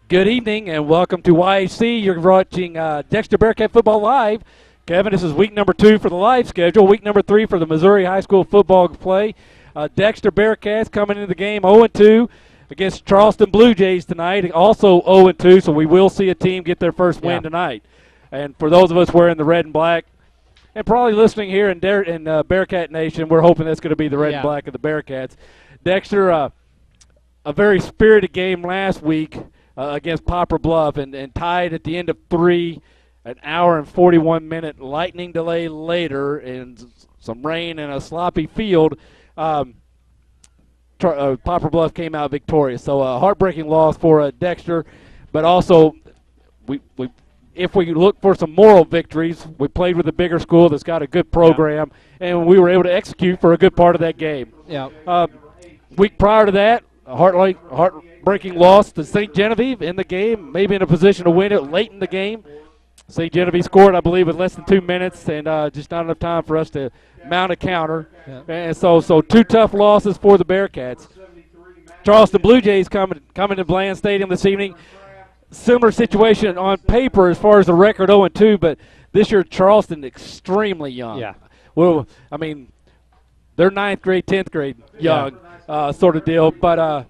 Good evening and welcome to YHC. You're watching Dexter Bearcat Football Live. Kevin, this is week number 2 for the live schedule, week number 3 for the Missouri High School football play. Dexter Bearcats coming into the game 0-2 against Charleston Blue Jays tonight, also 0-2, so we will see a team get their first win tonight. And for those of us wearing the red and black, and probably listening here in Bearcat Nation, we're hoping that's going to be the red and black of the Bearcats. Dexter, a very spirited game last week against Poplar Bluff and tied at the end of 3, an hour and 41-minute lightning delay later, and some rain and a sloppy field. Poplar Bluff came out victorious. So a heartbreaking loss for Dexter, but also if we look for some moral victories, we played with a bigger school that's got a good program, and we were able to execute for a good part of that game. Week prior to that, a heartbreaking loss to St. Genevieve in the game, maybe in a position to win it late in the game. St. Genevieve scored, I believe, with less than 2 minutes, and just not enough time for us to mount a counter. And so 2 tough losses for the Bearcats. Charleston Blue Jays coming to Bland Stadium this evening. Similar situation on paper as far as the record 0-2, but this year Charleston extremely young. Well, I mean, they're 9th grade, 10th grade young sort of deal, but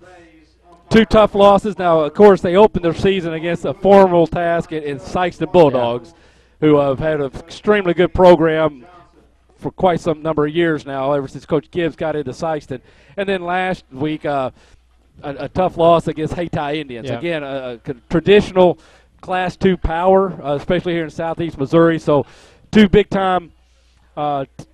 2 tough losses. Now, of course, they opened their season against a formidable task in Sykeston Bulldogs, who have had an extremely good program for quite some number of years now, ever since Coach Gibbs got into Sykeston. And then last week, a tough loss against Hayti Indians. Again, a traditional Class II power, especially here in southeast Missouri. So 2 big-time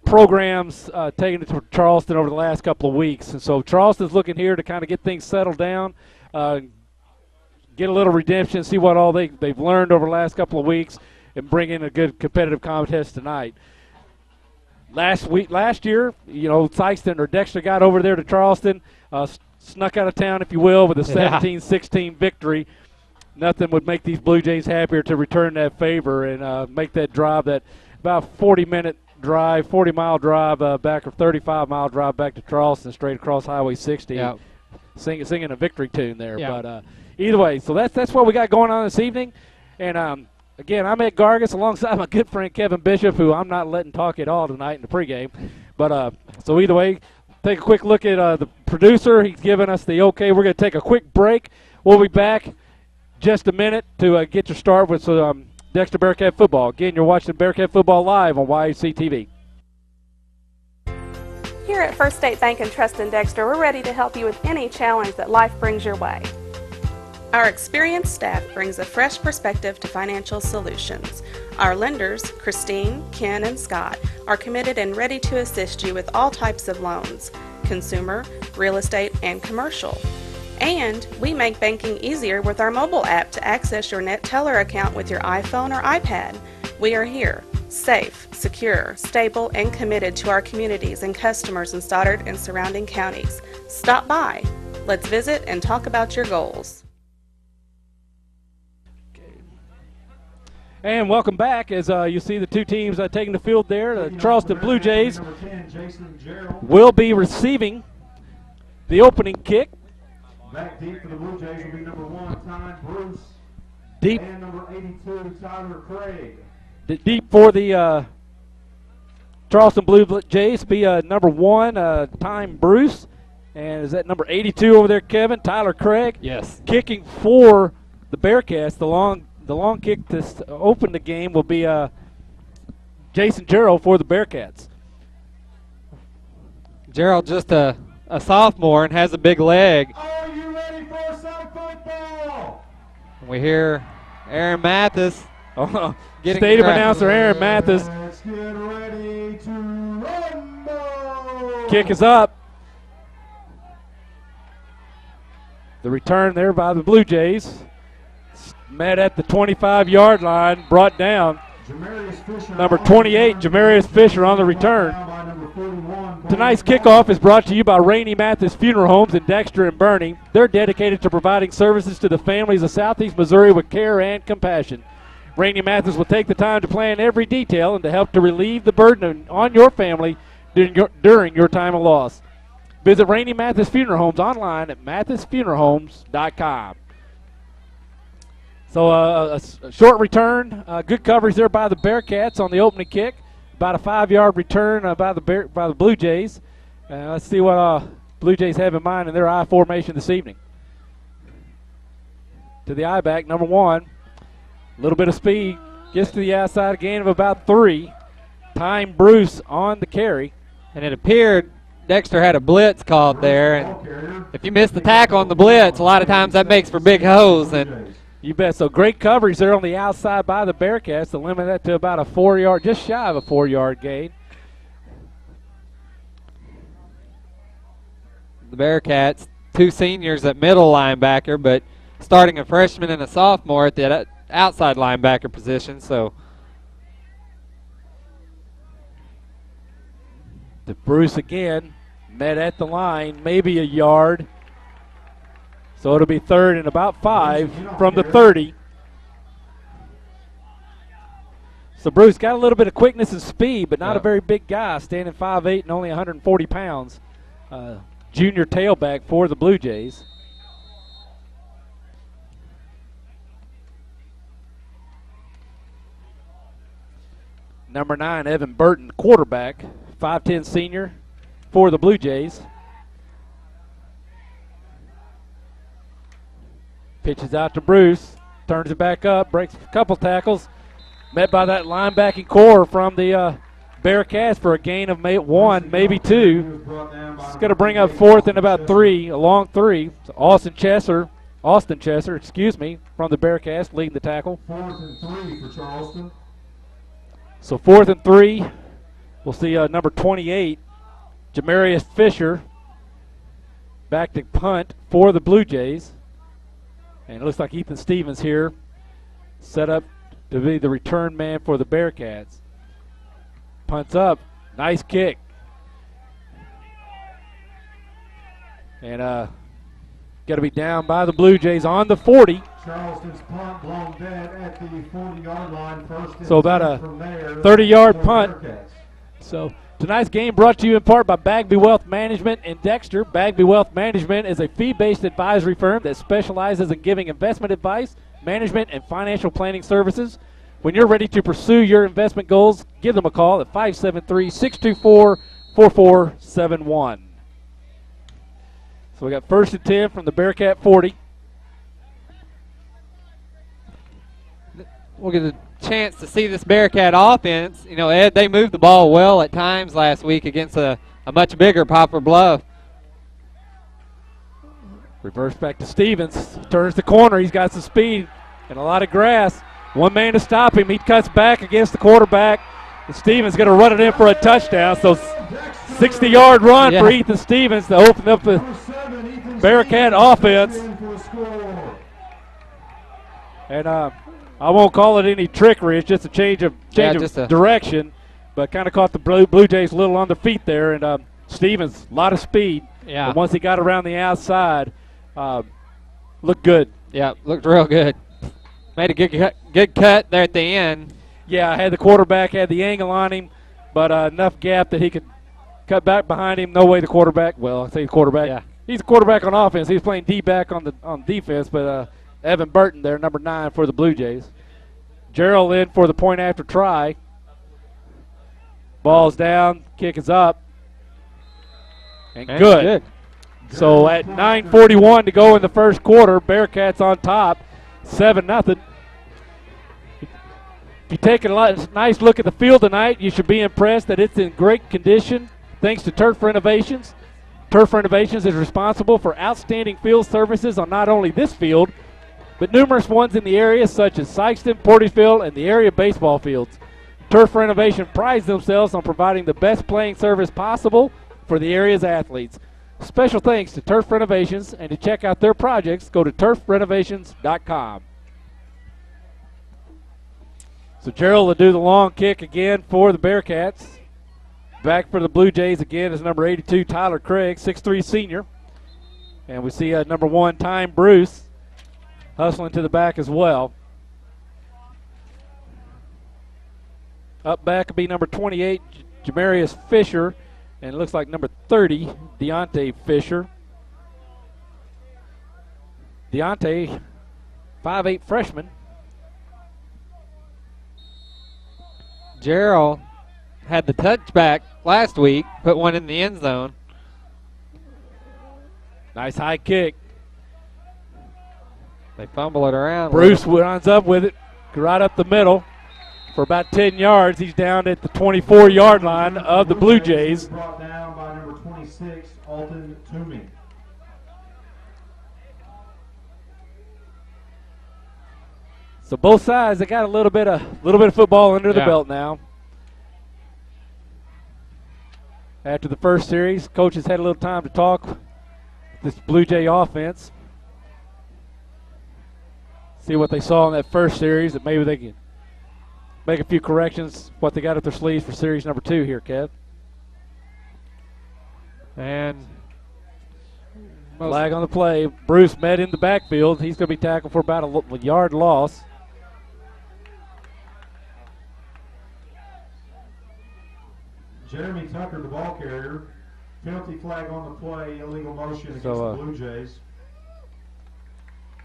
programs taking it to Charleston over the last couple of weeks. And so Charleston's looking here to kind of get things settled down, get a little redemption, see what all they've learned over the last couple of weeks, and bring in a good competitive contest tonight. Last year, Sykeston or Dexter got over there to Charleston, snuck out of town, if you will, with a 17-16 victory. Nothing would make these Blue Jays happier to return that favor and make that drive, that about 40-minute drive, 40-mile drive back, or 35-mile drive back to Charleston, straight across Highway 60, singing a victory tune there. But either way, so that's what we got going on this evening. And again, I'm Ed Gargis alongside my good friend Kevin Bishop, who I'm not letting talk at all tonight in the pregame. But so either way, take a quick look at the producer. He's giving us the okay. We're going to take a quick break. We'll be back just a minute to get your start with Dexter Bearcat Football. Again, you're watching Bearcat Football live on YHC TV. Here at First State Bank and Trust in Dexter, we're ready to help you with any challenge that life brings your way. Our experienced staff brings a fresh perspective to financial solutions. Our lenders, Christine, Ken, and Scott, are committed and ready to assist you with all types of loans, consumer, real estate, and commercial. And we make banking easier with our mobile app to access your Net Teller account with your iPhone or iPad. We are here, safe, secure, stable, and committed to our communities and customers in Stoddard and surrounding counties. Stop by. Let's visit and talk about your goals. And welcome back as you see the 2 teams taking the field there. The Charleston Blue Jays will be receiving the opening kick. Back deep for the Blue Jays will be number 1, Ty Bruce. Deep. And number 82, Tyler Craig. Deep for the Charleston Blue Jays be number 1, Ty Bruce. And is that number 82 over there, Kevin? Tyler Craig? Yes. Kicking for the Bearcats, the long kick to open the game will be Jason Gerald for the Bearcats. Gerald just a sophomore and has a big leg. Are you ready for some football? We hear Aaron Mathis. Stadium announcer Aaron Mathis. Let's get ready to rumble. Kick is up. The return there by the Blue Jays. Met at the 25-yard line, brought down. Number 28, Jamarius Fisher on the return. Tonight's kickoff is brought to you by Rainey Mathis Funeral Homes in Dexter and Bernie. They're dedicated to providing services to the families of Southeast Missouri with care and compassion. Rainey Mathis will take the time to plan every detail and to help to relieve the burden on your family during your time of loss. Visit Rainey Mathis Funeral Homes online at mathisfuneralhomes.com. So a short return, good coverage there by the Bearcats on the opening kick. About a 5-yard return by the Blue Jays. Let's see what Blue Jays have in mind in their I formation this evening. To the I-back, number 1. A little bit of speed. Gets to the outside, a gain of about 3. Time Bruce on the carry. And it appeared Dexter had a blitz called there. And if you miss the tackle on the blitz, a lot of times that makes for big holes. And you bet. So great coverage there on the outside by the Bearcats to limit that to about a 4-yard, just shy of a 4-yard gain. The Bearcats, 2 seniors at middle linebacker, but starting a freshman and a sophomore at the outside linebacker position. So to Bruce again, met at the line, maybe a yard. So it'll be 3rd and about 5 from the 30. So Bruce got a little bit of quickness and speed, but not a very big guy, standing 5'8" and only 140 pounds. Junior tailback for the Blue Jays. Number 9, Evan Burton, quarterback, 5'10" senior for the Blue Jays. Pitches out to Bruce, turns it back up, breaks a couple tackles. Met by that linebacking core from the Bearcats for a gain of 1, maybe 2. It's going to bring up 4th and about 3, a long 3. So Austin Chesser, from the Bearcats leading the tackle. 4th and 3 for Charleston. So 4th and 3. We'll see number 28, Jamarius Fisher, back to punt for the Blue Jays. And it looks like Ethan Stevens here set up to be the return man for the Bearcats. Punts up. Nice kick. And got to be down by the Blue Jays on the 40. Charleston's punt blown dead at the 40-yard line. First and So about a from there, 30-yard for punt. Bearcats. So tonight's game brought to you in part by Bagby Wealth Management in Dexter. Bagby Wealth Management is a fee-based advisory firm that specializes in giving investment advice, management, and financial planning services. When you're ready to pursue your investment goals, give them a call at 573-624-4471. So we got 1st and 10 from the Bearcat 40. we'll get a chance to see this Bearcat offense. You know, Ed, they moved the ball well at times last week against a much bigger Poplar Bluff. Reverse back to Stevens. Turns the corner. He's got some speed and a lot of grass. One man to stop him. He cuts back against the quarterback. And Stevens going to run it in for a touchdown. So 60-yard run for Ethan Stevens to open up the Bearcat offense. And I won't call it any trickery. It's just a change of direction. But kind of caught the Blue Jays a little on their feet there. And Stevens, a lot of speed. Yeah. But once he got around the outside, looked good. Yeah, looked real good. Made a good cut there at the end. Yeah, had the quarterback, had the angle on him, but enough gap that he could cut back behind him. No way the quarterback, well, I say the quarterback. Yeah. He's a quarterback on offense. He's playing D-back on defense, but Evan Burton there, number 9 for the Blue Jays. Gerald in for the point after try. Ball's down, kick is up. And good. So at 9:41 to go in the first quarter, Bearcats on top, 7-0. If you take a nice look at the field tonight, you should be impressed that it's in great condition thanks to Turf Renovations. Turf Renovations is responsible for outstanding field services on not only this field, but numerous ones in the area such as Sykeston, Porterfield, and the area baseball fields. Turf Renovation prides themselves on providing the best playing service possible for the area's athletes. Special thanks to Turf Renovations, and to check out their projects, go to turfrenovations.com. So Gerald will do the long kick again for the Bearcats. Back for the Blue Jays again is number 82, Tyler Craig, 6'3" senior. And we see number 1, Time Bruce, hustling to the back as well. Up back will be number 28, Jamarius Fisher. And it looks like number 30, Deontay Fisher. Deontay, 5'8" freshman Gerald had the touchback last week, put one in the end zone. Nice high kick. They fumble it around. Bruce runs up with it, right up the middle for about 10 yards. He's down at the 24-yard line of the Blue Jays. Brought down by number 26, Alton Toomey. So both sides, they got a little bit of football under the belt now. After the first series, coaches had a little time to talk with this Blue Jay offense. See what they saw in that first series, that maybe they can make a few corrections, what they got up their sleeves for series number 2 here, Kev. And flag on the play. Bruce met in the backfield. He's going to be tackled for about a yard loss. Jeremy Tucker, the ball carrier. Penalty flag on the play, illegal motion against the Blue Jays.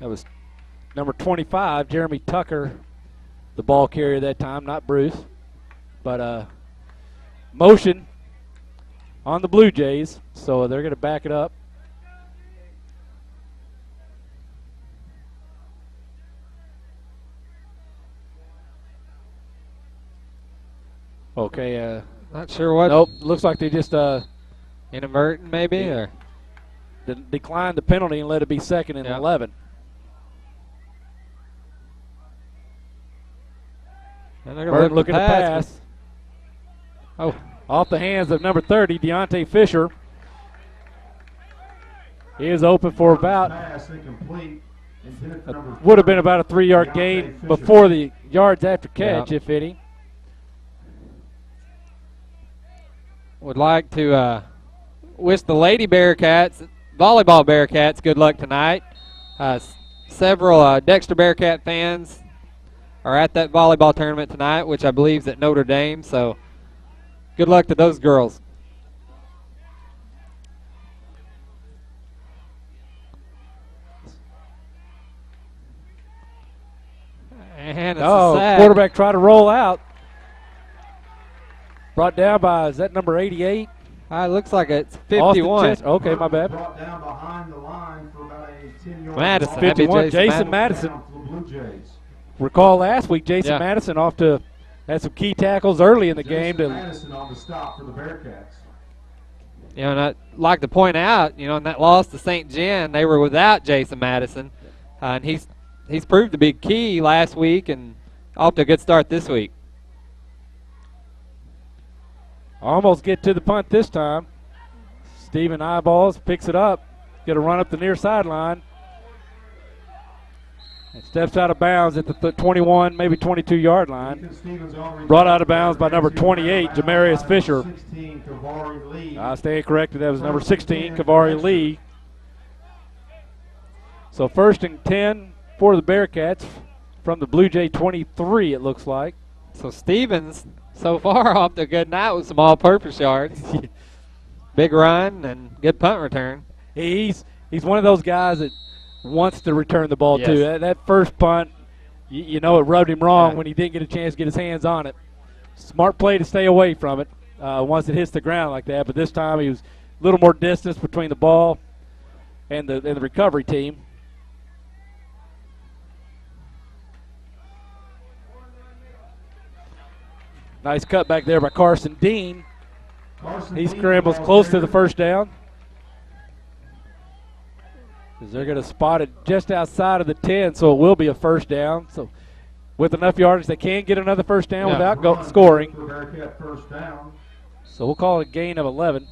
That was number 25, Jeremy Tucker, the ball carrier that time, not Bruce. But motion on the Blue Jays, so they're going to back it up. Okay. Not sure what. Nope. Looks like they just inadvertent maybe, or declined the penalty and let it be 2nd and 11. And they're Burton looking to pass. Oh, off the hands of number 30, Deontay Fisher. He is open for about. Would have been about a 3-yard gain before the yards after catch, if any. Would like to wish the Lady Bearcats, volleyball Bearcats, good luck tonight. Several Dexter Bearcat fans are at that volleyball tournament tonight, which I believe is at Notre Dame. So good luck to those girls. And it's a sack. Quarterback tried to roll out. Brought down by, is that number 88? Looks like it's 51. Okay, my bad. Brought down behind the line for about a 10-yard Madison. 51, Jason Madison. Recall last week, Jason Madison had some key tackles early in the game. Madison on the stop for the Bearcats. You know, and I'd like to point out, you know, in that loss to St. John, they were without Jason Madison. And he's proved to be key last week and off to a good start this week. Almost get to the punt this time. Steven eyeballs, picks it up. Going to run up the near sideline. And steps out of bounds at the 21, maybe 22-yard line. Brought out of bounds by number 28, Jamarius Fisher. I stand corrected. That was number 16, Kavari Lee. So 1st and 10 for the Bearcats from the Blue Jay 23, it looks like. So Stevens so far off to a good night with some all-purpose yards. Big run and good punt return. He's one of those guys that wants to return the ball too. That first punt, you know, it rubbed him wrong when he didn't get a chance to get his hands on it. Smart play to stay away from it once it hits the ground like that. But this time he was a little more distance between the ball and the recovery team. Nice cut back there by Carson Dean. He scrambles close to the first down. They're going to spot it just outside of the 10, so it will be a first down. So with enough yardage, they can get another first down without scoring. So we'll call it a gain of 11.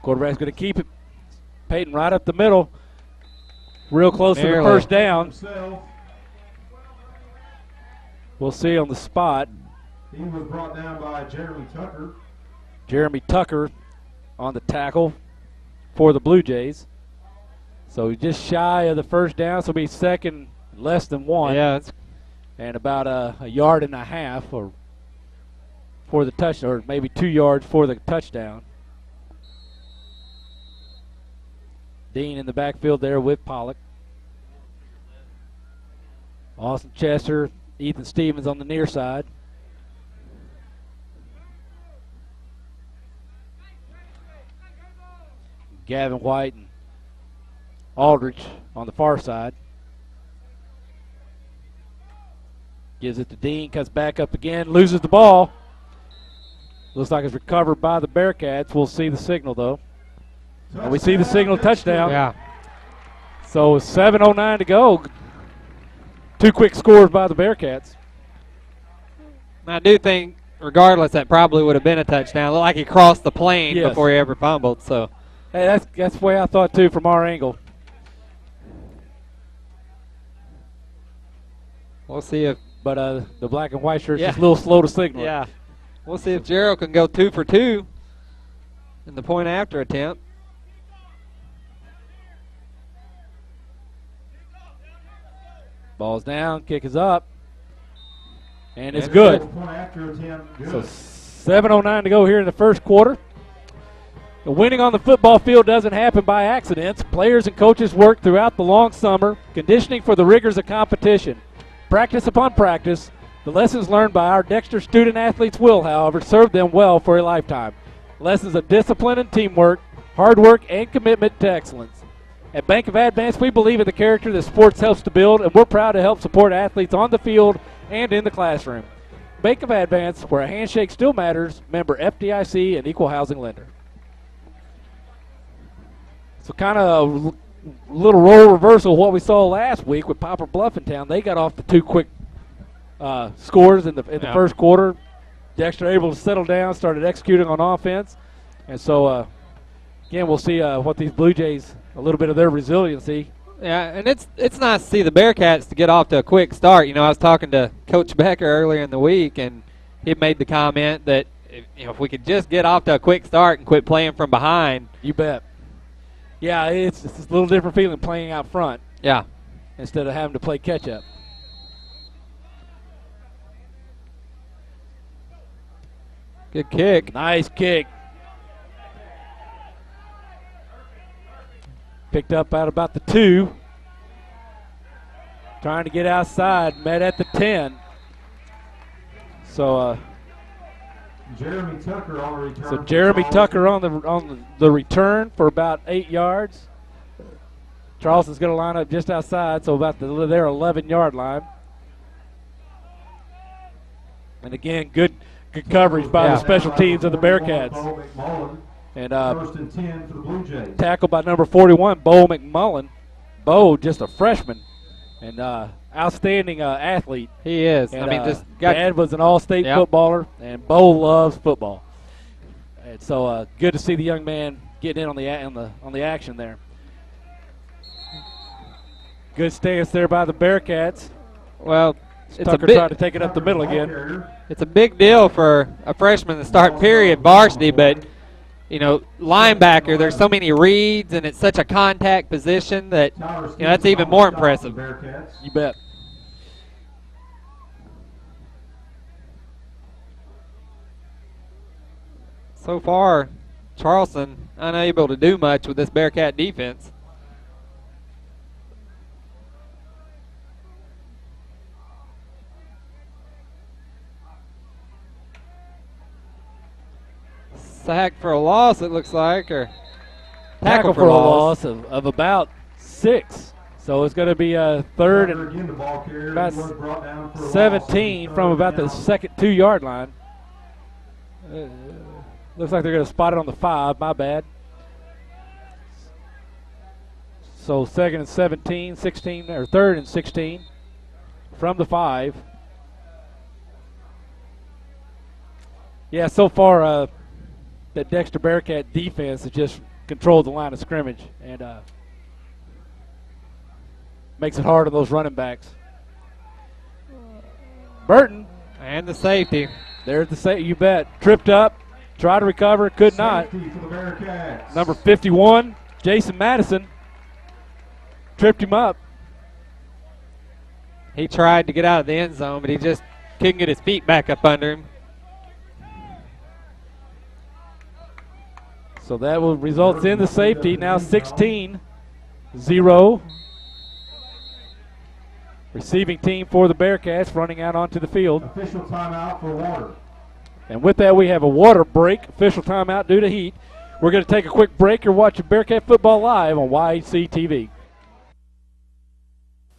Quarterback's going to keep it. Peyton right up the middle. Real close to the first down. We'll see on the spot. He was brought down by Jeremy Tucker. Jeremy Tucker on the tackle for the Blue Jays. So just shy of the first down, so it'll be second, less than one. Yeah, it's and about a yard and a half or for the touchdown, or maybe 2 yards for the touchdown. Dean in the backfield there with Pollock. Austin Chester, Ethan Stevens on the near side. Gavin White and Aldridge on the far side. Gives it to Dean, cuts back up again, loses the ball. Looks like it's recovered by the Bearcats. We'll see the signal, though. And we see the signal touchdown. Yeah. So 7:09 to go. 2 quick scores by the Bearcats. I do think, regardless, that probably would have been a touchdown. It looked like he crossed the plane Yes. before he ever fumbled. So, Hey, that's the way I thought, too, from our angle. we'll see if But the black and white shirt's Yeah. just a little slow to signal. yeah, we'll see if Gerald can go 2 for 2 in the point after attempt. Ball's down, kick is up, and it's good. Point after attempt, good. So 7:09 to go here in the first quarter. The winning on the football field doesn't happen by accidents. Players and coaches work throughout the long summer, conditioning for the rigors of competition. Practice upon practice, the lessons learned by our Dexter student athletes will, however, serve them well for a lifetime. Lessons of discipline and teamwork, hard work, and commitment to excellence. At Bank of Advance, we believe in the character that sports helps to build, and we're proud to help support athletes on the field and in the classroom. Bank of Advance, where a handshake still matters, member FDIC and equal housing lender. So kind of a little role reversal of what we saw last week with Poplar Bluff in town. They got off the 2 quick scores in the first quarter. Dexter able to settle down, started executing on offense. And so, again, we'll see what these Blue Jays, a little bit of their resiliency. Yeah, and it's nice to see the Bearcats to get off to a quick start. You know, I was talking to Coach Becker earlier in the week, and he made the comment that if we could just get off to a quick start and quit playing from behind. You bet. Yeah, it's a little different feeling playing out front. Yeah. Instead of having to play catch-up. Good kick. Nice kick. Picked up at about the 2. Trying to get outside, met at the 10. So Jeremy Tucker on the return. So Jeremy Tucker on the return for about 8 yards. Charleston's going to line up just outside, so about their 11-yard line. And again, good coverage by the special teams of the Bearcats. And First and 10 for the Blue Jays. Tackled by number 41, Bo McMullen. Bo, just a freshman, and outstanding athlete. He is. And, I mean, just Dad was an all-state footballer, and Bo loves football. And so good to see the young man getting in on the action there. Good stance there by the Bearcats. Well, Tucker tried to take it up the middle again. It's a big deal for a freshman to start period varsity, but you know, linebacker, there's so many reads, and it's such a contact position that, you know, that's even more impressive. You bet. So far, Charleston unable to do much with this Bearcat defense. Sack for a loss, it looks like, or tackle for a loss of about 6. So it's going to be a third and about 17 from about the second 2-yard line. Looks like they're going to spot it on the 5. My bad. So second and 17, 16, or third and 16 from the 5. Yeah, so far that Dexter Bearcat defense has just controlled the line of scrimmage and makes it hard on those running backs. Burton. And the safety. There's the safety, you bet. Tripped up, tried to recover, could not. Number 51, Jason Madison, tripped him up. He tried to get out of the end zone, but he just couldn't get his feet back up under him. So that will result in the safety. Now 16-0. Receiving team for the Bearcats running out onto the field. Official timeout for water. And with that, we have a water break. Official timeout due to heat. We're going to take a quick break. You're watching Bearcat Football Live on YHC TV.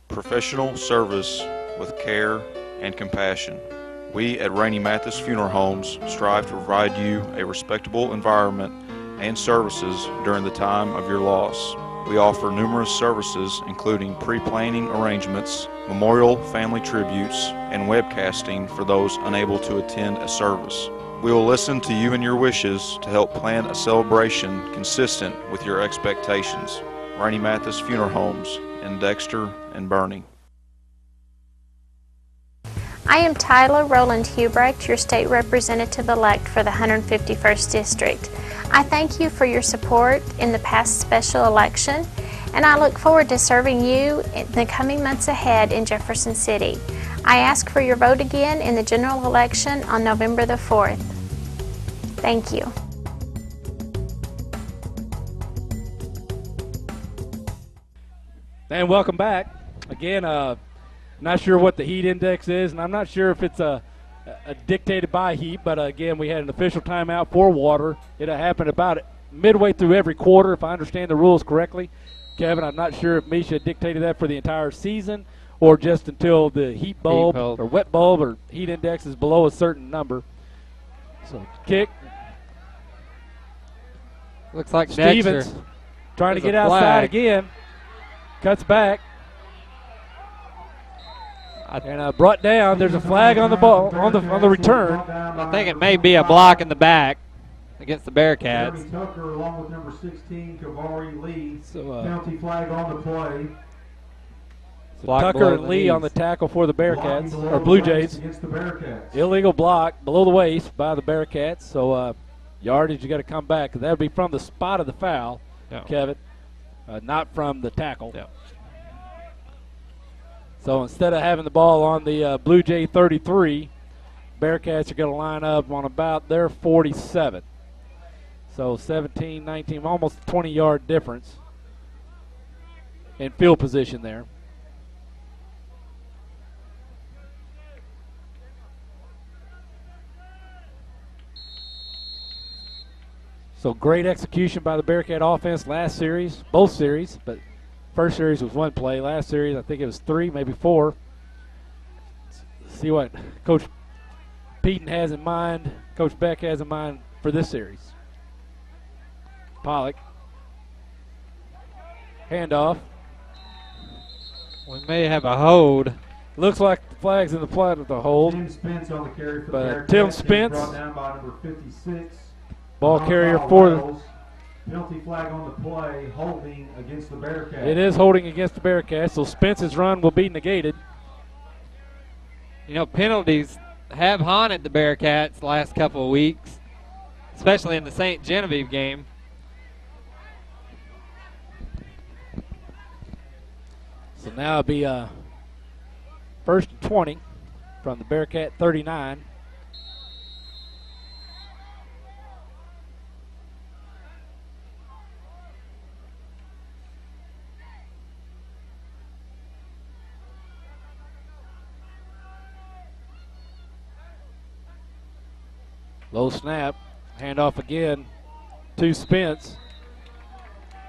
Professional service with care and compassion. We at Rainey Mathis Funeral Homes strive to provide you a respectable environment and services during the time of your loss. We offer numerous services including pre-planning arrangements, memorial family tributes, and webcasting for those unable to attend a service. We will listen to you and your wishes to help plan a celebration consistent with your expectations. Rainey Mathis Funeral Homes in Dexter and Bernie. I am Tyler Rowland Hubrecht, your state representative-elect for the 151st District. I thank you for your support in the past special election, and I look forward to serving you in the coming months ahead in Jefferson City. I ask for your vote again in the general election on November the 4th. Thank you. And welcome back. Again, not sure what the heat index is, and I'm not sure if it's a dictated by heat, but again, we had an official timeout for water. It happened about midway through every quarter, if I understand the rules correctly. Kevin, I'm not sure if Misha dictated that for the entire season or just until the heat bulb or wet bulb or heat index is below a certain number. So kick. Looks like Stevens Dexter trying to get outside again. Cuts back. And brought down. There's a flag on the ball on the return. I think it may be a block in the back against the Bearcats. Jeremy Tucker along with number 16, Kavari Lee. So, penalty flag on the play. So Tucker and Lee on the tackle for the Bearcats, or Blue Jays. Against the Bearcats. Illegal block below the waist by the Bearcats. So yardage, you got to come back. That would be from the spot of the foul, Kevin, not from the tackle. Yeah. So instead of having the ball on the Blue Jay 33, Bearcats are going to line up on about their 47. So 17, 19, almost 20-yard difference in field position there. So great execution by the Bearcat offense last series, both series, but first series was one play. Last series, I think it was 3, maybe 4. Let's see what Coach Peaton has in mind, Coach Beck has in mind for this series. Pollock. Handoff. We may have a hold. Looks like the flag's in the plot of the hold. Tim Spence on the carry for the Bearcats. Tim Spence. Brought down by number 56. Ball carrier for the... Penalty flag on the play, holding against the Bearcats. It is holding against the Bearcats, so Spence's run will be negated. You know, penalties have haunted the Bearcats the last couple of weeks, especially in the St. Genevieve game. So now it'll be first and 20 from the Bearcat 39. Low snap, handoff again to Spence.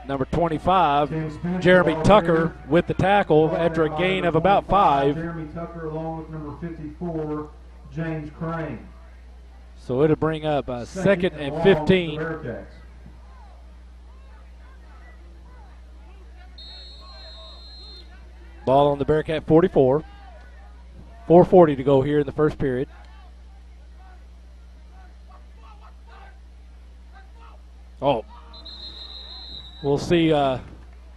Number 25, Jeremy Tucker with the tackle after a gain of about 5. Jeremy Tucker along with number 54, James Crane. So it'll bring up second and 15. Ball on the Bearcat 44. 4:40 to go here in the first period. Oh, we'll see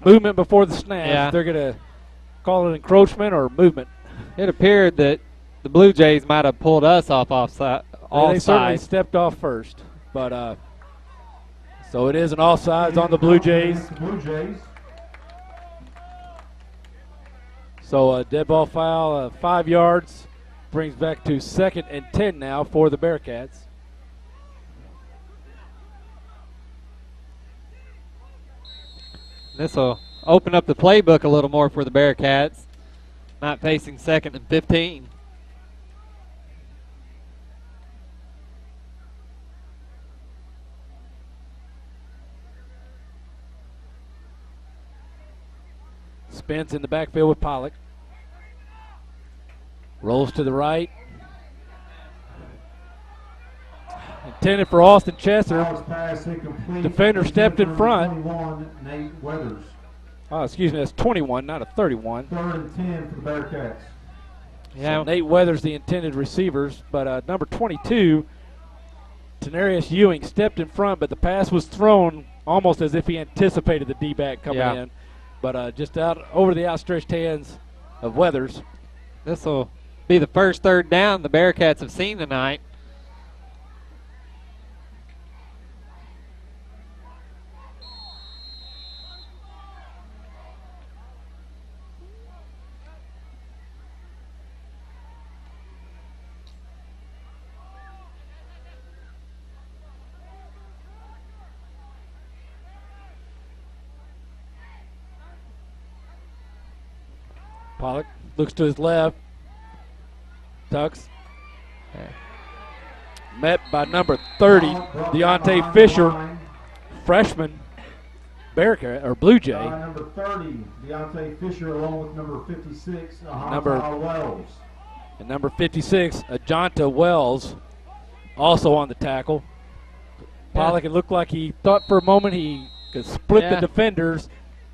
movement before the snap. Yeah. They're going to call it encroachment or movement. It appeared that the Blue Jays might have pulled us offside. They certainly stepped off first, but so it is an offsides on the Blue Jays. So a dead ball foul, 5 yards, brings back to 2nd and 10 now for the Bearcats. This will open up the playbook a little more for the Bearcats, not facing 2nd and 15. Spins in the backfield with Pollock. Rolls to the right. Intended for Austin Chester. Defender stepped in front. 21, Nate Weathers. Oh, excuse me, that's 21, not a 31. 3rd and 10 for the Bearcats. Yeah. So Nate Weathers, the intended receivers, but number 22, Tenarius Ewing, stepped in front, but the pass was thrown almost as if he anticipated the D-back coming in. But just out over the outstretched hands of Weathers. This will be the first 3rd down the Bearcats have seen tonight. Pollock looks to his left. Tucks. Met by number 30, Deontay Fisher, freshman Bearcat or Blue Jay. Number 30, Deontay Fisher, along with number 56, Number- Wells. And number 56, Ajanta Wells, also on the tackle. Pollock, it looked like he thought for a moment he could split the defenders,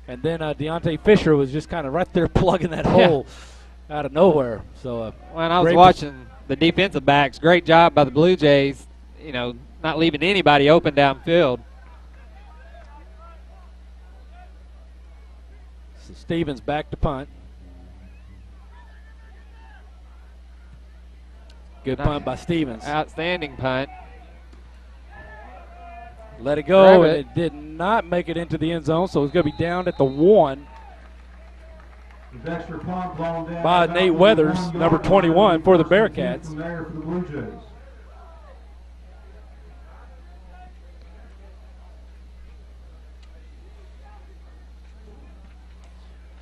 and then Deontay Fisher was just kind of right there plugging that hole out of nowhere. So when I was watching the defensive backs, great job by the Blue Jays, you know, not leaving anybody open downfield. So Stevens back to punt. Good punt by Stevens. Outstanding punt. Let it go, Grab and it did not make it into the end zone, so it's going to be down at the 1 Dexter punt blown down by Nate Weathers, number 21 for the Bearcats. From there for the Blue Jays.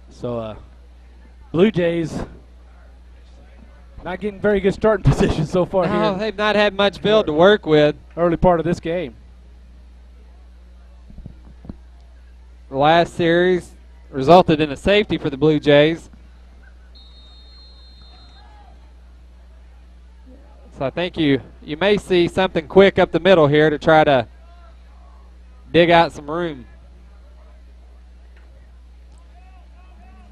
So Blue Jays not getting very good starting position so far No, here. they've not had much field to work with. Early part of this game. The last series resulted in a safety for the Blue Jays. So I think you may see something quick up the middle here to try to dig out some room.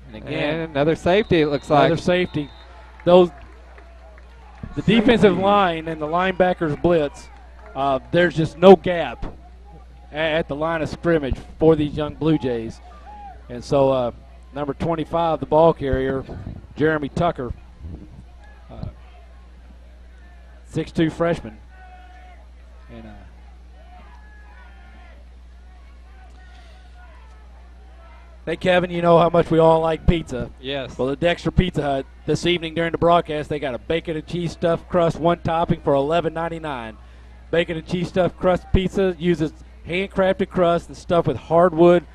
And again, And another safety, it looks like. another safety. The defensive line and the linebackers blitz, there's just no gap at the line of scrimmage for these young Blue Jays. And so number 25, the ball carrier, Jeremy Tucker, 6'2" freshman. And hey, Kevin, you know how much we all like pizza. Yes. Well, the Dexter Pizza Hut this evening during the broadcast, they got a bacon and cheese stuffed crust, one topping for $11.99. Bacon and cheese stuffed crust pizza uses handcrafted crust and stuffed with hardwood,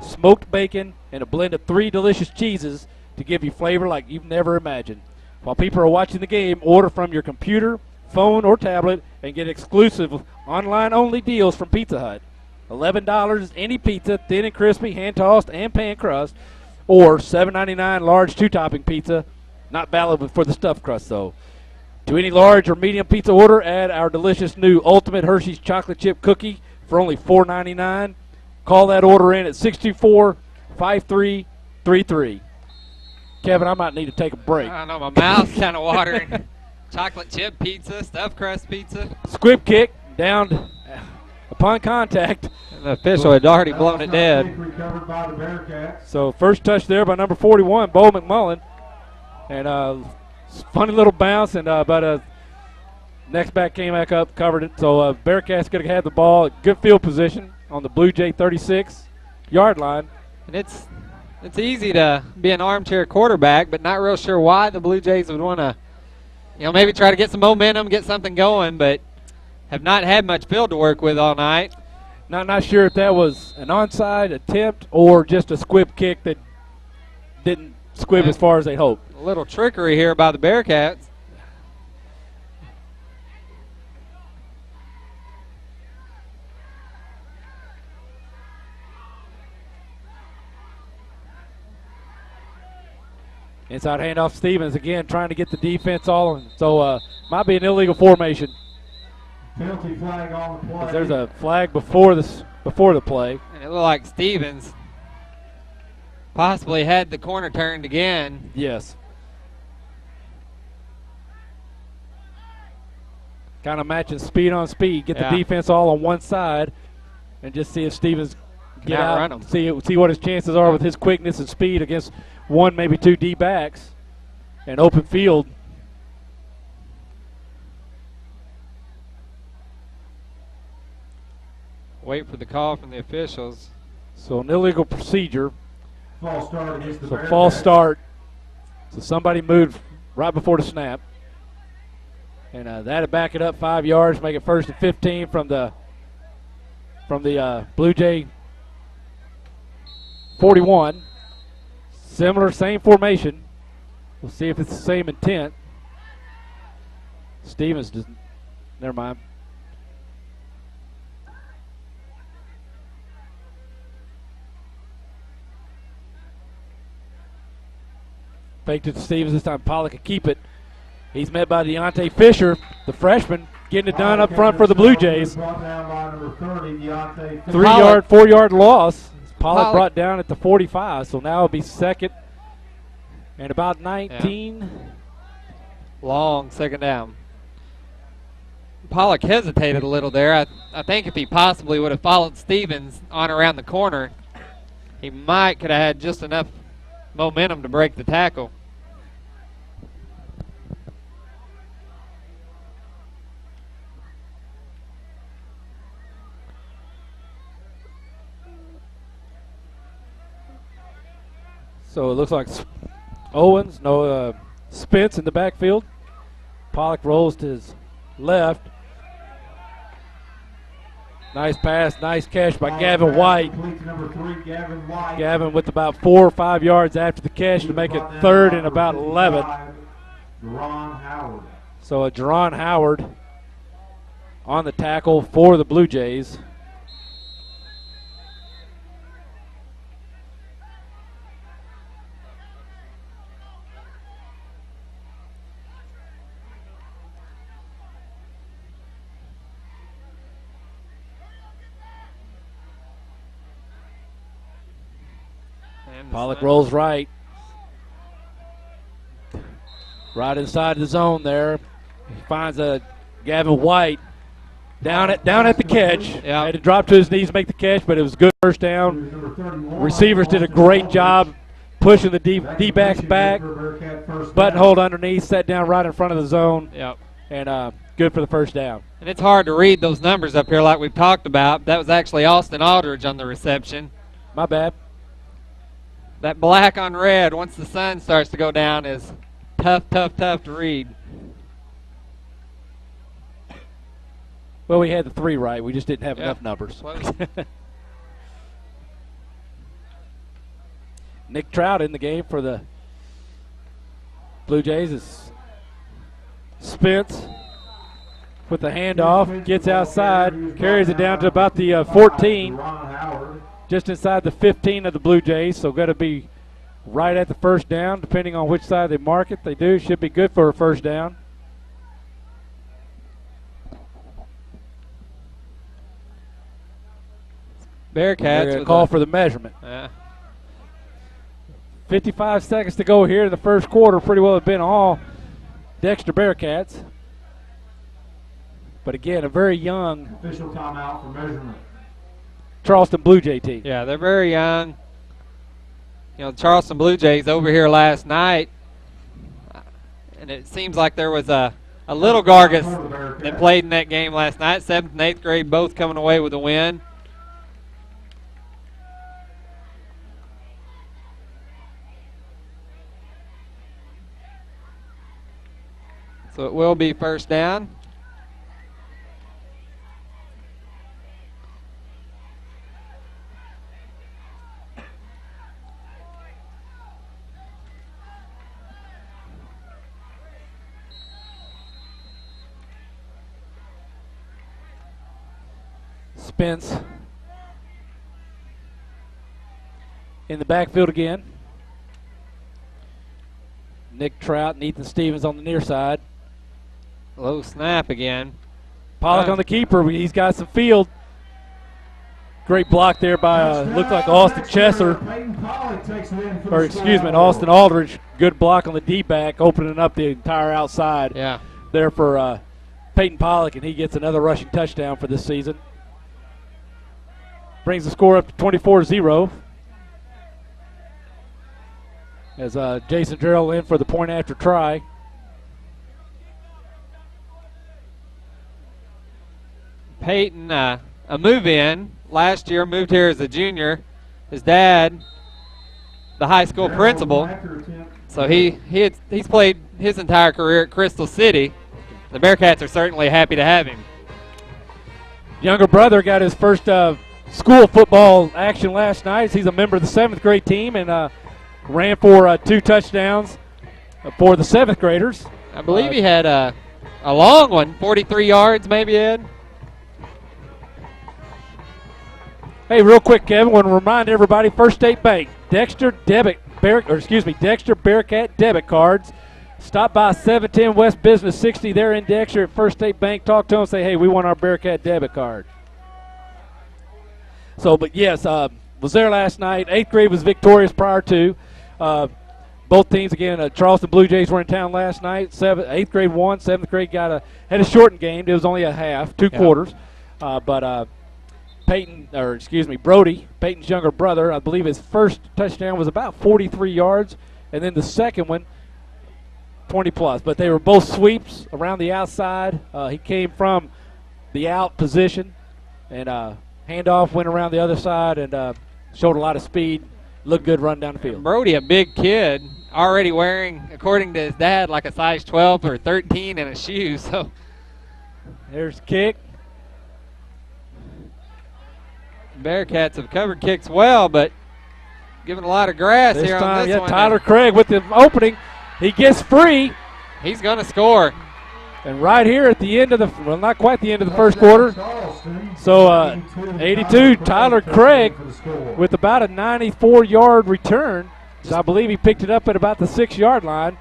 smoked bacon, and a blend of 3 delicious cheeses to give you flavor like you've never imagined. While people are watching the game, order from your computer, phone, or tablet and get exclusive online-only deals from Pizza Hut. $11 any pizza, thin and crispy, hand-tossed, and pan crust, or $7.99 large 2-topping pizza. Not valid for the stuffed crust, though. To any large or medium pizza order, add our delicious new Ultimate Hershey's Chocolate Chip Cookie for only $4.99. Call that order in at 624-5333. Kevin, I might need to take a break. I know, my mouth's kind of watering. Chocolate chip pizza, stuffed crust pizza. Squib kick down upon contact. And the official had already blown it dead. Recovered by the Bearcats. So first touch there by number 41, Bo McMullen. And funny little bounce, and next back came back up, covered it. So Bearcats going to have the ball at good field position on the Blue Jay 36-yard line. And it's It's easy to be an armchair quarterback, but not real sure why the Blue Jays would want to, maybe try to get some momentum, get something going, but have not had much field to work with all night. Not sure if that was an onside attempt or just a squib kick that didn't squib as far as they hoped. A little trickery here by the Bearcats. Inside handoff, Stevens again trying to get the defense all in. So might be an illegal formation. Penalty flag on the play. There's a flag before the play. And it looked like Stevens possibly had the corner turned again. Yes. Kind of matching speed on speed. Get the defense all on one side and just see if Stevens get out and see what his chances are with his quickness and speed against one, maybe two D-backs and open field. Wait for the call from the officials. So an illegal procedure. False start against the Bearcats. False start. So somebody moved right before the snap. And that'll back it up 5 yards, make it 1st and 15 from the Blue Jay 41. Same formation. We'll see if it's the same intent. Stevens doesn't. Never mind. Faked it to Stevens this time. Pollock can keep it. He's met by Deontay Fisher, the freshman, getting it done up front for the Blue Jays. 3-yard, 4-yard loss. Pollock brought down at the 45, so now it'll be 2nd and about 19. Yeah. Long 2nd down. Pollock hesitated a little there. I think if he possibly would have followed Stevens on around the corner, he could have had just enough momentum to break the tackle. So it looks like Owens, Spence in the backfield. Pollock rolls to his left. Nice pass, nice catch by Gavin White. Gavin with about 4 or 5 yards after the catch to make it 3rd and about 11. So a Jerron Howard on the tackle for the Blue Jays. Pollock rolls right. Right inside the zone there. He finds a Gavin White down at the catch. Yep. Had to drop to his knees to make the catch, but it was good 1st down. Receivers did a great job pushing the D-backs back. Buttonhole underneath, sat down right in front of the zone. Yep. And good for the 1st down. And it's hard to read those numbers up here like we've talked about. That was actually Austin Aldridge on the reception. My bad. That black on red, once the sun starts to go down, is tough to read. Well, we had the 3 right. We just didn't have enough numbers. Nick Trout in the game for the Blue Jays is Spence with the handoff, gets outside, carries it down to about the 14. Just inside the 15 of the Blue Jays, so got to be right at the 1st down, depending on which side they mark it. They do, should be good for a 1st down. Bearcats with call for the measurement. Yeah. 55 seconds to go here in the 1st quarter. Pretty well have been all Dexter Bearcats. But again, a very young official timeout for measurement. Charleston Blue Jay team. Yeah, they're very young. The Charleston Blue Jays over here last night, and it seems like there was a little Gargus that played in that game last night. 7th and 8th grade both coming away with a win. So it will be first down. Spence in the backfield again. Nick Trout and Ethan Stevens on the near side. Low snap again. Pollock on the keeper. He's got some field. Great block there by, looked like Austin Chesser. Or, excuse me, Austin Aldridge. Good block on the D-back, opening up the entire outside. Yeah. There for Peyton Pollock, and he gets another rushing touchdown for this season. Brings the score up to 24-0. As Jason Gerald in for the point after try. Peyton, a move-in. Last year, moved here as a junior. His dad, the high school principal. So he's played his entire career at Crystal City. The Bearcats are certainly happy to have him. Younger brother got his first school football action last night. He's a member of the 7th grade team and ran for 2 touchdowns for the 7th graders. I believe he had a long one, 43 yards maybe, Ed. Hey, real quick, Kevin, I want to remind everybody, First State Bank, Dexter Bearcat debit cards. Stop by 710 West Business 60 there in Dexter at First State Bank. Talk to them, say, hey, we want our Bearcat debit card. So, but yes, was there last night. 8th grade was victorious prior to. Both teams, again, Charleston Blue Jays were in town last night. 8th grade won. 7th grade had a shortened game. It was only a half, 2 quarters. But Brody, Peyton's younger brother, I believe his first touchdown was about 43 yards, and then the second one, 20 plus. But they were both sweeps around the outside. He came from the out position, and handoff went around the other side and showed a lot of speed. Looked good run down the field. Brody, a big kid, already wearing, according to his dad, like a size 12 or 13 in a shoe. So there's the kick. Bearcats have covered kicks well, but given a lot of grass this here time, on this one. Tyler Craig with the opening. He gets free. He's going to score. And right here at the end of not quite the end of the first quarter. So 82, Tyler Craig with about a 94-yard return. So I believe he picked it up at about the 6-yard line.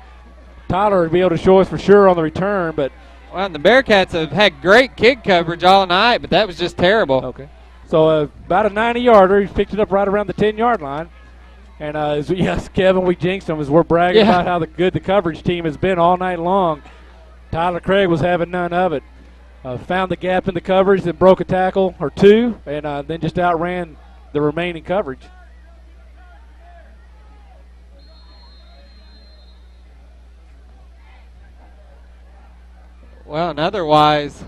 Tyler will be able to show us for sure on the return. But well, the Bearcats have had great kick coverage all night, but that was just terrible. Okay. So about a 90-yarder. He picked it up right around the 10-yard line. And yes, Kevin, we jinxed him as we're bragging about how good the coverage team has been all night long. Tyler Craig was having none of it. Found the gap in the coverage, then broke a tackle or two, and then just outran the remaining coverage. Well, and otherwise,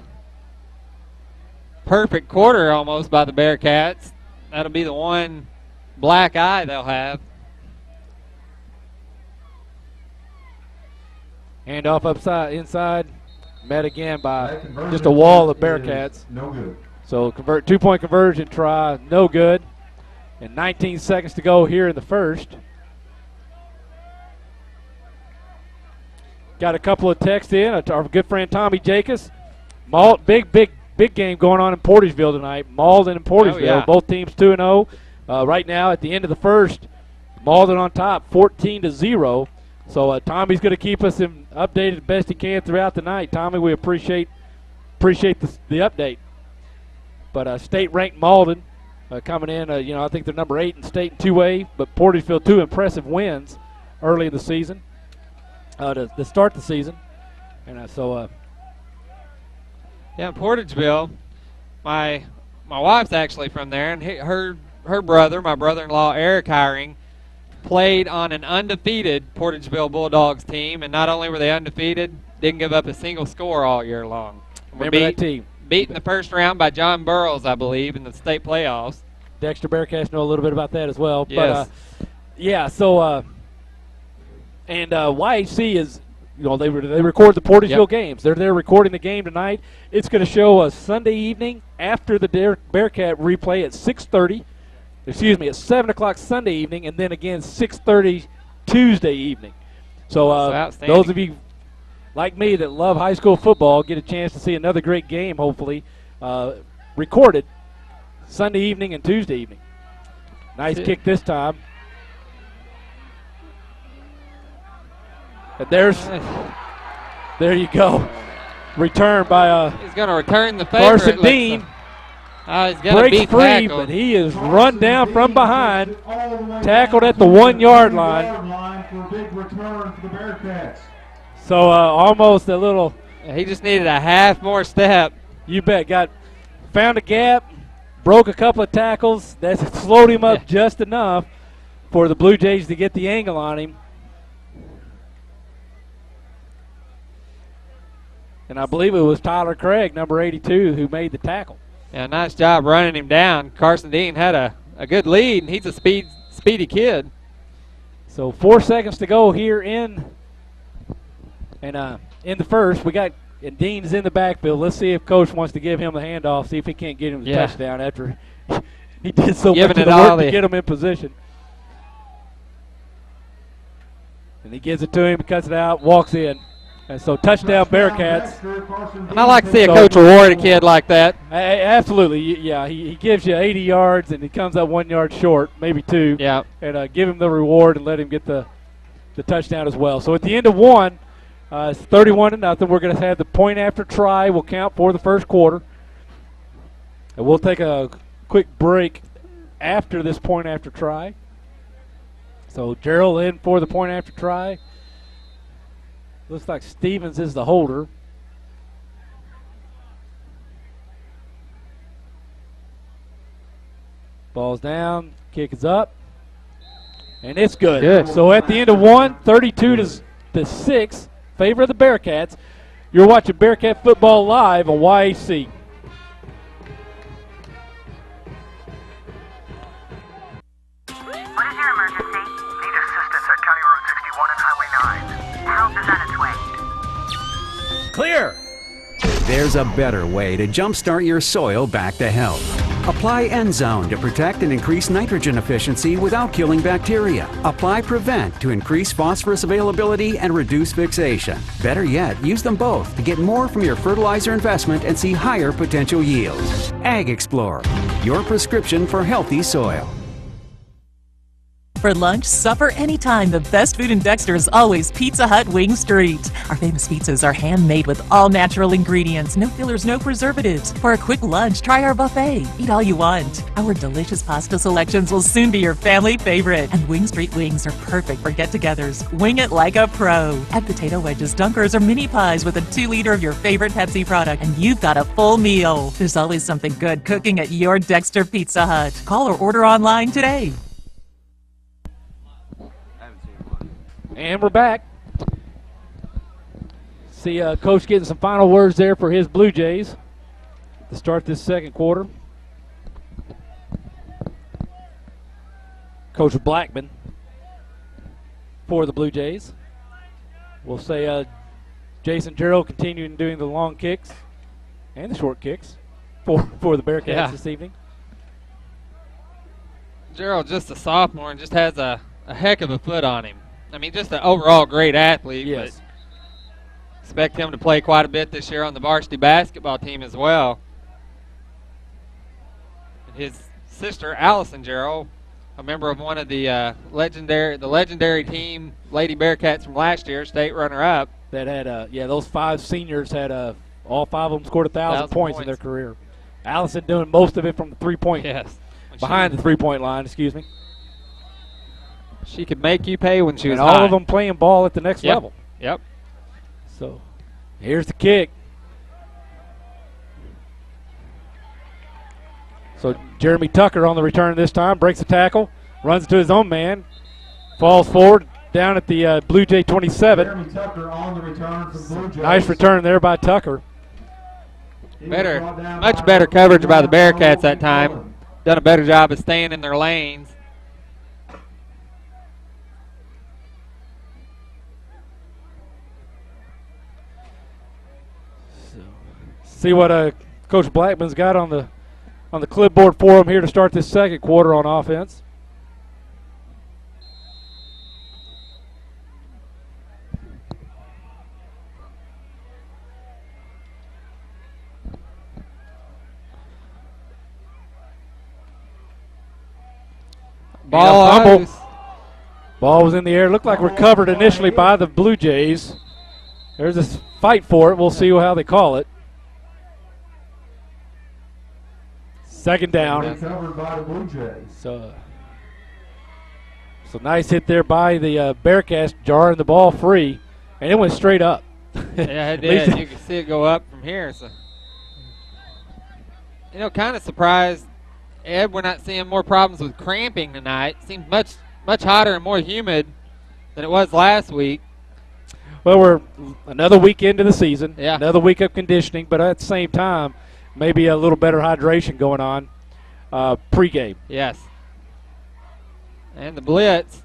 perfect quarter almost by the Bearcats. That'll be the one black eye they'll have. Handoff inside, met again by just a wall of Bearcats. No good. So 2-point conversion try, no good. And 19 seconds to go here in the first. Got a couple of texts in. Our good friend Tommy Jacobs. Big game going on in Portageville tonight. Malden and Portageville, both teams 2-0. Right now at the end of the first, Malden on top, 14-0. So Tommy's going to keep us updated the best he can throughout the night. Tommy, we appreciate the update. But state-ranked Malden coming in, I think they're number 8 in state in 2A, but Portageville 2 impressive wins early in the season to start the season. And Portageville, my wife's actually from there, and her brother, my brother-in-law Eric Hiring, played on an undefeated Portageville Bulldogs team, and not only were they undefeated, didn't give up a single score all year long. Remember that team. Beaten the first round by John Burroughs, I believe, in the state playoffs. Dexter Bearcats know a little bit about that as well. Yes. But, YHC is they record the Porterville games. They're there recording the game tonight. It's going to show a Sunday evening after the Bearcat replay at 6:30. Excuse me, at 7 o'clock Sunday evening, and then again 6:30 Tuesday evening. So those of you like me that love high school football get a chance to see another great game, hopefully, recorded Sunday evening and Tuesday evening. Nice kick this time. And there you go. Return by he's going to return the favor. Carson Dean. He's going to be free, tackled. but he is run down from behind, tackled at the 1 yard line. For a big return for the Bearcats. So almost a little. He just needed a half more step. You bet. Found a gap, broke a couple of tackles. That slowed him up just enough for the Blue Jays to get the angle on him. And I believe it was Tyler Craig, number 82, who made the tackle. Yeah, nice job running him down. Carson Dean had a good lead, and he's a speedy kid. So 4 seconds to go here in the first. And Dean's in the backfield. Let's see if Coach wants to give him a handoff, see if he can't get him the touchdown after he did so much of the work to get him in position. And he gives it to him, cuts it out, walks in. And so touchdown Bearcats. And I like to see a coach reward a kid like that. Absolutely, yeah. He gives you 80 yards and he comes up 1 yard short, maybe two. Yeah. And give him the reward and let him get the touchdown as well. So at the end of one, it's 31-0. We're going to have the point after try. Will count for the first quarter. And we'll take a quick break after this point after try. So Gerald in for the point after try. Looks like Stevens is the holder. Ball's down, kick is up, and it's good. So at the end of one, 32-6, favor of the Bearcats. You're watching Bearcat football live on YAC. What is your emergency? Need assistance at County Road 61 and Highway 9. Help is on its way. Clear! There's a better way to jumpstart your soil back to health. Apply Endzone to protect and increase nitrogen efficiency without killing bacteria. Apply Prevent to increase phosphorus availability and reduce fixation. Better yet, use them both to get more from your fertilizer investment and see higher potential yields. Ag Explorer, your prescription for healthy soil. For lunch, supper, anytime, the best food in Dexter is always Pizza Hut Wing Street. Our famous pizzas are handmade with all natural ingredients, no fillers, no preservatives. For a quick lunch, try our buffet. Eat all you want. Our delicious pasta selections will soon be your family favorite. And Wing Street wings are perfect for get-togethers. Wing it like a pro. Add potato wedges, dunkers, or mini pies with a 2-liter of your favorite Pepsi product, and you've got a full meal. There's always something good cooking at your Dexter Pizza Hut. Call or order online today. And we're back. See Coach getting some final words there for his Blue Jays to start this second quarter. Coach Blackman for the Blue Jays. We'll say Jason Gerald continuing doing the long kicks and the short kicks for the Bearcats this evening. Gerald just a sophomore and just has a heck of a foot on him. I mean, just an overall great athlete. Yes. But expect him to play quite a bit this year on the varsity basketball team as well. And his sister, Allison Gerald, a member of one of the legendary team Lady Bearcats from last year, state runner-up. That had those 5 seniors had all 5 of them scored 1,000 points in their career. Allison doing most of it from the 3-point. Yes. Behind the 3-point line, excuse me. She could make you pay when she was all high. of them playing ball at the next level. Yep. So here's the kick. So Jeremy Tucker on the return this time, breaks the tackle, runs to his own man, falls forward down at the Blue Jay 27. Jeremy Tucker on the return for the Blue Jays. Nice return there by Tucker. Much better coverage by the Bearcats that time. Done a better job of staying in their lanes. So, see what Coach Blackman's got on the clipboard for him here to start this second quarter on offense. Ball. Ball was in the air. Looked like recovered initially by the Blue Jays. There's a fight for it. We'll see how they call it. Second down. Recovered by the Blue Jays. So nice hit there by the Bearcats, jarring the ball free, and it went straight up. Yeah, it did. You can see it go up from here. So, kind of surprised, Ed, we're not seeing more problems with cramping tonight. Seems much hotter and more humid than it was last week. Well, we're another week into the season, yeah. Another week of conditioning, but at the same time, maybe a little better hydration going on pregame. Yes. And the blitz.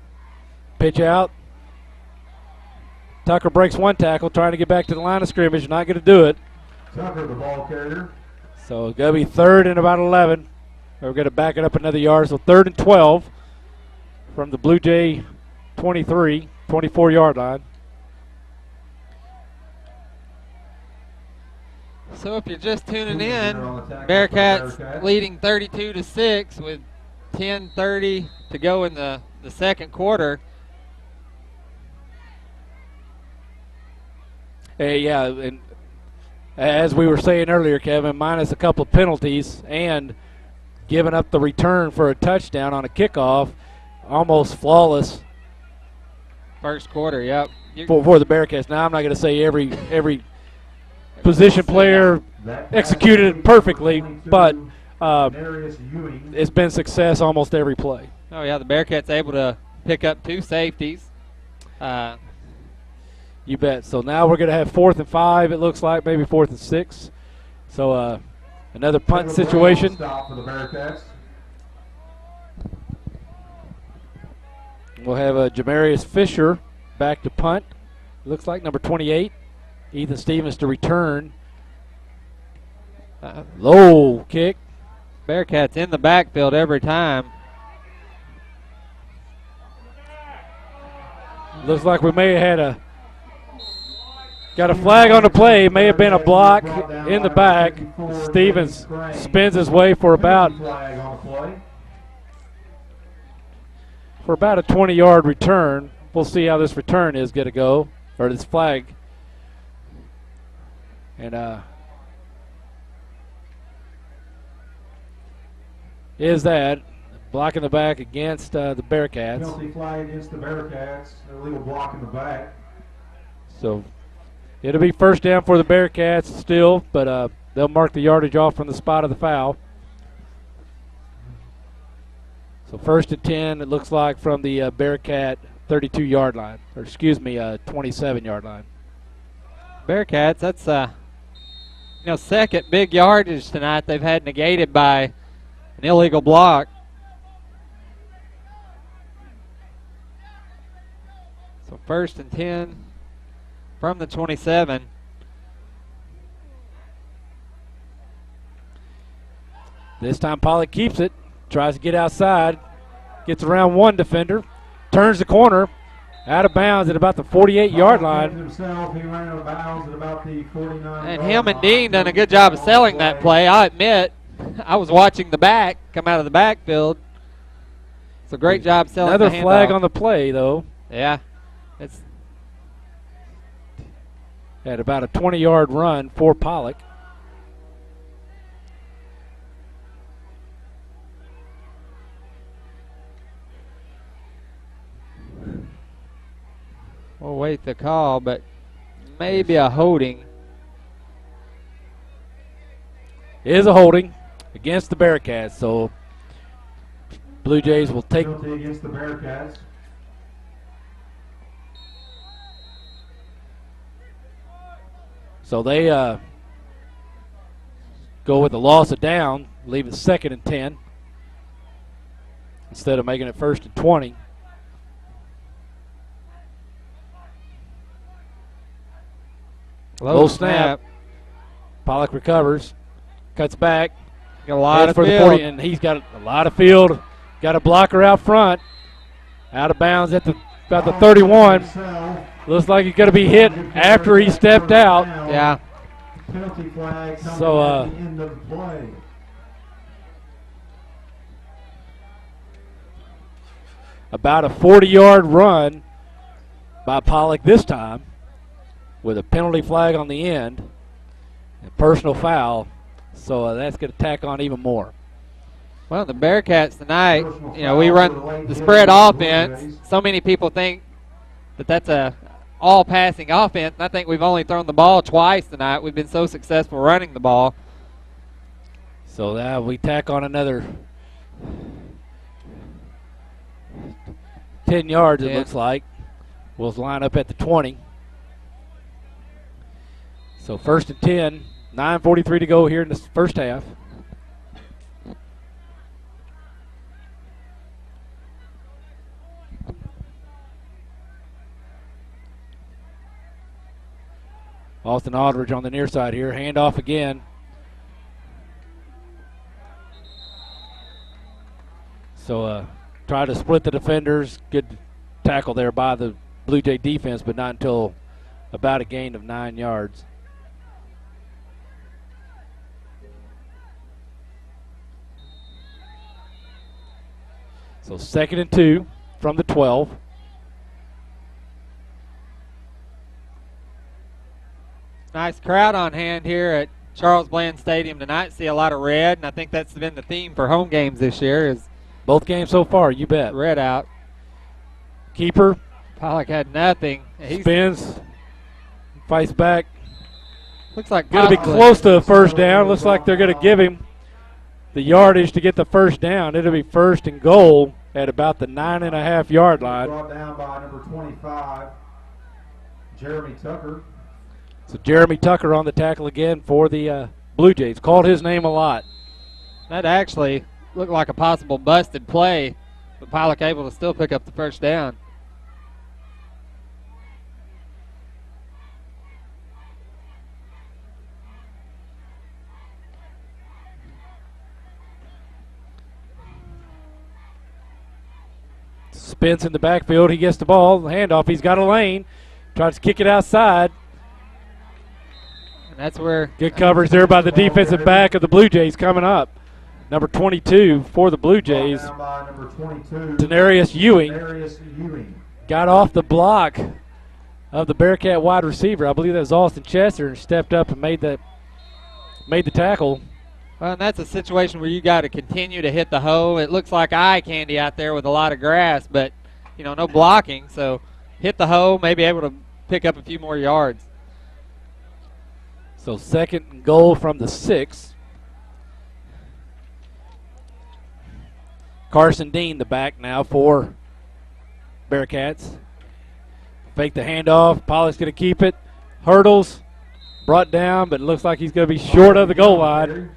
Pitch out. Tucker breaks one tackle, trying to get back to the line of scrimmage. Not going to do it. Tucker, the ball carrier. So it's going to be 3rd and about 11. We're going to back it up another yard. So 3rd and 12 from the Blue Jay 24-yard line. So if you're just tuning in, Bearcats leading 32-6 with 10:30 to go in the second quarter. Yeah, and as we were saying earlier, Kevin, minus a couple of penalties and giving up the return for a touchdown on a kickoff, almost flawless. First quarter, yep. For the Bearcats. Now I'm not going to say every position player executed it perfectly, but it's been success almost every play. Oh, yeah, the Bearcats able to pick up 2 safeties. You bet. So now we're going to have 4th and 5, it looks like, maybe 4th and 6. So another punt situation. Stop for the Bearcats. We'll have Jamarius Fisher back to punt. Looks like number 28. Ethan Stevens to return. Low kick. Bearcats in the backfield every time. Looks like we may have had got a flag on the play. May have been a block in the back. Stevens spins his way for about a 20-yard return. We'll see how this return is going to go, or this flag. And is that blocking the back against the Bearcats. Penalty flag against the Bearcats. Illegal block in the back. So it'll be first down for the Bearcats still, but they'll mark the yardage off from the spot of the foul. So 1st and 10, it looks like, from the Bearcat 32-yard line, or excuse me, 27-yard line. Bearcats, that's second big yardage tonight they've had negated by an illegal block. So 1st and 10 from the 27. This time Pollock keeps it, tries to get outside, gets around one defender, turns the corner, out of bounds at about the 48-yard line. Himself, he ran out of bounds at about the 49. And him and Dean done a good job of selling that play. I admit, I was watching the back come out of the backfield. It's a great job selling another the handoff. flag on the play, though. Yeah. It's at about a 20-yard run for Pollock. We'll wait the call, but maybe a holding. It is a holding against the Bearcats, so Blue Jays will take. Penalty against the Bearcats. So they go with the loss of down, leave it 2nd and 10 instead of making it 1st and 20. Low snap. Pollock recovers, cuts back. Got a lot of for the 40, and he's got a lot of field. Got a blocker out front. Out of bounds at about the 31. Looks like he's going to be hit after he stepped out. Yeah. Penalty flag coming So, at the end of the play. About a 40-yard run by Pollock this time with a penalty flag on the end. A personal foul. So that's going to tack on even more. Well, the Bearcats tonight, we run the spread offense. So many people think that that's a all-passing offense, and I think we've only thrown the ball twice tonight. We've been so successful running the ball. So now we tack on another 10 yards, it looks like. We'll line up at the 20. So 1st and 10, 9:43 to go here in the first half. Austin Aldridge on the near side here. Handoff again. So try to split the defenders. Good tackle there by the Blue Jay defense, but not until about a gain of 9 yards. So 2nd and 2 from the 12. Nice crowd on hand here at Charles Bland Stadium tonight. See a lot of red, and I think that's been the theme for home games this year is both games so far, you bet. Red out. Keeper. Pollock had nothing. Spins. Fights back. Looks like going to be close to a first down. Looks like they're going to give him the yardage to get the first down. It'll be 1st and goal at about the 9.5-yard line. Brought down by number 25, Jeremy Tucker. So Jeremy Tucker on the tackle again for the Blue Jays. Called his name a lot. That actually looked like a possible busted play, but Pollock able to still pick up the first down. Spins in the backfield. He gets the ball. The handoff. He's got a lane. Tries to kick it outside. And that's where good coverage there by the defensive back of the Blue Jays coming up. Number 22 for the Blue Jays. Denarius Ewing. Got off the block of the Bearcat wide receiver. I believe that was Austin Chester, and stepped up and made the tackle. Well, and that's a situation where you got to continue to hit the hole. It looks like eye candy out there with a lot of grass, but, no blocking. So hit the hole, maybe able to pick up a few more yards. So 2nd and goal from the 6. Carson Dean, the back now for Bearcats. Fake the handoff. Pollock's going to keep it. Hurdles. Brought down, but it looks like he's going to be short of the goal line.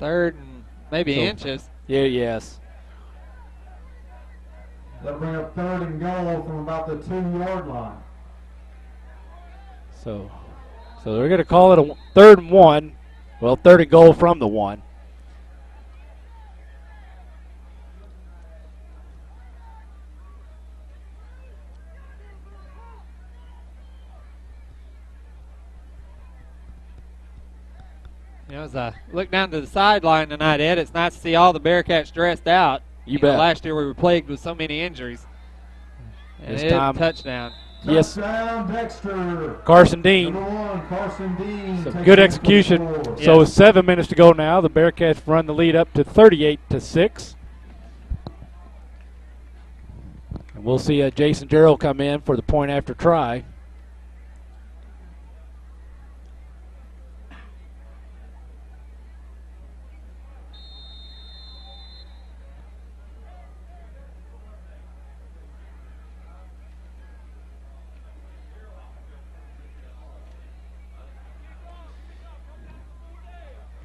3rd and maybe inches. Yeah, yes. They'll bring up 3rd and goal from about the 2-yard line. So they're going to call it a 3rd and 1. Well, 3rd and goal from the 1. As I look down to the sideline tonight, Ed, it's nice to see all the Bearcats dressed out. You bet. Last year we were plagued with so many injuries. And This time, touchdown. Yes. Touchdown, Dexter. Carson Dean. Number 1, Carson Dean. Some good execution. So with 7 minutes to go now, the Bearcats run the lead up to 38-6. And we'll see Jason Jarrell come in for the point after try.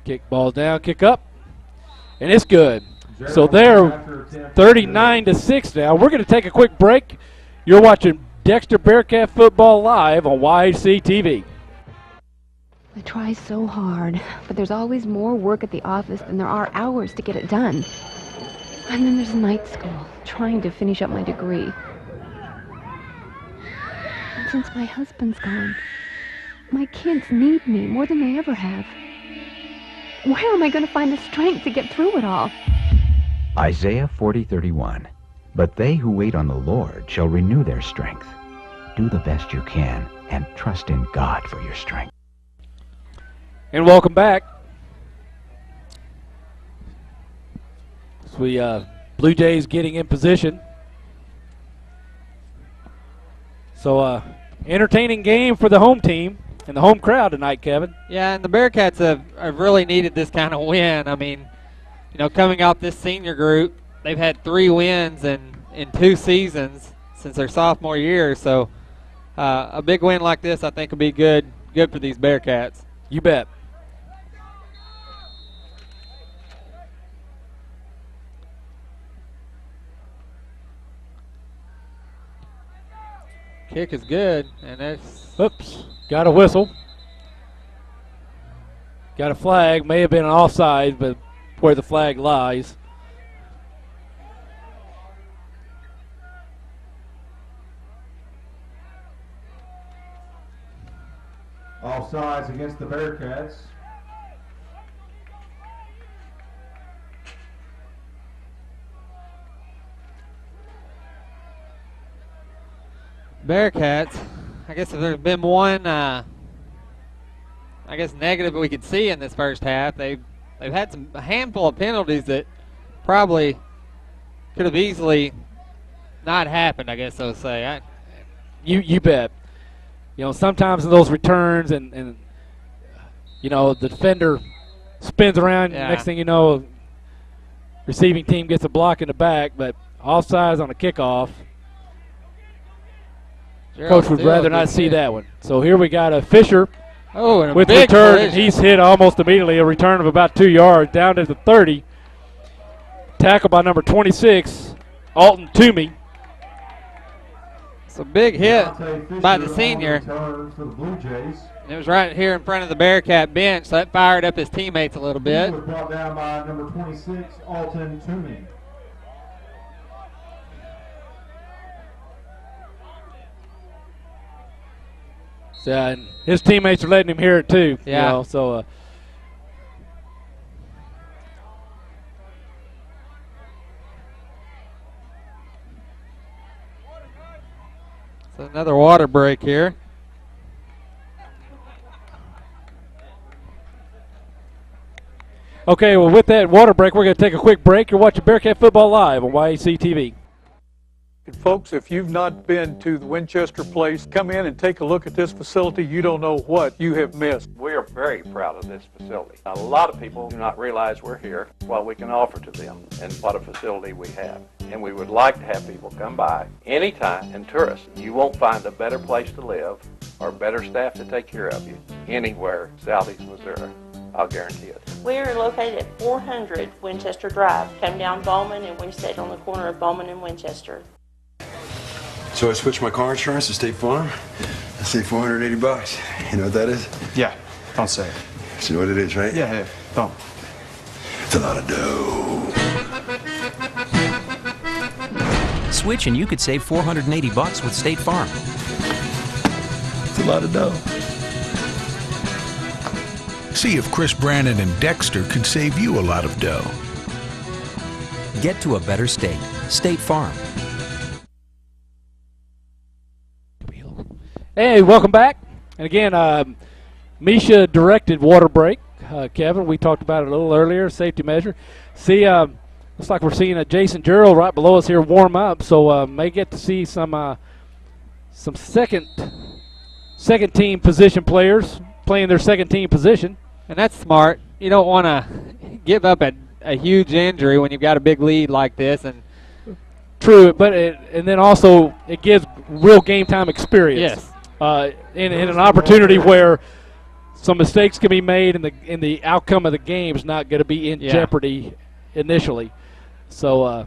Kick ball down, kick up, and it's good. So they're 39-6 now. We're going to take a quick break. You're watching Dexter Bearcat Football live on YHC TV. I try so hard, but there's always more work at the office than there are hours to get it done. And then there's night school, trying to finish up my degree. And since my husband's gone, my kids need me more than they ever have. Where am I going to find the strength to get through it all? Isaiah 40:31. But they who wait on the Lord shall renew their strength. Do the best you can and trust in God for your strength. And welcome back. So we Blue Jays getting in position. So entertaining game for the home team and the home crowd tonight, Kevin. Yeah, and the Bearcats have really needed this kind of win. I mean, you know, coming off this senior group, they've had 3 wins in 2 seasons since their sophomore year. So a big win like this, I think, will be good for these Bearcats. You bet. Kick is good, and that's... Oops, got a whistle. Got a flag, may have been an offside, but where the flag lies. Offsides against the Bearcats. Bearcats, I guess if there's been one, negative that we could see in this first half, they've had a handful of penalties that probably could have easily not happened, I guess so to say. You bet. You know, sometimes in those returns and you know, the defender spins around, yeah. Next thing you know, receiving team gets a block in the back, but offsides on a kickoff. Coach would rather not see that one. So here we got a Fisher and a with big return, collision. and he's hit almost immediately, a return of about 2 yards down to the 30. Tackle by number 26, Alton Toomey. It's a big hit by the senior. For the Blue Jays. And it was right here in front of the Bearcat bench, so that fired up his teammates a little bit. He was brought down by number 26, Alton Toomey. So, and his teammates are letting him hear it too. Yeah. You know, so. So another water break here. Okay, well, with that water break, we're going to take a quick break. You're watching Bearcat Football Live on YAC TV. Folks, if you've not been to the Winchester Place, come in and take a look at this facility. You don't know what you have missed. We are very proud of this facility. A lot of people do not realize we're here, what we can offer to them, and what a facility we have. And we would like to have people come by anytime and tour us. You won't find a better place to live or better staff to take care of you anywhere southeast Missouri. I'll guarantee it. We are located at 400 Winchester Drive. Come down Bowman and we stay on the corner of Bowman and Winchester. So I switched my car insurance to State Farm. I saved $480. You know what that is? Yeah, don't say it. So you know what it is, right? Yeah, don't. It's a lot of dough. Switch and you could save $480 with State Farm. It's a lot of dough. See if Chris Brannon and Dexter could save you a lot of dough. Get to a better state. State Farm. Hey, welcome back. And again, Misha directed water break. Kevin, we talked about it a little earlier, safety measure. See, looks like we're seeing Jason Gerald right below us here warm up, so may get to see some second team position players playing their second team position. And that's smart. You don't want to give up a huge injury when you've got a big lead like this. And true, but and then also it gives real game time experience. Yes. In an opportunity where some mistakes can be made and the outcome of the game is not going to be in jeopardy initially. So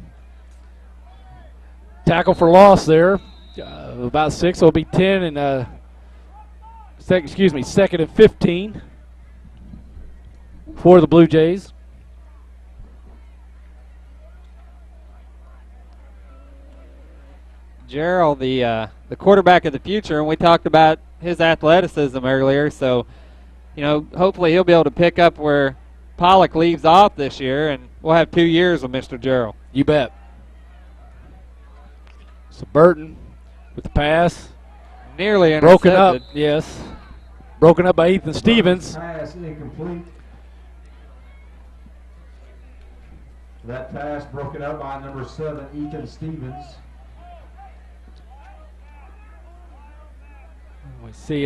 tackle for loss there, about 6. So it'll be 10 and second and 15. for the Blue Jays. Gerald, the quarterback of the future, and we talked about his athleticism earlier. So, hopefully he'll be able to pick up where Pollock leaves off this year, and we'll have 2 years with Mr. Gerald. You bet. So Burton with the pass. Nearly broken intercepted. up, yes. Broken up by Ethan Stevens. Pass incomplete. That pass broken up by number 7, Ethan Stevens. We see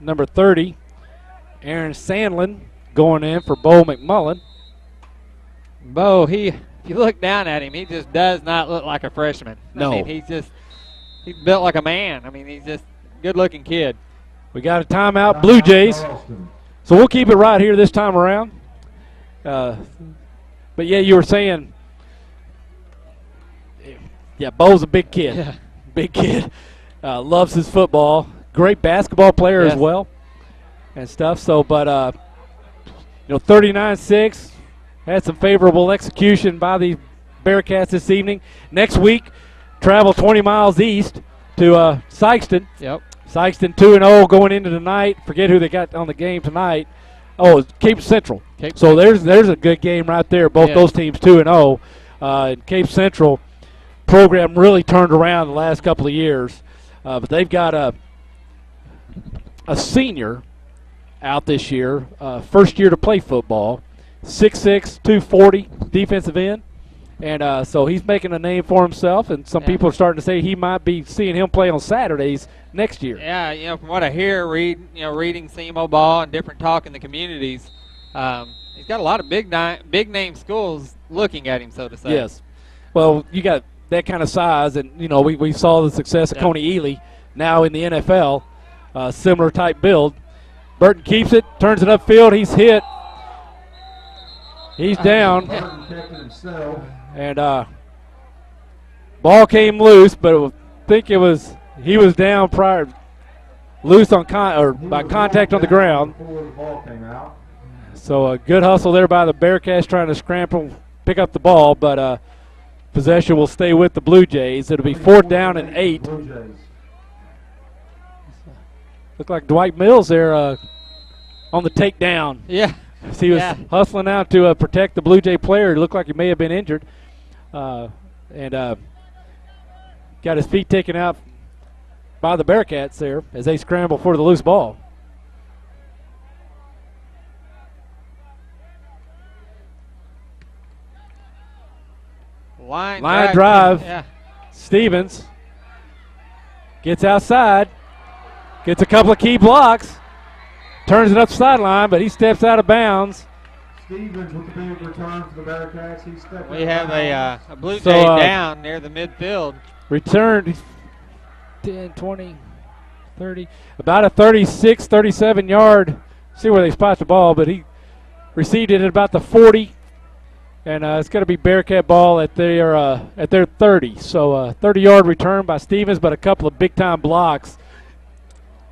number 30, Aaron Sandlin, going in for Bo McMullen. Bo, if you look down at him, he just does not look like a freshman. No. I mean, he's built like a man. I mean, he's just a good-looking kid. We got a timeout, Blue Jays. Charleston. So we'll keep it right here this time around. But, yeah, you were saying, yeah, Bo's a big kid. Yeah. Big kid. Loves his football. Great basketball player as well and stuff. So, but, 39-6. Had some favorable execution by the Bearcats this evening. Next week, travel 20 miles east to Sykeston. Yep. Sykeston 2-0 going into tonight. Forget who they got on the game tonight. Oh, it's Cape Central. So there's a good game right there. Both those teams 2-0. Cape Central program really turned around the last couple of years. But they've got a senior out this year, first year to play football. 6'6", 240 defensive end. And so he's making a name for himself, and some people are starting to say he might be seeing him play on Saturdays next year. Yeah, from what I hear, reading SEMO ball and different talk in the communities, he's got a lot of big name schools looking at him, so to say. Yes. Well, you got that kind of size, and, we saw the success of Coney Ely now in the NFL, similar type build. Burton keeps it, turns it upfield, he's hit. He's down, and ball came loose, but I think he was down prior, loose on by contact on the ground. So a good hustle there by the Bearcats trying to scramble, pick up the ball, but possession will stay with the Blue Jays. It'll be 4th down and 8. Look like Dwight Mills there on the takedown. Yeah. He was hustling out to protect the Blue Jay player. It looked like he may have been injured. And got his feet taken out by the Bearcats there as they scramble for the loose ball. Line drive. Yeah. Stevens gets outside, gets a couple of key blocks. Turns it up sideline, but he steps out of bounds. Stevens with the big return for the Bearcats. He stepped We have a Blue Jay down near the midfield. Returned 10, 20, 30, about a 36, 37 yard. See where they spot the ball, but he received it at about the 40. And it's going to be Bearcat ball at their 30. So 30-yard return by Stevens, but a couple of big-time blocks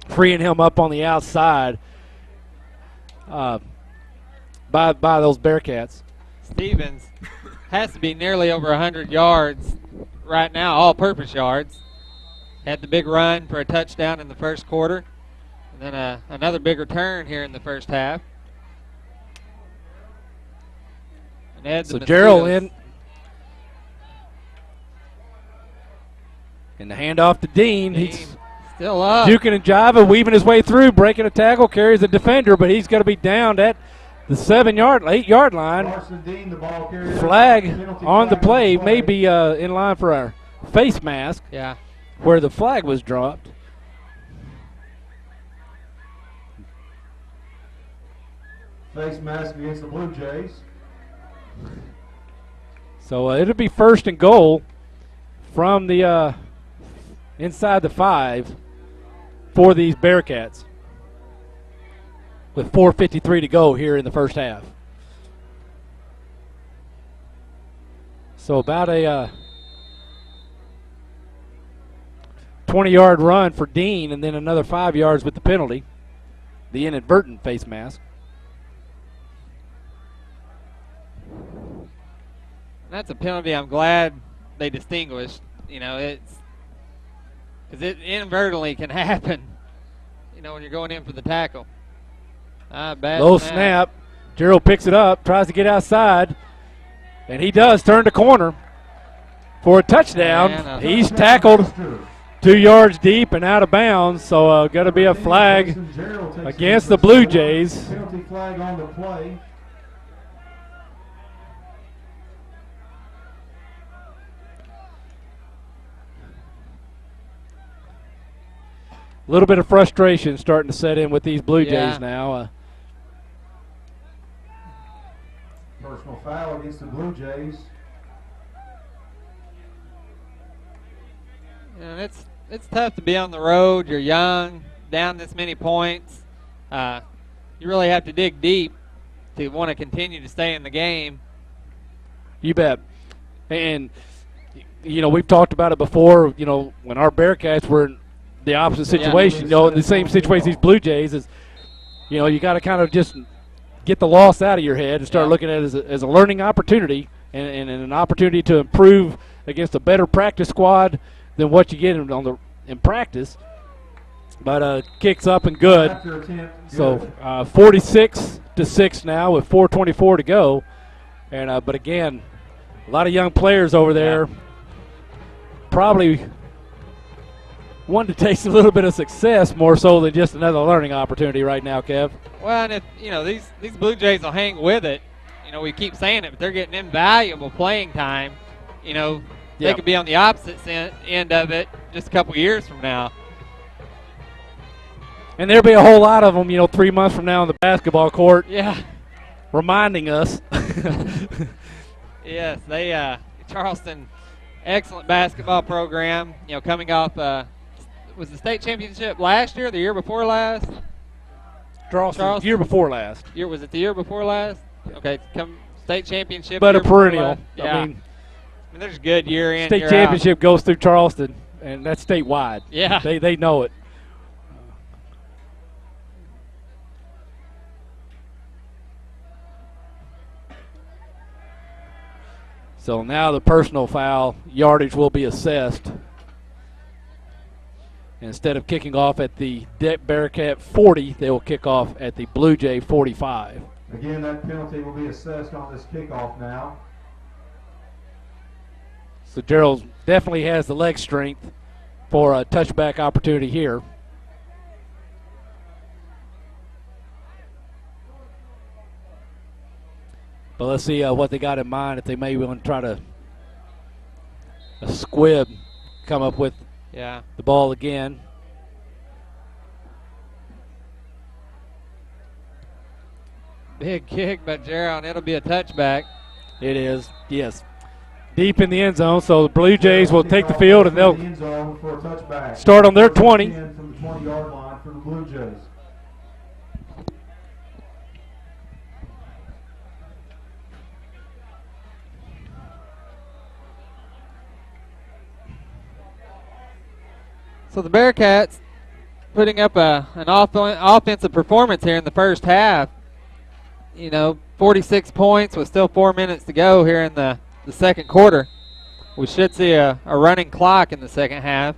freeing him up on the outside. By those Bearcats. Stevens has to be nearly over 100 yards right now, all-purpose yards. Had the big run for a touchdown in the first quarter, and then another big return here in the first half. And so Gerald in. And the handoff to Dean. He's still up. Juking and jiving, weaving his way through, breaking a tackle, carries the defender, but he's going to be downed at the 8-yard line. Dean, the ball carrier. Flag on the play, may be in line for our face mask. Yeah. Where the flag was dropped. Face mask against the Blue Jays. So it'll be 1st and goal from the inside the 5 for these Bearcats with 4:53 to go here in the first half. So about a 20-yard run for Dean, and then another 5 yards with the penalty, the inadvertent face mask. That's a penalty I'm glad they distinguished. You know, it's because it inadvertently can happen, you know, when you're going in for the tackle. Bad Low snap. Gerald picks it up, tries to get outside, and he does turn the corner for a touchdown. He's tackled 2 yards deep and out of bounds, so got to be a flag against the Blue Jays. Penalty flag on the play. A little bit of frustration starting to set in with these Blue Jays now. Personal foul against the Blue Jays. And it's tough to be on the road. You're young, down this many points. You really have to dig deep to want to continue to stay in the game. You bet. And, you know, we've talked about it before, you know, when our Bearcats were in the opposite situation, you know, in the same situation these Blue Jays is, you know, you got to kind of just get the loss out of your head and start looking at it as a learning opportunity and an opportunity to improve against a better practice squad than what you get in practice. But kicks up and good. So 46-6 now with 4:24 to go. And but again, a lot of young players over there probably wanting to taste a little bit of success more so than just another learning opportunity right now, Kev. Well, and if, you know, these Blue Jays will hang with it. You know, we keep saying it, but they're getting invaluable playing time. You know, they could be on the opposite end of it just a couple years from now. And there'll be a whole lot of them, you know, 3 months from now on the basketball court. Yeah. Reminding us. Yes, they Charleston, excellent basketball program. You know, coming off was the state championship last year, the year before last? Charleston. Year before last. Was it the year before last? Okay, come state championship. But a perennial. Yeah. I mean, there's a good year in, state year championship out. goes through Charleston, and that's statewide. Yeah. They know it. So now the personal foul yardage will be assessed. Instead of kicking off at the Bearcat 40, they will kick off at the Blue Jay 45. Again, that penalty will be assessed on this kickoff now. So Gerald definitely has the leg strength for a touchback opportunity here. But let's see what they got in mind, if they may want to try to a squib come up with the ball again. Big kick by Gerald, it'll be a touchback. It is, yes. Deep in the end zone, so the Blue Jays will take the field and they'll start on their 20. From the 20-yard line for the Blue Jays. So the Bearcats putting up an offensive performance here in the first half. You know, 46 points with still 4 minutes to go here in the second quarter. We should see a running clock in the second half.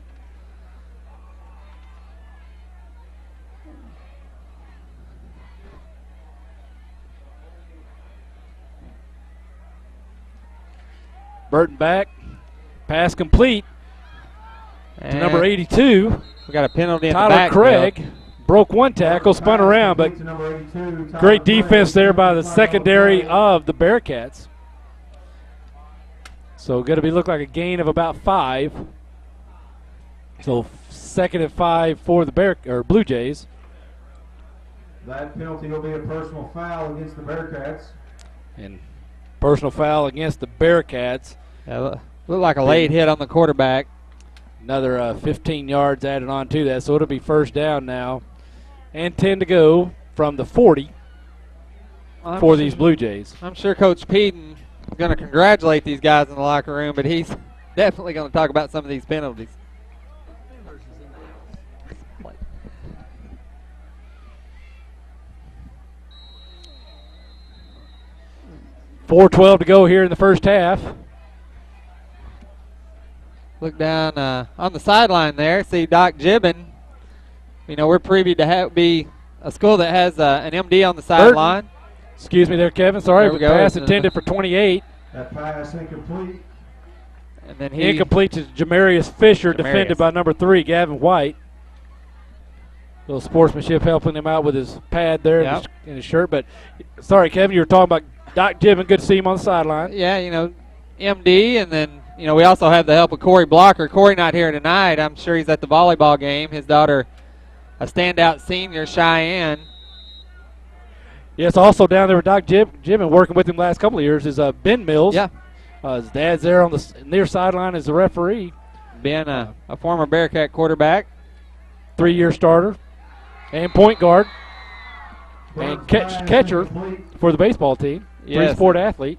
Burton back, pass complete. To number 82. We got a penalty in the Tyler backfield. Craig broke one tackle, spun around, but great defense there by the secondary of the Bearcats. So going to be look like a gain of about 5. So 2nd and 5 for the Blue Jays. That penalty will be a personal foul against the Bearcats. And personal foul against the Bearcats. Looked like a late hit on the quarterback. Another 15 yards added on to that, so it'll be first down now. And 10 to go from the 40 for these Blue Jays. I'm sure Coach Peden is going to congratulate these guys in the locker room, but he's definitely going to talk about some of these penalties. .412 to go here in the first half. Look down on the sideline there. See Doc Gibbon. You know, we're privy to be a school that has an MD on the sideline. Excuse me there, Kevin. Sorry, there we go. Pass intended for 28. That pass incomplete. And then he incomplete to Jamarius Fisher, defended by number 3, Gavin White. Little sportsmanship helping him out with his pad there in his shirt. But sorry, Kevin, you were talking about Doc Gibbon. Good to see him on the sideline. Yeah, you know, MD, and then you know we also have the help of Corey Blocker. Corey not here tonight. I'm sure he's at the volleyball game. His daughter, a standout senior, Cheyenne. Yes, also down there with Doc Gibbon, working with him last couple of years, is Ben Mills. Yeah. His dad's there on the near sideline as the referee. Ben, a former Bearcat quarterback. 3-year starter and point guard and catcher for the baseball team. Yes. 3-sport athlete.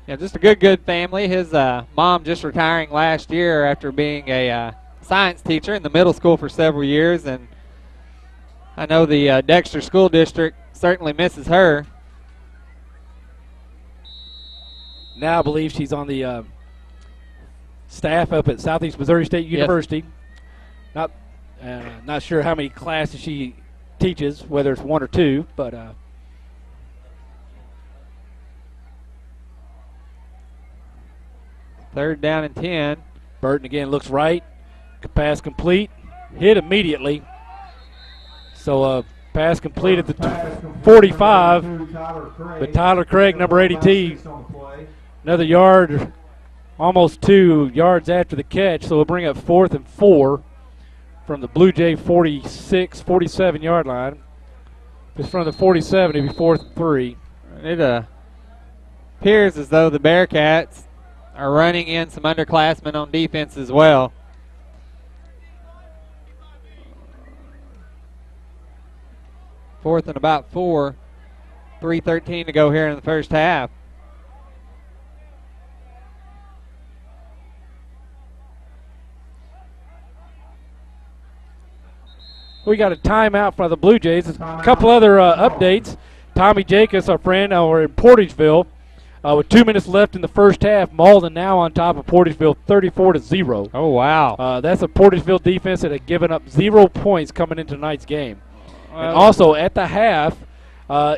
Yeah, just a good family. His mom just retiring last year after being a science teacher in the middle school for several years, and I know the Dexter School District certainly misses her. Now I believe she's on the staff up at Southeast Missouri State University. Yes. Not sure how many classes she teaches, whether it's 1 or 2, but third down and 10. Burton again looks right. Pass complete. Hit immediately. So pass complete at the 45. But Tyler Craig, number 82, another yard, almost 2 yards after the catch. So we'll bring up 4th and 4 from the Blue Jay 46, 47-yard line. Just from the 47, it'll be 4th and 3. It appears as though the Bearcats are running in some underclassmen on defense as well. Fourth and about 4. 3:13 to go here in the first half. We got a timeout for the Blue Jays. A couple other updates. Tommy Jacobs, our friend, we're in Portageville. With 2 minutes left in the first half, Malden now on top of Portageville 34-0. Oh, wow. That's a Portageville defense that had given up 0 points coming into tonight's game. And also at the half,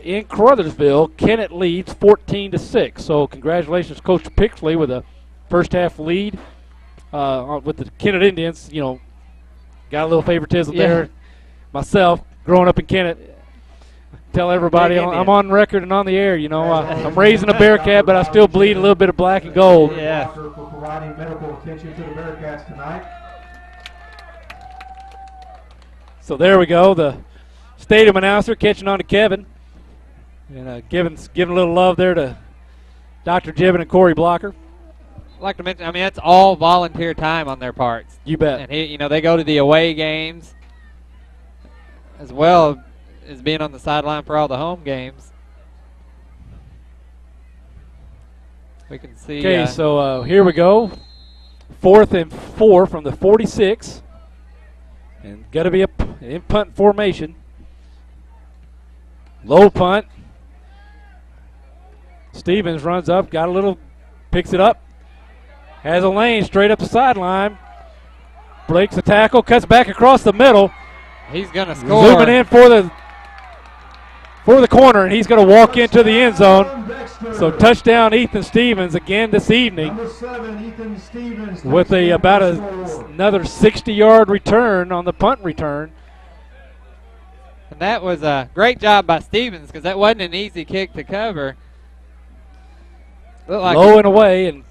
in Crothersville, Kennett leads 14-6. So congratulations, Coach Pixley, with a first half lead with the Kennett Indians. You know, got a little favoritism there. Myself, growing up in Kennett, tell everybody I'm on record and on the air. You know, I'm raising a Bearcat, but I still bleed a little bit of black and gold. Yeah. For providing medical attention to the Bearcats tonight. So there we go. The stadium announcer catching on to Kevin, and giving a little love there to Dr. Gibbon and Corey Blocker. I'd like to mention, I mean, that's all volunteer time on their parts. You bet. And you know, they go to the away games as well as being on the sideline for all the home games. We can see. Okay, so here we go. 4th and 4 from the 46. And got to be in punt formation. Low punt. Stevens runs up, picks it up. Has a lane straight up the sideline. Breaks the tackle, cuts back across the middle. He's going to score. Zooming in for the corner, and he's going to walk into the end zone. So touchdown, Ethan Stevens again this evening. Number 7, Ethan Stevens. With another 60-yard return on the punt return. And that was a great job by Stevens, because that wasn't an easy kick to cover. Like low and away, and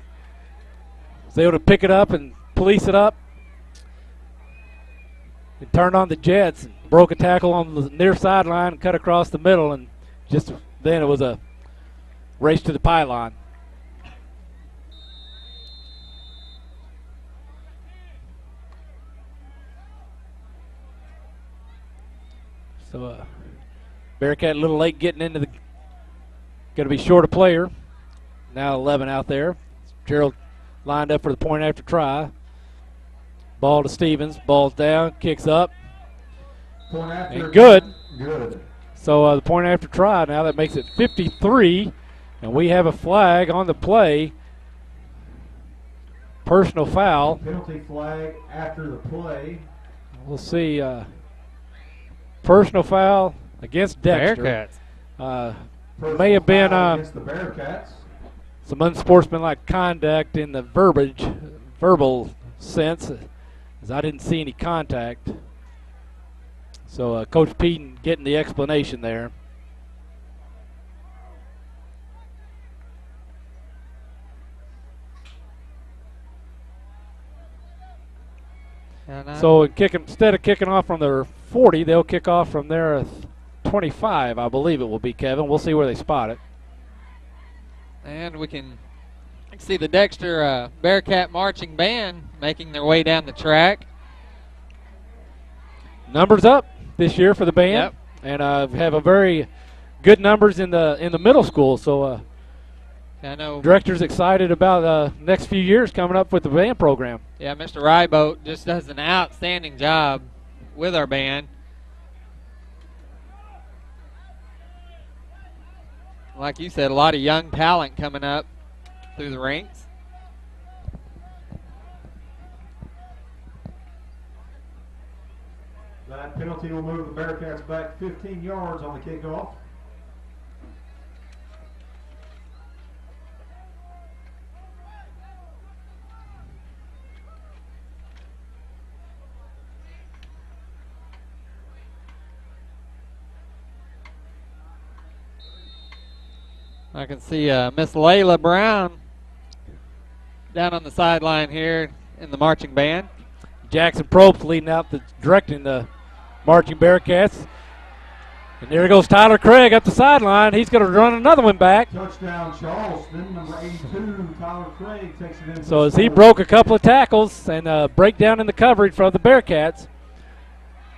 was able to pick it up and police it up. And turned on the Jets and broke a tackle on the near sideline and cut across the middle, and just then it was a race to the pylon. So Bearcat a little late getting into the, going to be short a player. Now 11 out there. Gerald lined up for the point after try. Ball to Stevens. Ball's down. Kicks up. And good. Good. So the point after try now, that makes it 53. And we have a flag on the play. personal foul. Penalty flag after the play. We'll see. Personal foul against Dexter. Personal May have been foul against the Bearcats. some unsportsmanlike conduct in the verbal sense, as I didn't see any contact. So Coach Peden getting the explanation there. So instead of kicking off from their 40, they'll kick off from their 25, I believe it will be, Kevin. We'll see where they spot it. And we can see the Dexter Bearcat marching band making their way down the track. Numbers up this year for the band, and have a very good numbers in the middle school. So I know director's excited about next few years coming up with the band program. Yeah, Mr. Ryboat just does an outstanding job with our band. Like you said, a lot of young talent coming up through the ranks. That penalty will move the Bearcats back 15 yards on the kickoff. I can see Miss Layla Brown down on the sideline here in the marching band. Jackson Probst leading out, directing the marching Bearcats. And there goes Tyler Craig up the sideline. He's going to run another one back. Touchdown Charleston, number 82, Tyler Craig takes it in. So as he broke a couple of tackles and breakdown in the coverage from the Bearcats,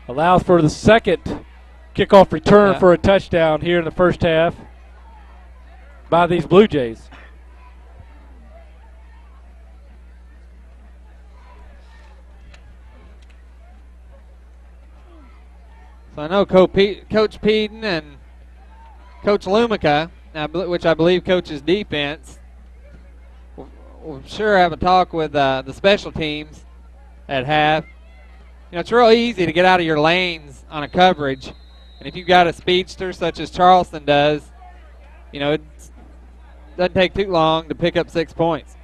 allows for the second kickoff return for a touchdown here in the first half by these Blue Jays. So I know Coach Peden and Coach Lumica, which I believe coaches defense, will sure have a talk with the special teams at half. You know, it's real easy to get out of your lanes on a coverage, and if you've got a speedster such as Charleston does, you know, it doesn't take too long to pick up 6 points.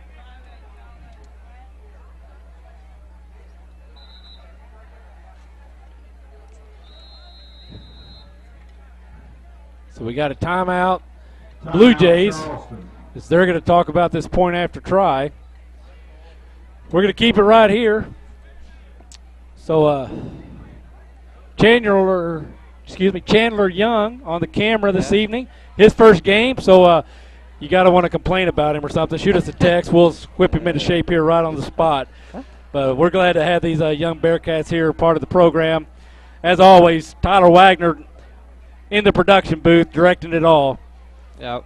So we got a timeout. Blue Jays, as they're going to talk about this point after try. We're going to keep it right here. So Chandler Young on the camera this evening. His first game, so you got to want to complain about him or something. Shoot us a text. We'll whip him into shape here right on the spot. But we're glad to have these young Bearcats here, part of the program. As always, Tyler Wagner in the production booth, directing it all. Yep.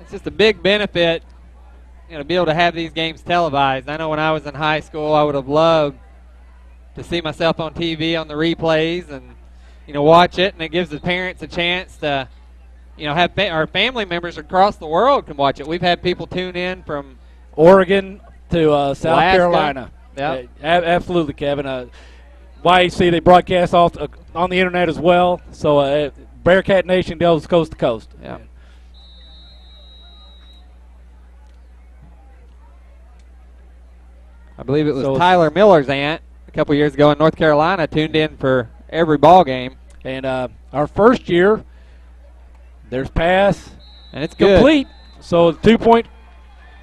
It's just a big benefit, you know, to be able to have these games televised. I know when I was in high school, I would have loved to see myself on TV on the replays and, you know, watch it, and it gives the parents a chance to, you know, have our family members across the world can watch it. We've had people tune in from Oregon to South Alaska. Carolina. Yep. Absolutely, Kevin. YAC, they broadcast off on the internet as well. So Bearcat Nation goes coast to coast. Yeah. I believe it was Tyler Miller's aunt a couple years ago in North Carolina tuned in for every ball game. And our first year, there's pass. And it's good. Complete. So 2-point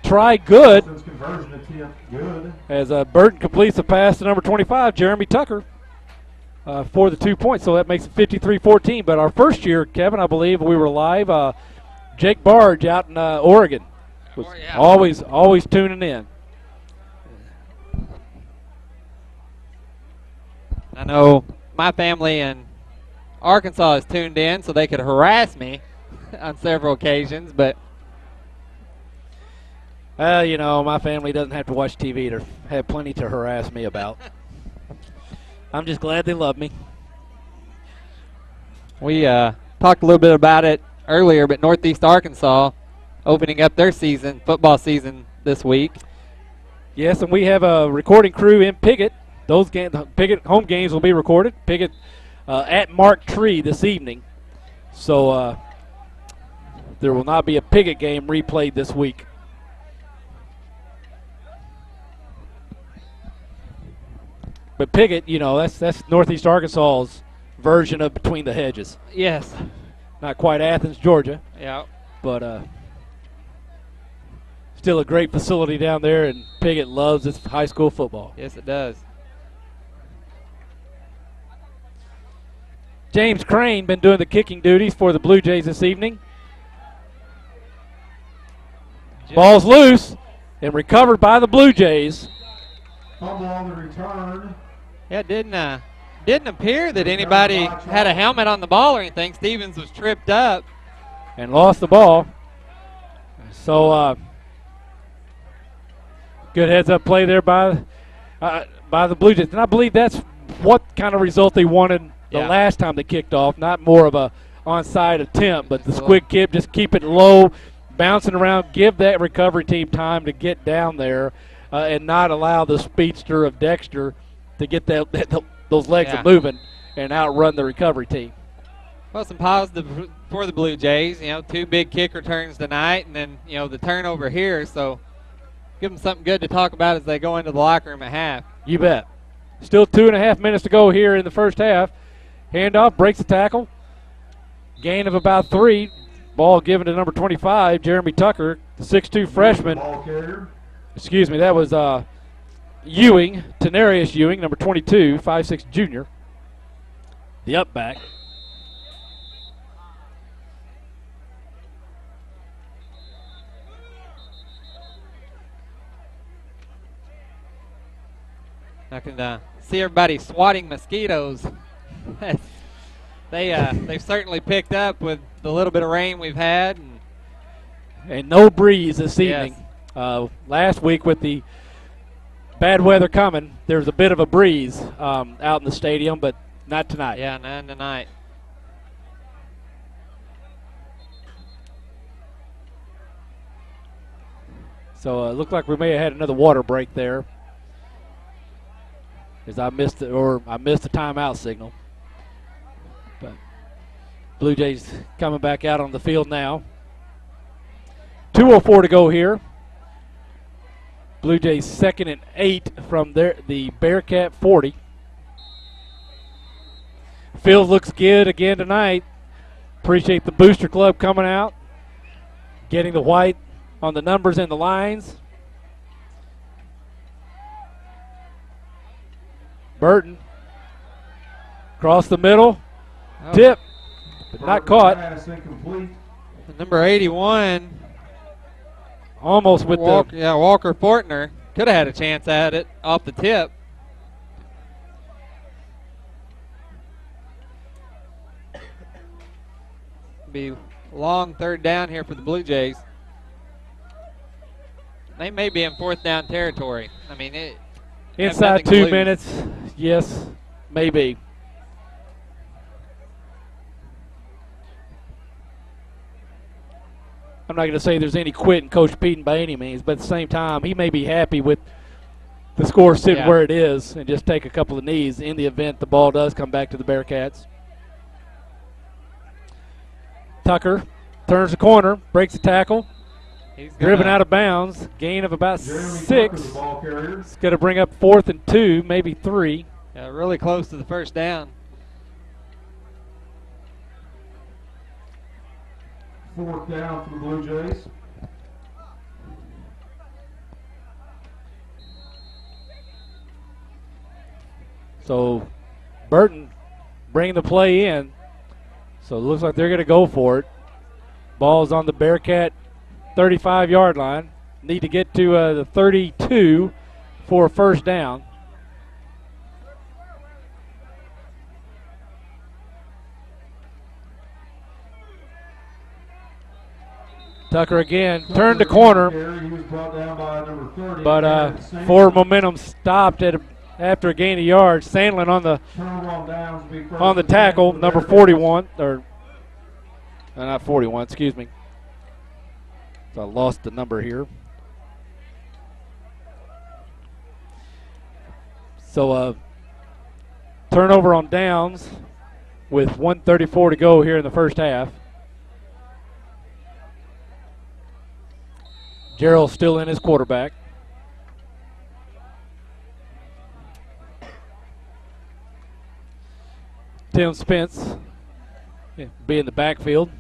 try good. Conversion attempt good. As Burton completes the pass to number 25, Jeremy Tucker, for the 2 points. So that makes it 53-14. But our first year, Kevin, I believe we were live. Jake Barge out in Oregon was always tuning in. I know my family in Arkansas is tuned in so they could harass me on several occasions, but you know, my family doesn't have to watch TV to have plenty to harass me about. I'm just glad they love me. We talked a little bit about it earlier, but Northeast Arkansas opening up their football season this week. Yes, and we have a recording crew in Piggott. Those Piggott home games will be recorded. Piggott at Mark Tree this evening. So there will not be a Piggott game replayed this week. But Piggott, that's Northeast Arkansas's version of Between the Hedges. Yes. Not quite Athens, Georgia. Yeah. But still a great facility down there, and Piggott loves its high school football. Yes, it does. James Crane been doing the kicking duties for the Blue Jays this evening. Ball's loose and recovered by the Blue Jays. Fumble on the return. Yeah, it didn't appear that anybody had a helmet on the ball or anything. Stevens was tripped up and lost the ball. So good heads-up play there by the Blue Jays. And I believe that's what kind of result they wanted the last time they kicked off. Not more of a onside attempt, but the squid kip, just keep it low, bouncing around, give that recovery team time to get down there and not allow the speedster of Dexter to get those legs moving and outrun the recovery team. Well, some positive for the Blue Jays. 2 big kick returns tonight, and then, the turnover here. So give them something good to talk about as they go into the locker room at half. You bet. Still 2.5 minutes to go here in the first half. Handoff, breaks the tackle. Gain of about 3. Ball given to number 25, Jeremy Tucker, the 6'2 freshman. Excuse me, that was Ewing, Tenarius Ewing, number 22, 5'6 junior. The up back. I can see everybody swatting mosquitoes. They've certainly picked up with the little bit of rain we've had. And no breeze this evening. Last week with the bad weather coming, there was a bit of a breeze out in the stadium, but not tonight. Yeah, none tonight. So it looked like we may have had another water break there, as I missed the timeout signal. But Blue Jays coming back out on the field now. 2:04 to go here. Blue Jays 2nd and 8 from the Bearcat 40. Field looks good again tonight. Appreciate the Booster Club coming out, getting the white on the numbers and the lines. Burton across the middle, tip, but not caught. Number 81. Almost with Walker Fortner could have had a chance at it off the tip. Be long 3rd down here for the Blue Jays. They may be in 4th down territory. I mean, inside 2 minutes, yes, maybe. I'm not going to say there's any quit in Coach Peden by any means, but at the same time, he may be happy with the score sitting where it is and just take a couple of knees in the event the ball does come back to the Bearcats. Tucker turns the corner, breaks the tackle. He's driven out of bounds, gain of about 6. It's going to bring up 4th and 2, maybe 3. Yeah, really close to the first down. 4th down for the Blue Jays. So Burton bringing the play in. So it looks like they're going to go for it. Ball's on the Bearcat 35-yard line. Need to get to the 32 for a first down. Tucker again turned the corner, but forward momentum stopped after a gain of yards. Sandlin on the tackle, number 41, or not 41, excuse me. So I lost the number here. So turnover on downs with 1:34 to go here in the first half. Gerald's still in his quarterback. Tim Spence be in the backfield.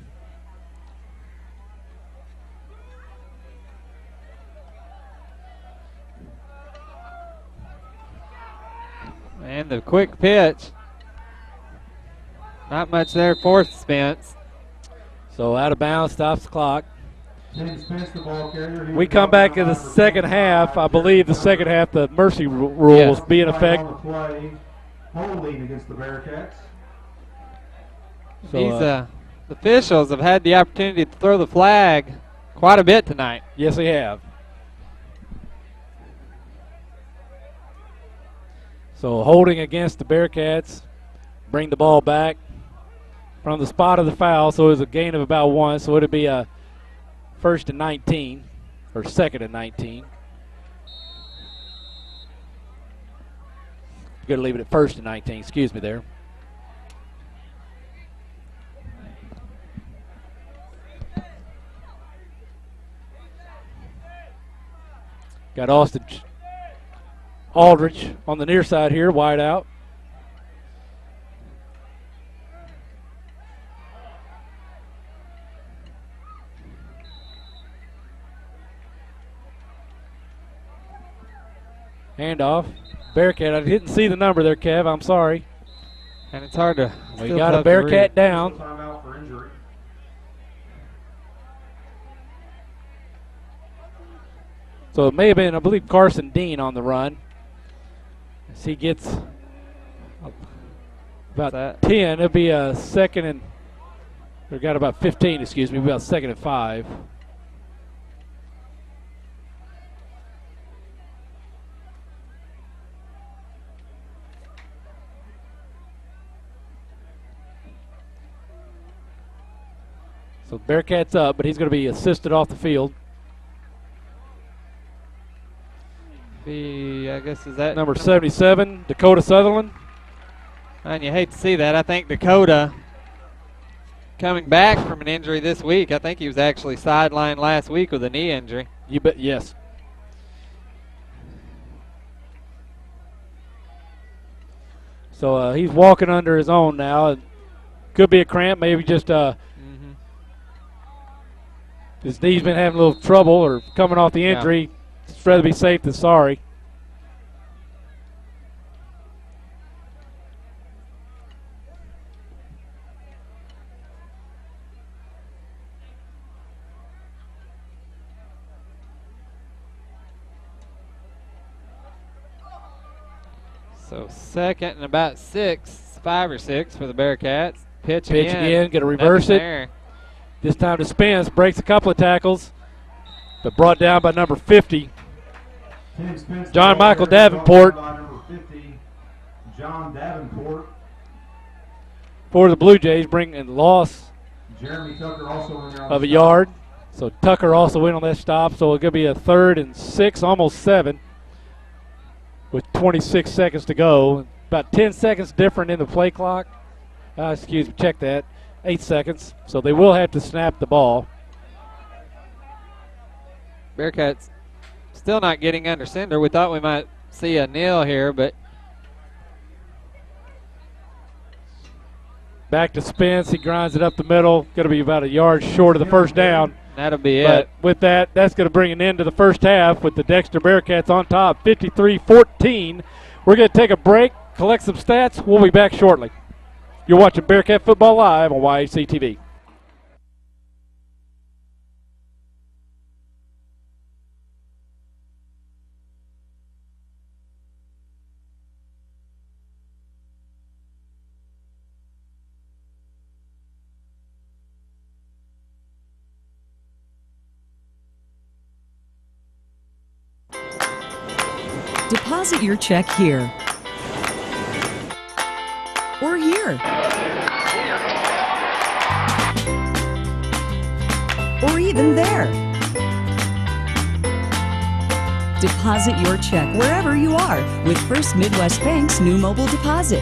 And the quick pitch. Not much there for Spence. So out of bounds, stops the clock. Tim Spence, the ball carrier. We come back in the second half. I believe the second half, the mercy rules be in effect. Holding against the Bearcats. So, these officials have had the opportunity to throw the flag quite a bit tonight. Yes, they have. So holding against the Bearcats, bring the ball back from the spot of the foul. So it was a gain of about 1. So it'll be a 1st and 19 or 2nd and 19. Got to leave it at 1st and 19. Excuse me there. Got Austin Aldrich on the near side here, wide out. Handoff. Bearcat, I didn't see the number there, Kev. I'm sorry. And it's hard to. We got a Bearcat down. Timeout for injury. So it may have been, I believe, Carson Dean on the run. As he gets about 10, it'll be a 2nd and, or got about 15, excuse me, about 2nd and 5. So Bearcats up, but he's going to be assisted off the field. I guess is that number 77, Dakota Sutherland. And you hate to see that. I think Dakota coming back from an injury this week. I think he was actually sidelined last week with a knee injury. You bet, yes. So he's walking under his own now. It could be a cramp, maybe just his knee's been having a little trouble or coming off the injury. Yeah. It's rather be safe than sorry. So 2nd and about 6, 5 or 6 for the Bearcats. Pitch again, going to reverse it. There. This time to Spence, breaks a couple of tackles, but brought down by number 50. John Michael Davenport. John Davenport. For the Blue Jays, bringing loss Jeremy Tucker also in there on of a yard. So Tucker also went on that stop. So it's going to be a 3rd and 6, almost 7, with 26 seconds to go. About 10 seconds different in the play clock. Excuse me, check that. 8 seconds. So they will have to snap the ball. Bearcats still not getting under center. We thought we might see a nil here, but back to Spence. He grinds it up the middle. Going to be about a yard short of the first down. That'll be but it. With that, that's going to bring an end to the first half with the Dexter Bearcats on top, 53-14. We're going to take a break, collect some stats. We'll be back shortly. You're watching Bearcat Football Live on YHC TV. Deposit your check here or here or even there. Deposit your check wherever you are with First Midwest Bank's new mobile deposit.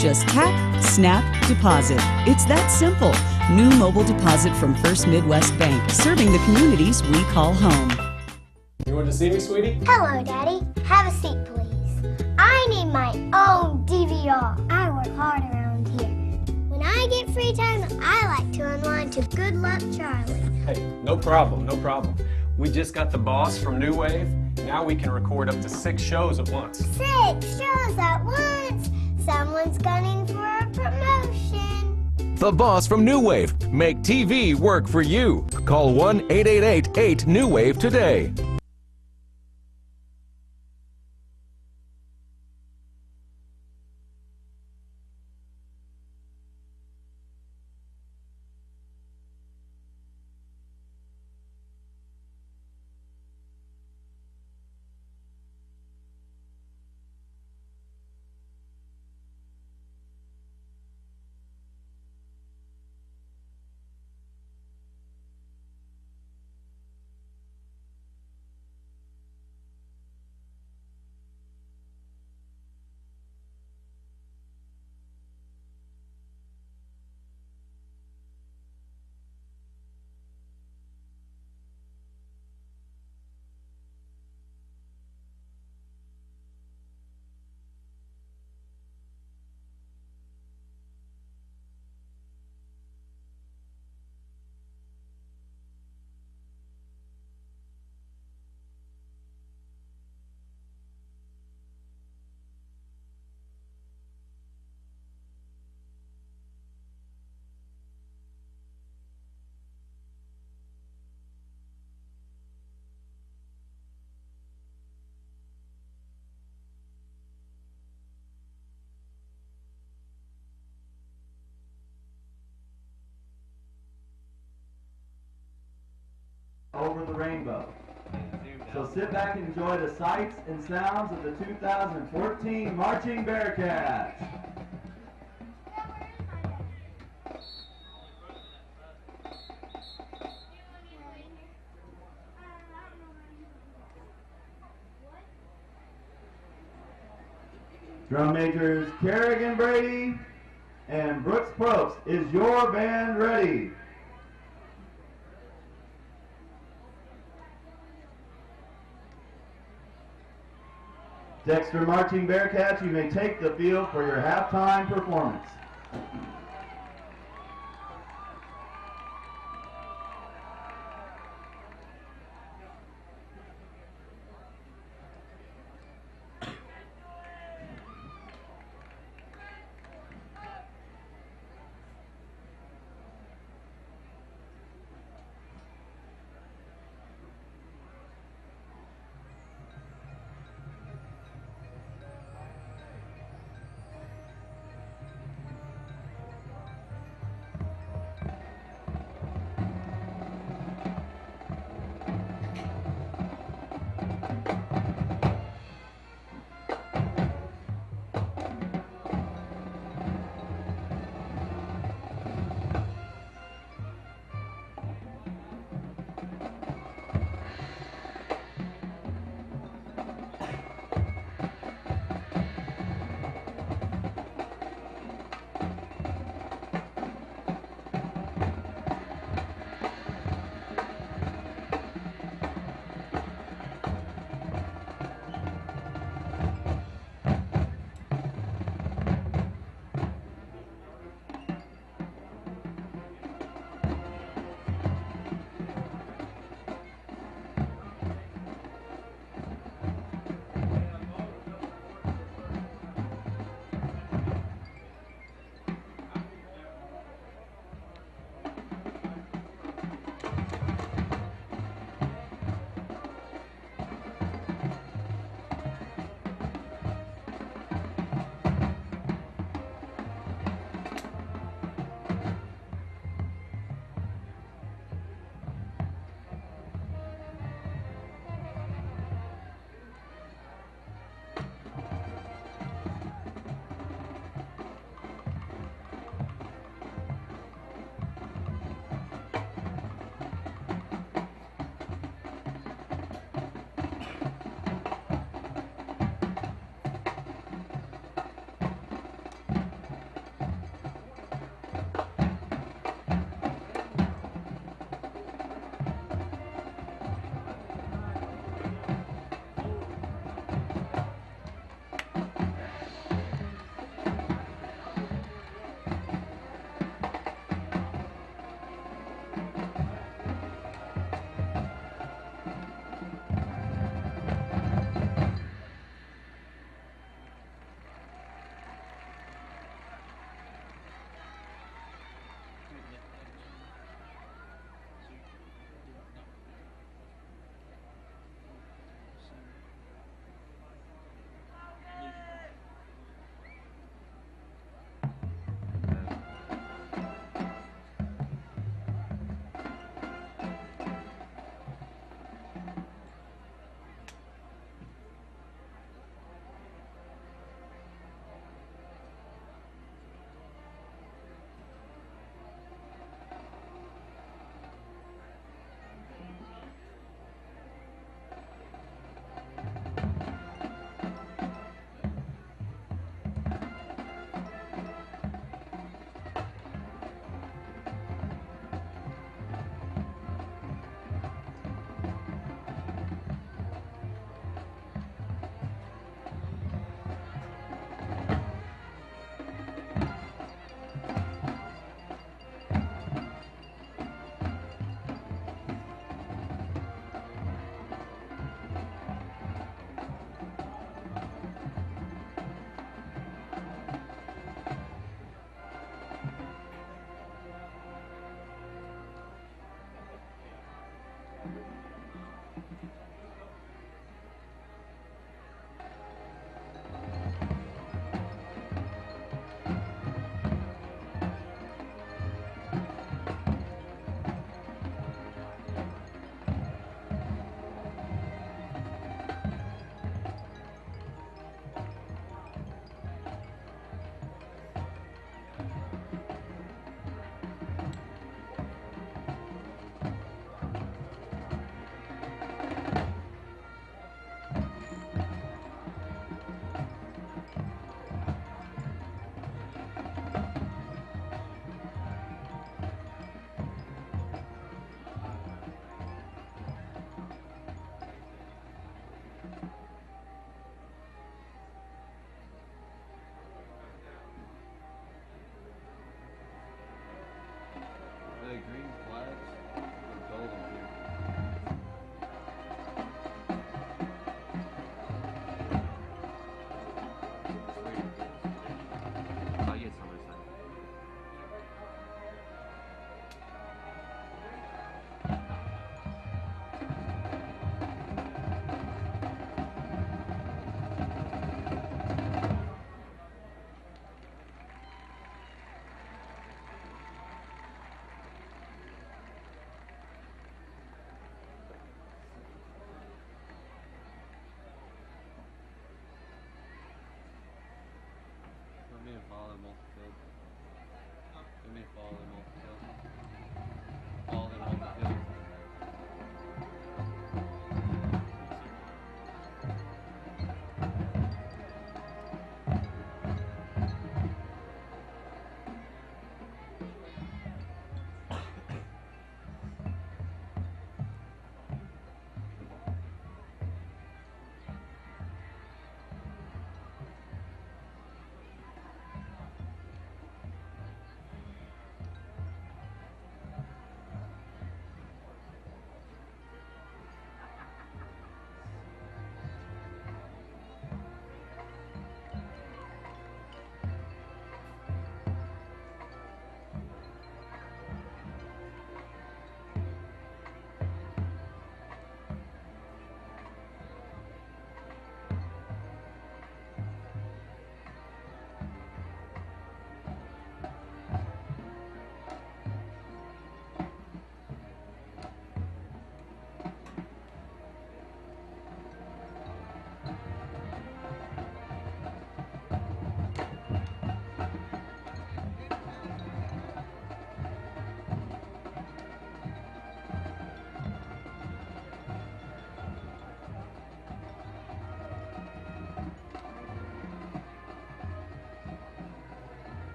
Just tap, snap, deposit. It's that simple. New mobile deposit from First Midwest Bank, serving the communities we call home. You want to see me, sweetie? Hello, Daddy. Have a seat, please. I need my own DVR. I work hard around here. When I get free time, I like to unwind to Good Luck Charlie. Hey, no problem, no problem. We just got the boss from New Wave. Now we can record up to 6 shows at once. 6 shows at once? Someone's gunning for a promotion. The boss from New Wave. Make TV work for you. Call 1-888-8-NEW-WAVE today. Over the rainbow. So sit back and enjoy the sights and sounds of the 2014 Marching Bearcats. Drum majors Kerrigan Brady and Brooks Probst, is your band ready? Dexter Marching Bearcats, you may take the field for your halftime performance.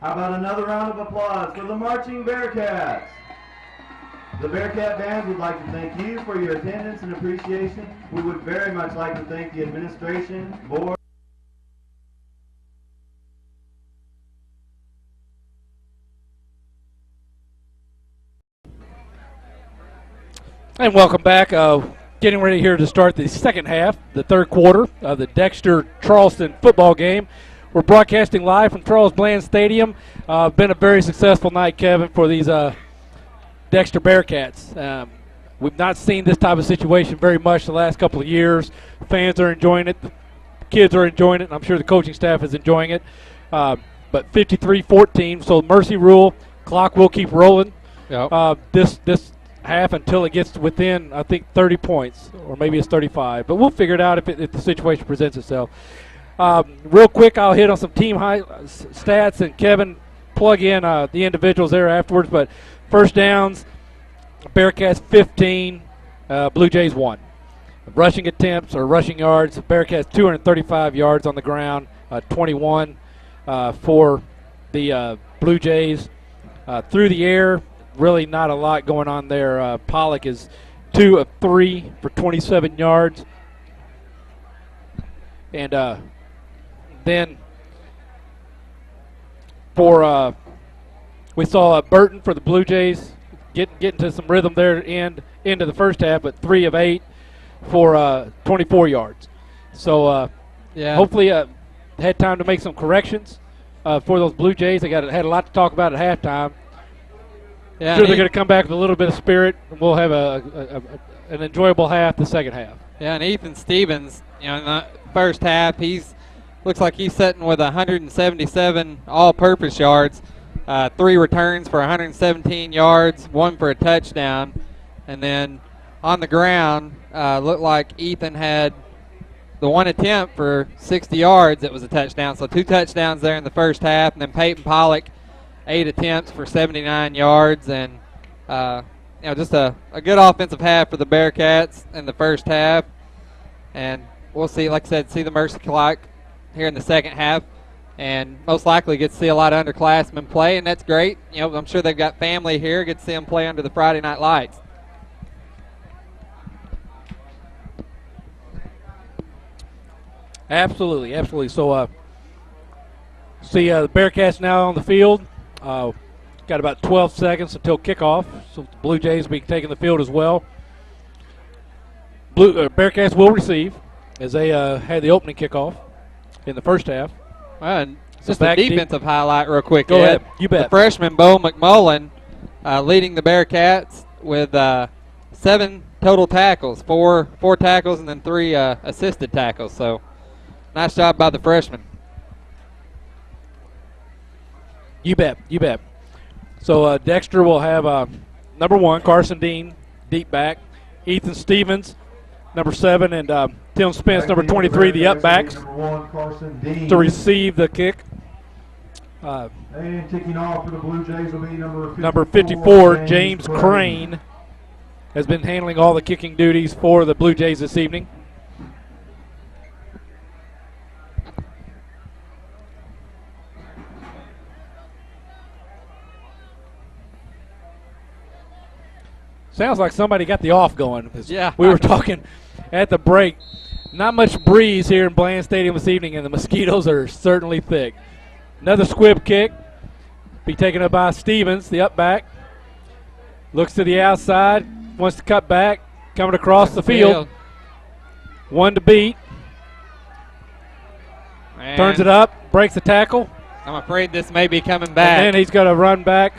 How about another round of applause for the marching Bearcats? The Bearcat Bands would like to thank you for your attendance and appreciation. We would very much like to thank the administration, board. And welcome back. Getting ready here to start the second half, the third quarter of the Dexter Charleston football game. We're broadcasting live from Charles Bland Stadium. Been a very successful night, Kevin, for these Dexter Bearcats. We've not seen this type of situation very much the last couple of years. Fans are enjoying it. The kids are enjoying it. And I'm sure the coaching staff is enjoying it. But 53-14, so mercy rule. Clock will keep rolling. Yep. This half until it gets within, I think, 30 points, or maybe it's 35. But we'll figure it out if the situation presents itself. Real quick, I'll hit on some team high stats, and Kevin, plug in the individuals there afterwards. But first downs, Bearcats 15, Blue Jays 1. Rushing attempts or rushing yards, Bearcats 235 yards on the ground, 21 for the Blue Jays. Through the air, really not a lot going on there. Pollock is 2 of 3 for 27 yards. And then for we saw Burton for the Blue Jays getting to some rhythm there into the first half, but 3 of 8 for 24 yards. So yeah, hopefully had time to make some corrections for those Blue Jays. They had a lot to talk about at halftime. Yeah, sure, they're going to come back with a little bit of spirit, and we'll have an enjoyable half the second half. Yeah, and Ethan Stevens, in the first half, looks like he's sitting with 177 all-purpose yards, 3 returns for 117 yards, 1 for a touchdown, and then on the ground, looked like Ethan had the 1 attempt for 60 yards. It was a touchdown, so 2 touchdowns there in the first half, and then Peyton Pollock, 8 attempts for 79 yards, and just a good offensive half for the Bearcats in the first half. And we'll see, like I said, see the mercy clock here in the second half, and most likely get to see a lot of underclassmen play, and that's great. I'm sure they've got family here, get to see them play under the Friday night lights. Absolutely, absolutely. So, see the Bearcats now on the field. Got about 12 seconds until kickoff, so the Blue Jays will be taking the field as well. Bearcats will receive as they had the opening kickoff in the first half. And just a defensive highlight real quick. Go ahead. You bet. The freshman, Bo McMullen, leading the Bearcats with 7 total tackles, four tackles and then 3 assisted tackles. So nice job by the freshman. You bet. You bet. So Dexter will have number 1, Carson Dean, deep back. Ethan Stevens, number 7, and Tim Spence, number 23, the up backs, to receive the kick. And kicking off for the Blue Jays will be number 54, James Crane, has been handling all the kicking duties for the Blue Jays this evening. Sounds like somebody got the off going. Yeah. We were talking at the break. Not much breeze here in Bland Stadium this evening, and the mosquitoes are certainly thick. Another squib kick. Be taken up by Stevens, the up back. Looks to the outside. Wants to cut back. Coming across the field. 1 to beat. And turns it up. Breaks the tackle. I'm afraid this may be coming back. And then he's going to run back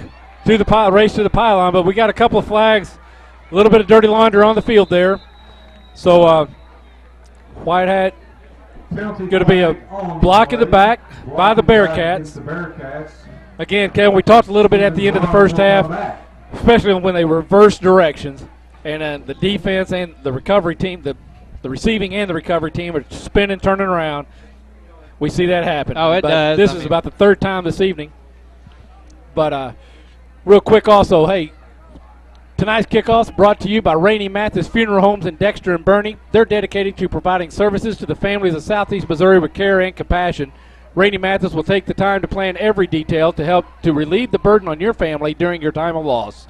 to the race to the pylon. But we got a couple of flags. A little bit of dirty laundry on the field there. So White Hat going to be a block in the back by the Bearcats. Again, Kevin, we talked a little bit at the end of the first half, especially when they reverse directions, and the defense and the recovery team, the receiving and the recovery team are spinning, turning around. We see that happen. Oh, it does. This is about the 3rd time this evening. But real quick also, hey, tonight's kickoff's brought to you by Rainey Mathis Funeral Homes in Dexter and Bernie. They're dedicated to providing services to the families of Southeast Missouri with care and compassion. Rainey Mathis will take the time to plan every detail to help to relieve the burden on your family during your time of loss.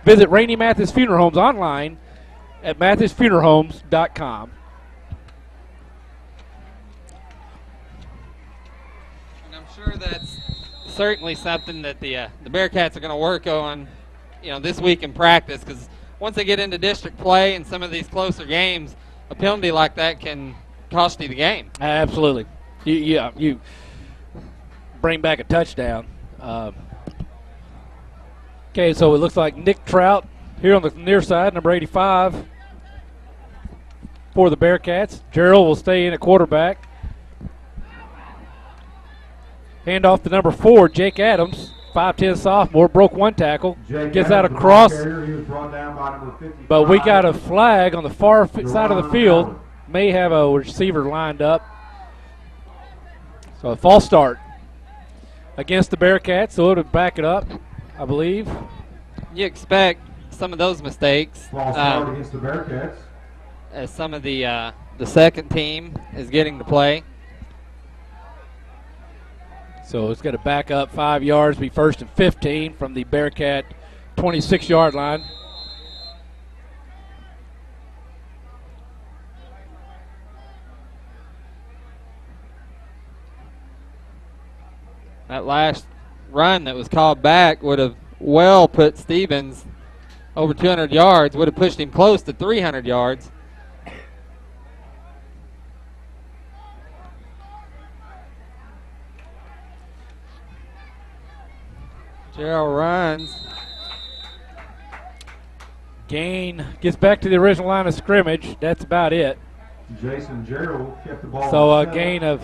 Visit Rainey Mathis Funeral Homes online at mathisfuneralhomes.com. And I'm sure that's certainly something that the Bearcats are going to work on, this week in practice, because once they get into district play and some of these closer games, a penalty like that can cost you the game. Absolutely. You bring back a touchdown. Okay, so it looks like Nick Trout here on the near side, number 85 for the Bearcats. Gerald will stay in at quarterback. Hand off to number 4, Jake Adams. 5'10" sophomore, broke 1 tackle, gets out across, but we got a flag on the far side of the field. May have a receiver lined up. So a false start against the Bearcats, so it'll back it up, I believe. You expect some of those mistakes. False start against the Bearcats. As some of the second team is getting to play. So it's going to back up 5 yards, be 1st and 15 from the Bearcat 26-yard line. That last run that was called back would have well put Stevens over 200 yards, would have pushed him close to 300 yards. Gerald runs. Gain gets back to the original line of scrimmage. That's about it. Jason Gerald kept the ball. So a gain of,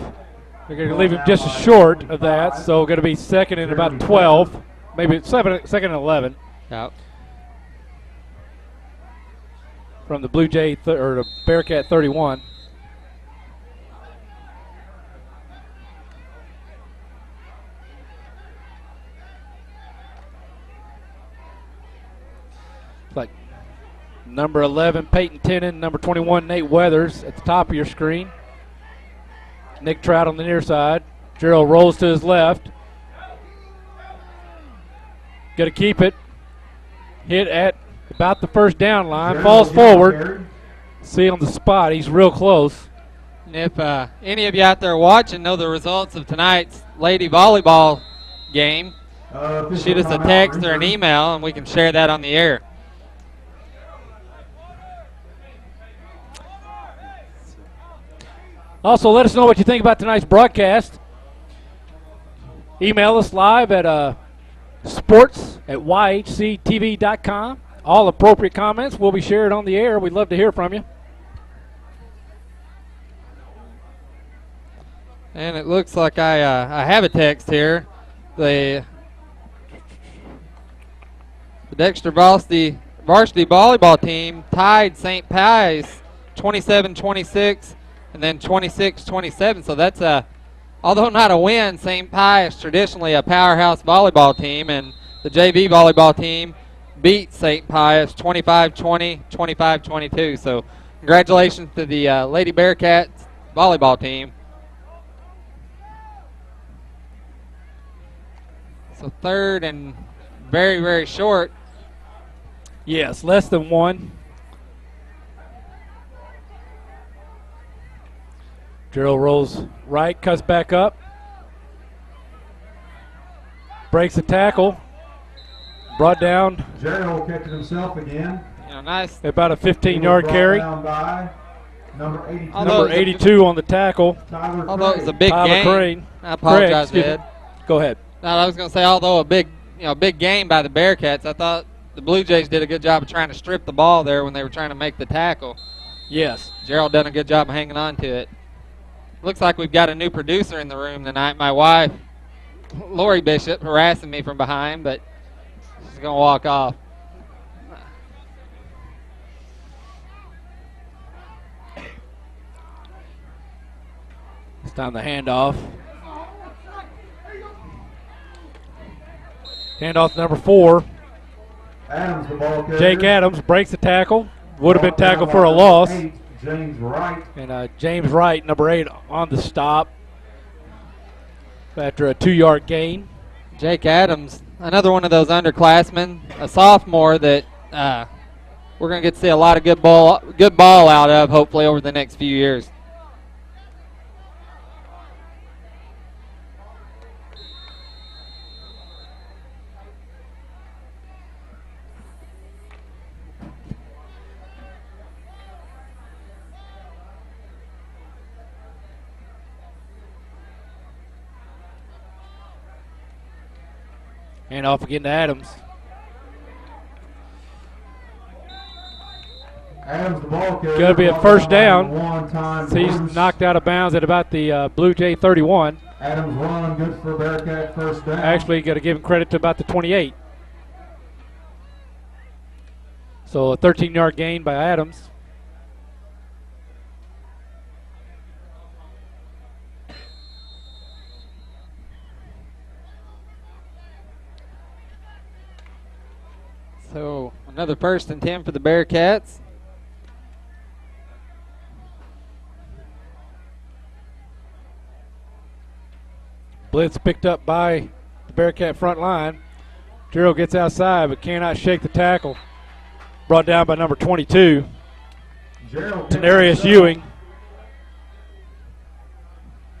they're going to leave him just short of that. So going to be 2nd and about 12, maybe 2nd and 11. Yep. From the Blue Jay or the Bearcat 31. Like number 11, Peyton Tennant, number 21, Nate Weathers at the top of your screen. Nick Trout on the near side. Gerald rolls to his left. Going to keep it. Hit at about the 1st down line. Falls forward. See on the spot. He's real close. And if any of you out there watching know the results of tonight's lady volleyball game, shoot us a text or an email, and we can share that on the air. Also, let us know what you think about tonight's broadcast. Email us live at sports@yhctv.com. All appropriate comments will be shared on the air. We'd love to hear from you. And it looks like I have a text here. The Dexter varsity volleyball team tied St. Pius 27-26 and then 26-27. So that's although not a win, St. Pius traditionally a powerhouse volleyball team, and the JV volleyball team beat St. Pius 25-20, 25-22. So congratulations to the Lady Bearcats volleyball team. So third and very, very short. Yes, less than one. Gerald rolls right, cuts back up. Breaks the tackle. Brought down. Gerald catching himself again. Nice. About a 15-yard carry. Down by number 82. Number 82 on the tackle. Although it was a big game. Crane. I apologize, Craig, Ed. Go ahead. No, I was going to say, although a big game by the Bearcats, I thought the Blue Jays did a good job of trying to strip the ball there when they were trying to make the tackle. Yes. Gerald done a good job of hanging on to it. Looks like we've got a new producer in the room tonight. My wife, Lori Bishop, harassing me from behind, but she's going to walk off. It's time to hand off. Handoff number 4. Adams, the ball carrier. Jake Adams breaks the tackle. Would have been tackled for a loss. James Wright. And James Wright, number 8, on the stop after a 2-yard gain. Jake Adams, another one of those underclassmen, a sophomore that we're going to get to see a lot of good ball out of, hopefully, over the next few years. Hand off again to Adams. Adams, the ball carrier. Going to be a first down. One-time He's Bruce. knocked out of bounds at about the Blue Jay 31. Adams run good for Bearcat first down. Actually, got to give him credit to about the 28. So a 13-yard gain by Adams. So another 1st and 10 for the Bearcats. Blitz picked up by the Bearcat front line. Gerald gets outside but cannot shake the tackle. Brought down by number 22. Tenarius Ewing.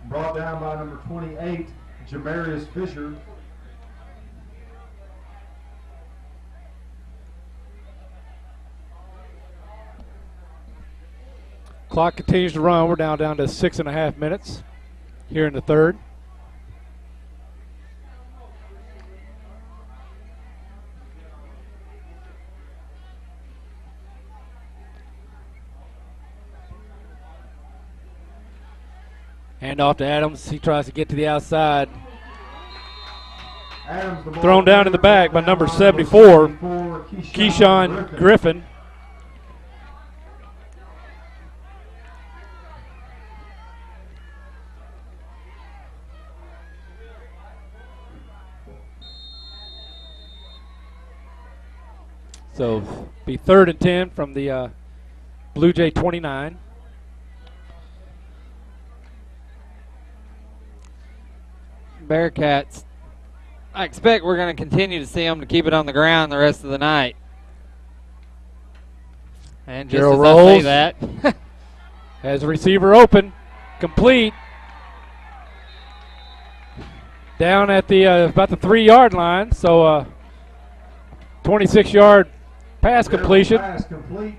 Brought down by number 28, Jamarius Fisher. Clock continues to run. We're down to 6.5 minutes here in the third. Hand off to Adams. He tries to get to the outside. Thrown down in the back by number 74, Keyshawn Griffin. So be 3rd and 10 from the Blue Jay 29. Bearcats, I expect we're going to continue to see them to keep it on the ground the rest of the night. And just Gerald as I say rolls. that, Has a receiver open. complete. Down at the about the 3-yard line, so 26-yard pass completion. Pass complete.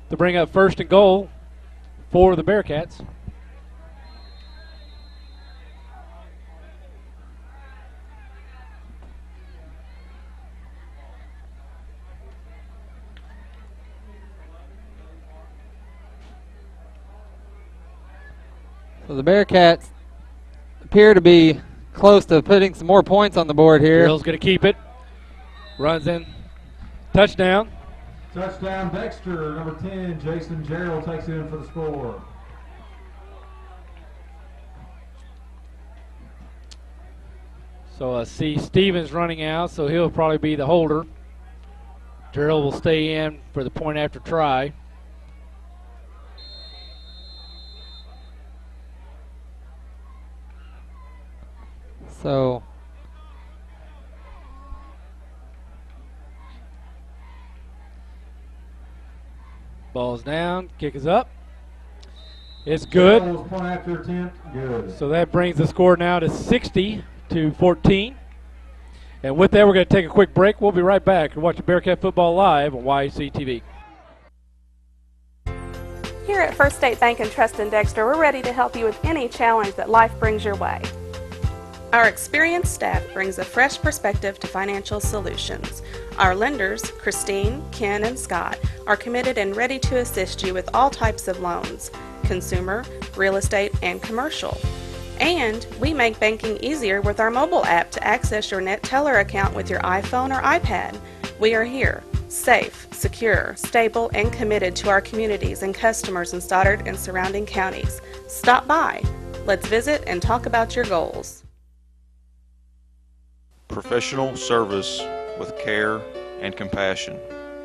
To bring up 1st and goal for the Bearcats. So the Bearcats appear to be close to putting some more points on the board here. Drill's going to keep it. Runs in. Touchdown. Touchdown, Dexter. Number 10, Jason Gerald takes it in for the score. So I see Stevens running out, so he'll probably be the holder. Gerald will stay in for the point after try. So ball's down, kick is up. It's good. Point after attempt, good. So that brings the score now to 60-14. And with that, we're going to take a quick break. We'll be right back. You're watching Bearcat Football live on YAC TV. Here at First State Bank and Trust in Dexter, we're ready to help you with any challenge that life brings your way. Our experienced staff brings a fresh perspective to financial solutions. Our lenders, Christine, Ken, and Scott, are committed and ready to assist you with all types of loans, consumer, real estate, and commercial. And we make banking easier with our mobile app to access your Net Teller account with your iPhone or iPad. We are here, safe, secure, stable, and committed to our communities and customers in Stoddard and surrounding counties. Stop by. Let's visit and talk about your goals. Professional service with care and compassion.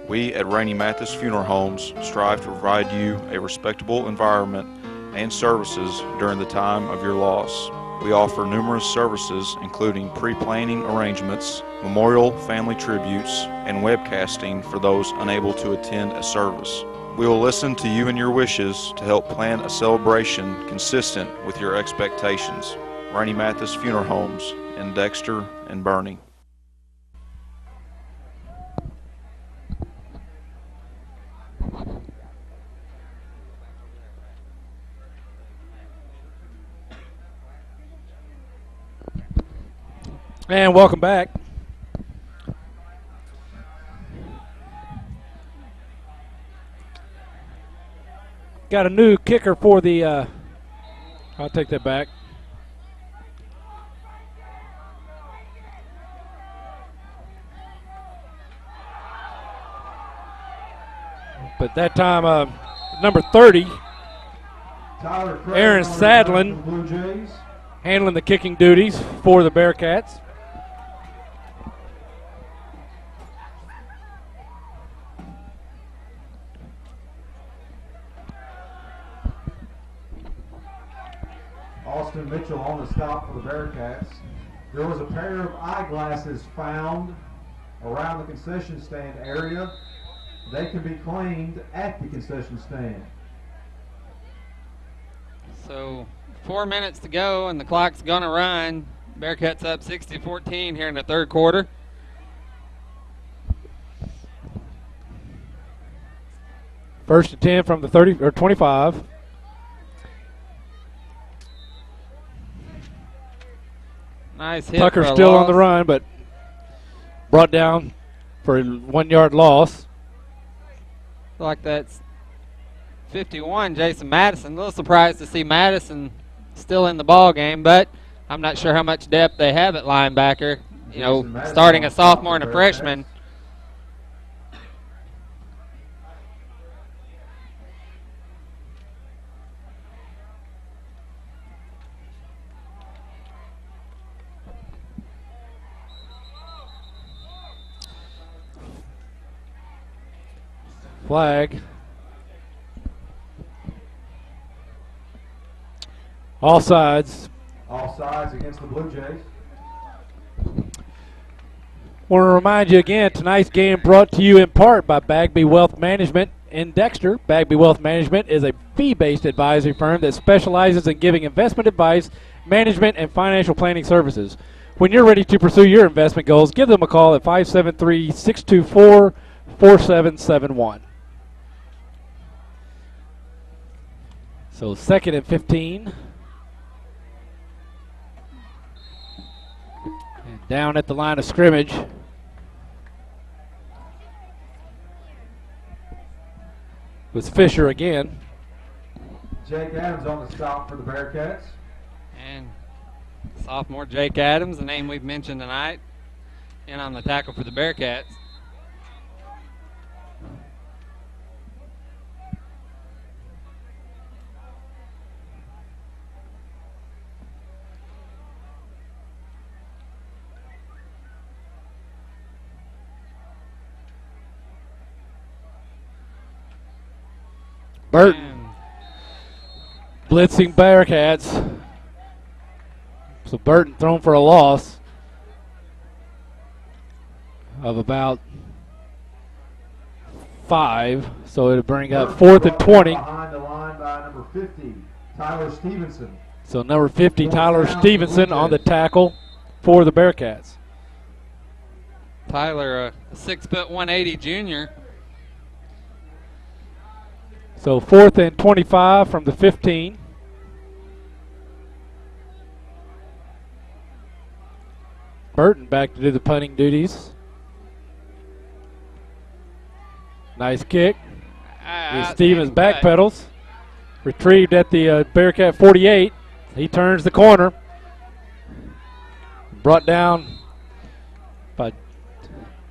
We at Rainey Mathis Funeral Homes strive to provide you a respectable environment and services during the time of your loss. We offer numerous services including pre-planning arrangements, memorial family tributes, and webcasting for those unable to attend a service. We will listen to you and your wishes to help plan a celebration consistent with your expectations. Rainey Mathis Funeral Homes in Dexter and Bernie. And welcome back. Got a new kicker for the, I'll take that back. But that time, number 30, Aaron Sadlin, handling the kicking duties for the Bearcats. Austin Mitchell on the stop for the Bearcats. There was a pair of eyeglasses found around the concession stand area. They can be claimed at the concession stand. So 4 minutes to go and the clock's gonna run. Bearcats up 60-14 here in the third quarter. First and 10 from the 30 or 25. Nice hit. Tucker still on the run, but brought down for a 1 yard loss. Like that's 51, Jason Madison. A little surprised to see Madison still in the ball game, but I'm not sure how much depth they have at linebacker. You know, starting a sophomore and a freshman. Flag. All sides. All sides against the Blue Jays. Want to remind you again, tonight's game brought to you in part by Bagby Wealth Management in Dexter. Bagby Wealth Management is a fee-based advisory firm that specializes in giving investment advice, management, and financial planning services. When you're ready to pursue your investment goals, give them a call at 573-624-4771. So 2nd and 15. And down at the line of scrimmage. Was Fisher again. Jake Adams on the stop for the Bearcats. And sophomore Jake Adams, the name we've mentioned tonight, and on the tackle for the Bearcats. Burton blitzing Bearcats. So Burton thrown for a loss of about 5. So it'll bring up 4th and 20. Behind the line by number 50, Tyler Stevenson. So number 50, Tyler Stevenson on the tackle for the Bearcats. Tyler, a 6'1", 180 junior. So 4th and 25 from the 15. Burton back to do the punting duties. Nice kick. Stevens backpedals. Retrieved at the Bearcat 48. He turns the corner. Brought down by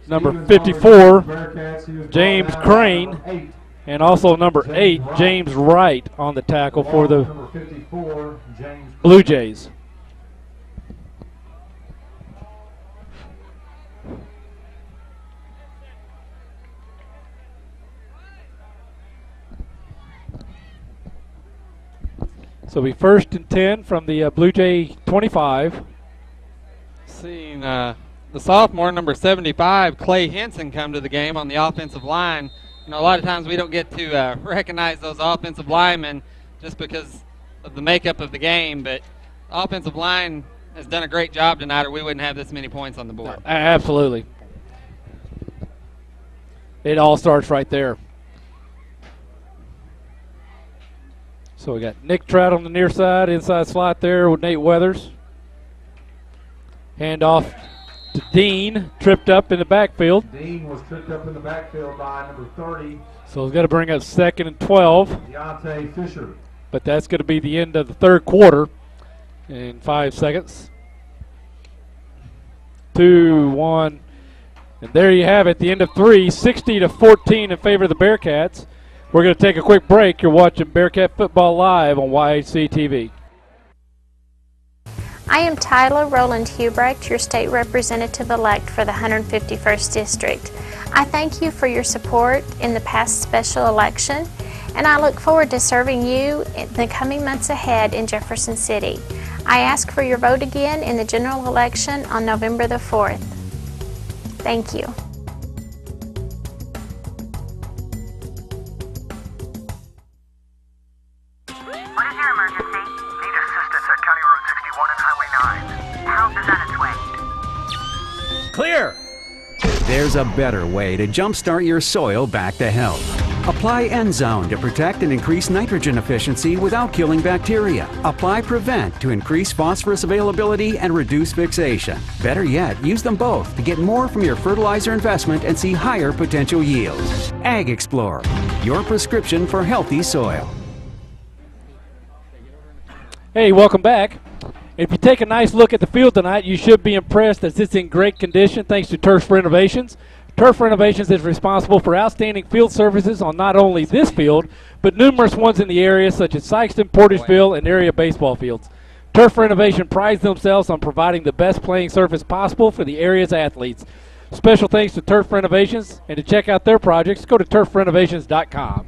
number 54, James Crane. And also number 8, James Wright on the tackle for the Blue Jays. So we 1st and 10 from the Blue Jay 25. Seeing the sophomore, number 75, Clay Henson, come to the game on the offensive line. You know, a lot of times we don't get to recognize those offensive linemen just because of the makeup of the game, but the offensive line has done a great job tonight or we wouldn't have this many points on the board. Absolutely. It all starts right there. So we got Nick Trout on the near side, inside slot there with Nate Weathers. Hand off to Dean, tripped up in the backfield. Dean was tripped up in the backfield by number 30. So he's got to bring up 2nd and 12. Deontay Fisher. But that's going to be the end of the 3rd quarter in 5 seconds. 2, 1. And there you have it, the end of 3, 60-14 in favor of the Bearcats. We're going to take a quick break. You're watching Bearcat Football Live on YHC TV. I am Tyler Rowland Hubrecht, your state representative-elect for the 151st District. I thank you for your support in the past special election, and I look forward to serving you in the coming months ahead in Jefferson City. I ask for your vote again in the general election on November the 4th. Thank you. Clear! There's a better way to jumpstart your soil back to health. Apply Endzone to protect and increase nitrogen efficiency without killing bacteria. Apply Prevent to increase phosphorus availability and reduce fixation. Better yet, use them both to get more from your fertilizer investment and see higher potential yields. Ag Explorer, your prescription for healthy soil. Hey, welcome back. If you take a nice look at the field tonight, you should be impressed as it's in great condition thanks to Turf Renovations. Turf Renovations is responsible for outstanding field services on not only this field, but numerous ones in the area such as Sykeston, Portageville, and area baseball fields. Turf Renovation prides themselves on providing the best playing surface possible for the area's athletes. Special thanks to Turf Renovations, and to check out their projects, go to turfrenovations.com.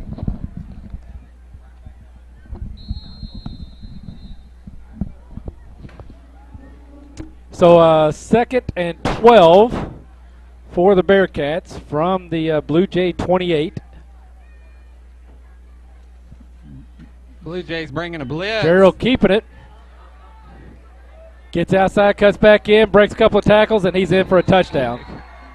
So 2nd and 12 for the Bearcats from the Blue Jay 28. Blue Jays bringing a blitz. Gerald keeping it. Gets outside, cuts back in, breaks a couple of tackles, and he's in for a touchdown.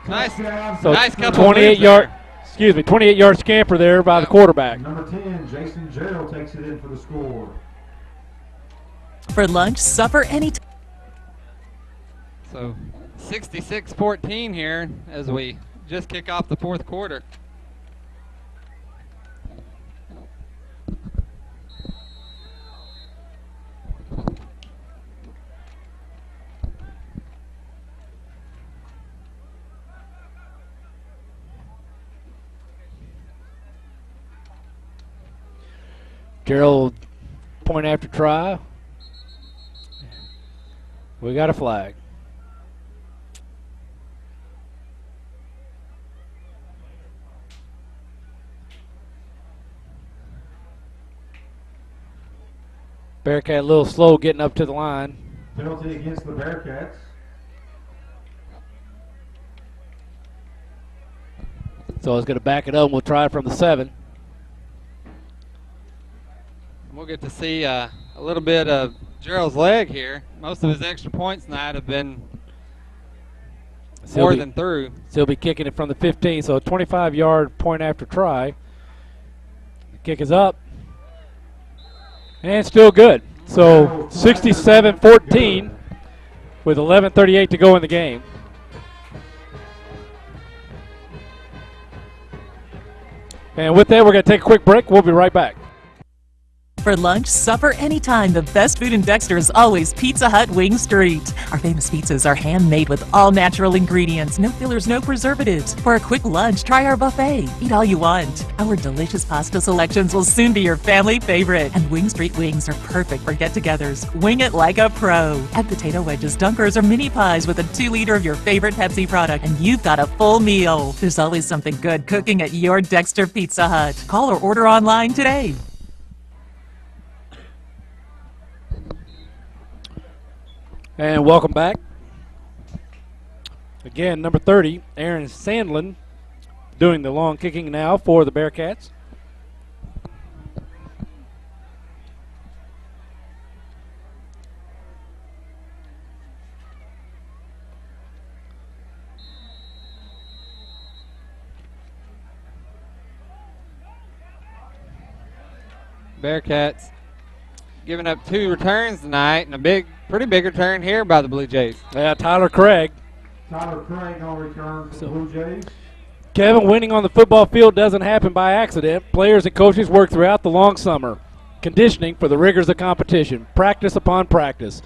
Nice, so nice couple 28-yard scamper there by the quarterback. Number 10, Jason Gerald takes it in for the score. For lunch, supper, anytime. So 66-14 here as we just kick off the fourth quarter. Gerald, point after try. We got a flag. Bearcat a little slow getting up to the line. Penalty against the Bearcats. So it's going to back it up, and we'll try it from the 7. We'll get to see a little bit of Gerald's leg here. Most of his extra points tonight have been more than through. So he'll be kicking it from the 15, so a 25-yard point after try. The kick is up. And still good. So 67-14 with 11:38 to go in the game. And with that, we're going to take a quick break. We'll be right back. For lunch, supper, anytime, the best food in Dexter is always Pizza Hut Wing Street. Our famous pizzas are handmade with all natural ingredients, no fillers, no preservatives. For a quick lunch, try our buffet. Eat all you want. Our delicious pasta selections will soon be your family favorite. And Wing Street wings are perfect for get-togethers. Wing it like a pro. Add potato wedges, dunkers, or mini pies with a 2-liter of your favorite Pepsi product, and you've got a full meal. There's always something good cooking at your Dexter Pizza Hut. Call or order online today. And welcome back. Again, number 30, Aaron Sandlin, doing the long kicking now for the Bearcats. Bearcats giving up 2 returns tonight, and a pretty big return here by the Blue Jays. Yeah, Tyler Craig. Tyler Craig on return for the Blue Jays. Kevin, winning on the football field doesn't happen by accident. Players and coaches work throughout the long summer, conditioning for the rigors of competition, practice upon practice.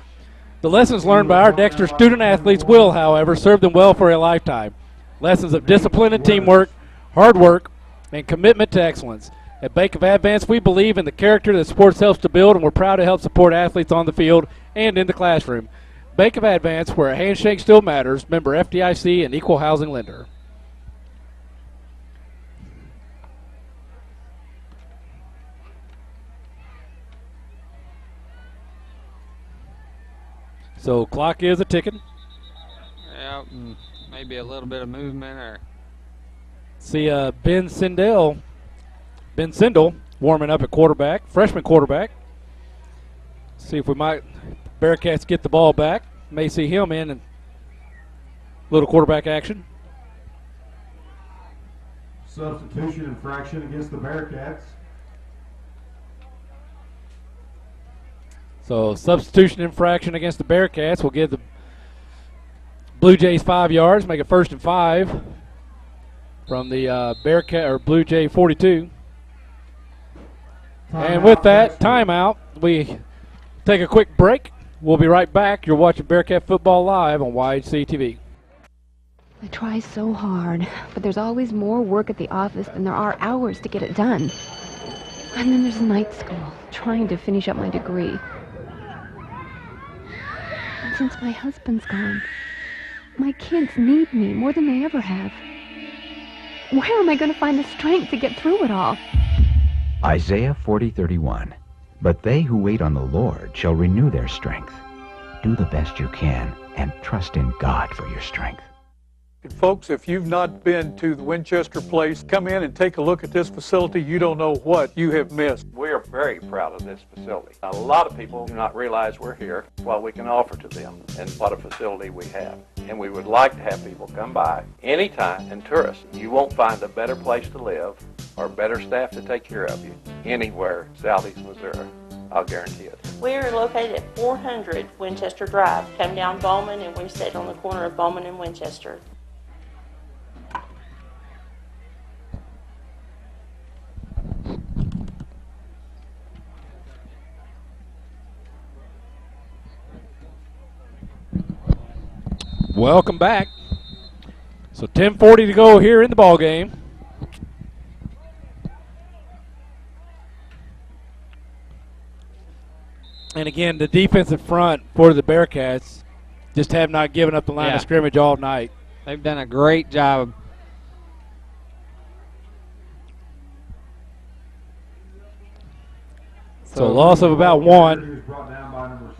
The lessons learned by our Dexter student athletes will, however, serve them well for a lifetime. Lessons of discipline and teamwork, hard work, and commitment to excellence. At Bank of Advance, we believe in the character that sports helps to build, and we're proud to help support athletes on the field and in the classroom. Bank of Advance, where a handshake still matters, member FDIC and equal housing lender. So clock is a ticking. Yeah, maybe a little bit of movement or. See Ben Sindel warming up at quarterback, freshman quarterback. See if we might, Bearcats get the ball back. May see him in and little quarterback action. Substitution infraction against the Bearcats. So substitution infraction against the Bearcats will give the Blue Jays 5 yards, make it 1st and 5 from the Bearcat or Blue Jay 42. And with that, timeout. We take a quick break. We'll be right back. You're watching Bearcat Football Live on YHC TV. I try so hard, but there's always more work at the office than there are hours to get it done. And then there's night school, trying to finish up my degree. And since my husband's gone, my kids need me more than they ever have. Where am I going to find the strength to get through it all? Isaiah 40:31. But they who wait on the Lord shall renew their strength. Do the best you can and trust in God for your strength. Folks, if you've not been to the Winchester Place, come in and take a look at this facility. You don't know what you have missed. We are very proud of this facility. A lot of people do not realize we're here, what we can offer to them, and what a facility we have. And we would like to have people come by anytime and tour us. You won't find a better place to live or better staff to take care of you anywhere southeast Missouri. I'll guarantee it. We are located at 400 Winchester Drive. Come down Bowman and we sit on the corner of Bowman and Winchester. Welcome back. So 10:40 to go here in the ball game. And again, the defensive front for the Bearcats just have not given up the line of scrimmage all night. They've done a great job. So a loss of about 1.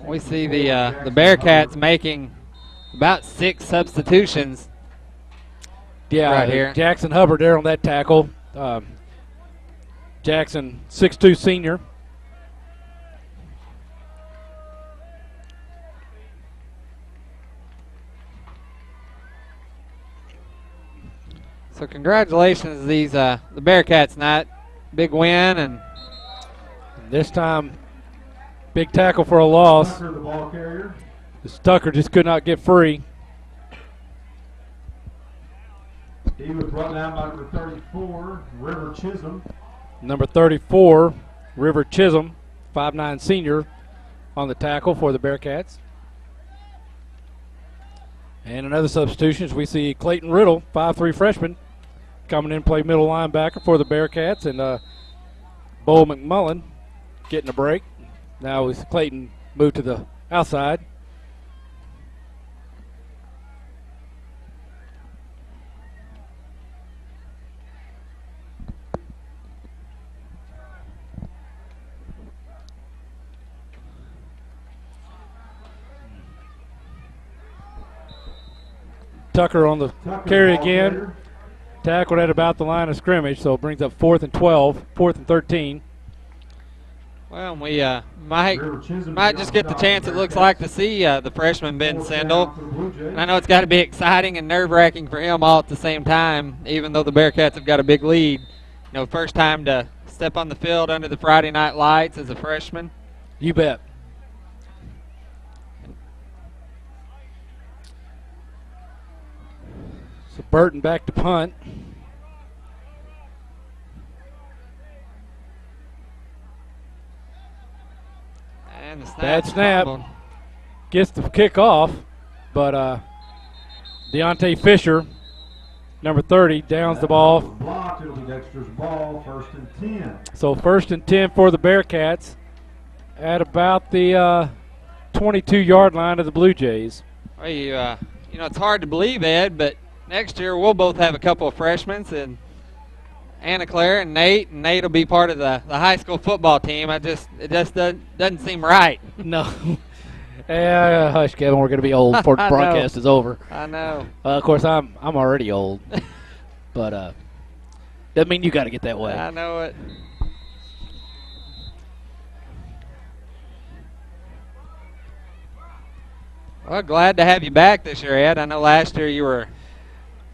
We see the Bearcats making about 6 substitutions. Yeah, right here. Jackson Hubbard there on that tackle. Jackson, 6'2" senior. So congratulations, these the Bearcats tonight. Big win, and this time, big tackle for a loss. Tucker, the ball carrier. This Tucker just could not get free. He was brought down by number 34, River Chisholm. Number 34, River Chisholm, 5'9" senior, on the tackle for the Bearcats. And another substitution, we see Clayton Riddle, 5'3" freshman, coming in to play middle linebacker for the Bearcats, and Bo McMullen getting a break. Now is Clayton moved to the outside. Tucker on the carry again. Tackled at about the line of scrimmage, so it brings up 4th and 12, 4th and 13. Well, we might just get the chance, it looks like, to see the freshman Ben Sindel. And I know it's got to be exciting and nerve-wracking for him all at the same time, even though the Bearcats have got a big lead. You know, first time to step on the field under the Friday night lights as a freshman. You bet. So Burton back to punt. And the bad snap. Gets the kickoff, but Deontay Fisher, number 30, downs the ball. Blocked. It'll be Dexter's ball, 1st and 10. So 1st and 10 for the Bearcats at about the 22-yard line of the Blue Jays. Well, you know, it's hard to believe, Ed, but next year we'll both have a couple of freshmen, and Anna Claire and Nate will be part of the high school football team. It just doesn't seem right. No. Hush, Kevin, we're going to be old before the broadcast is over. I know. Of course, I'm already old, but doesn't mean you got to get that way. I know it. Well, glad to have you back this year, Ed. I know last year you were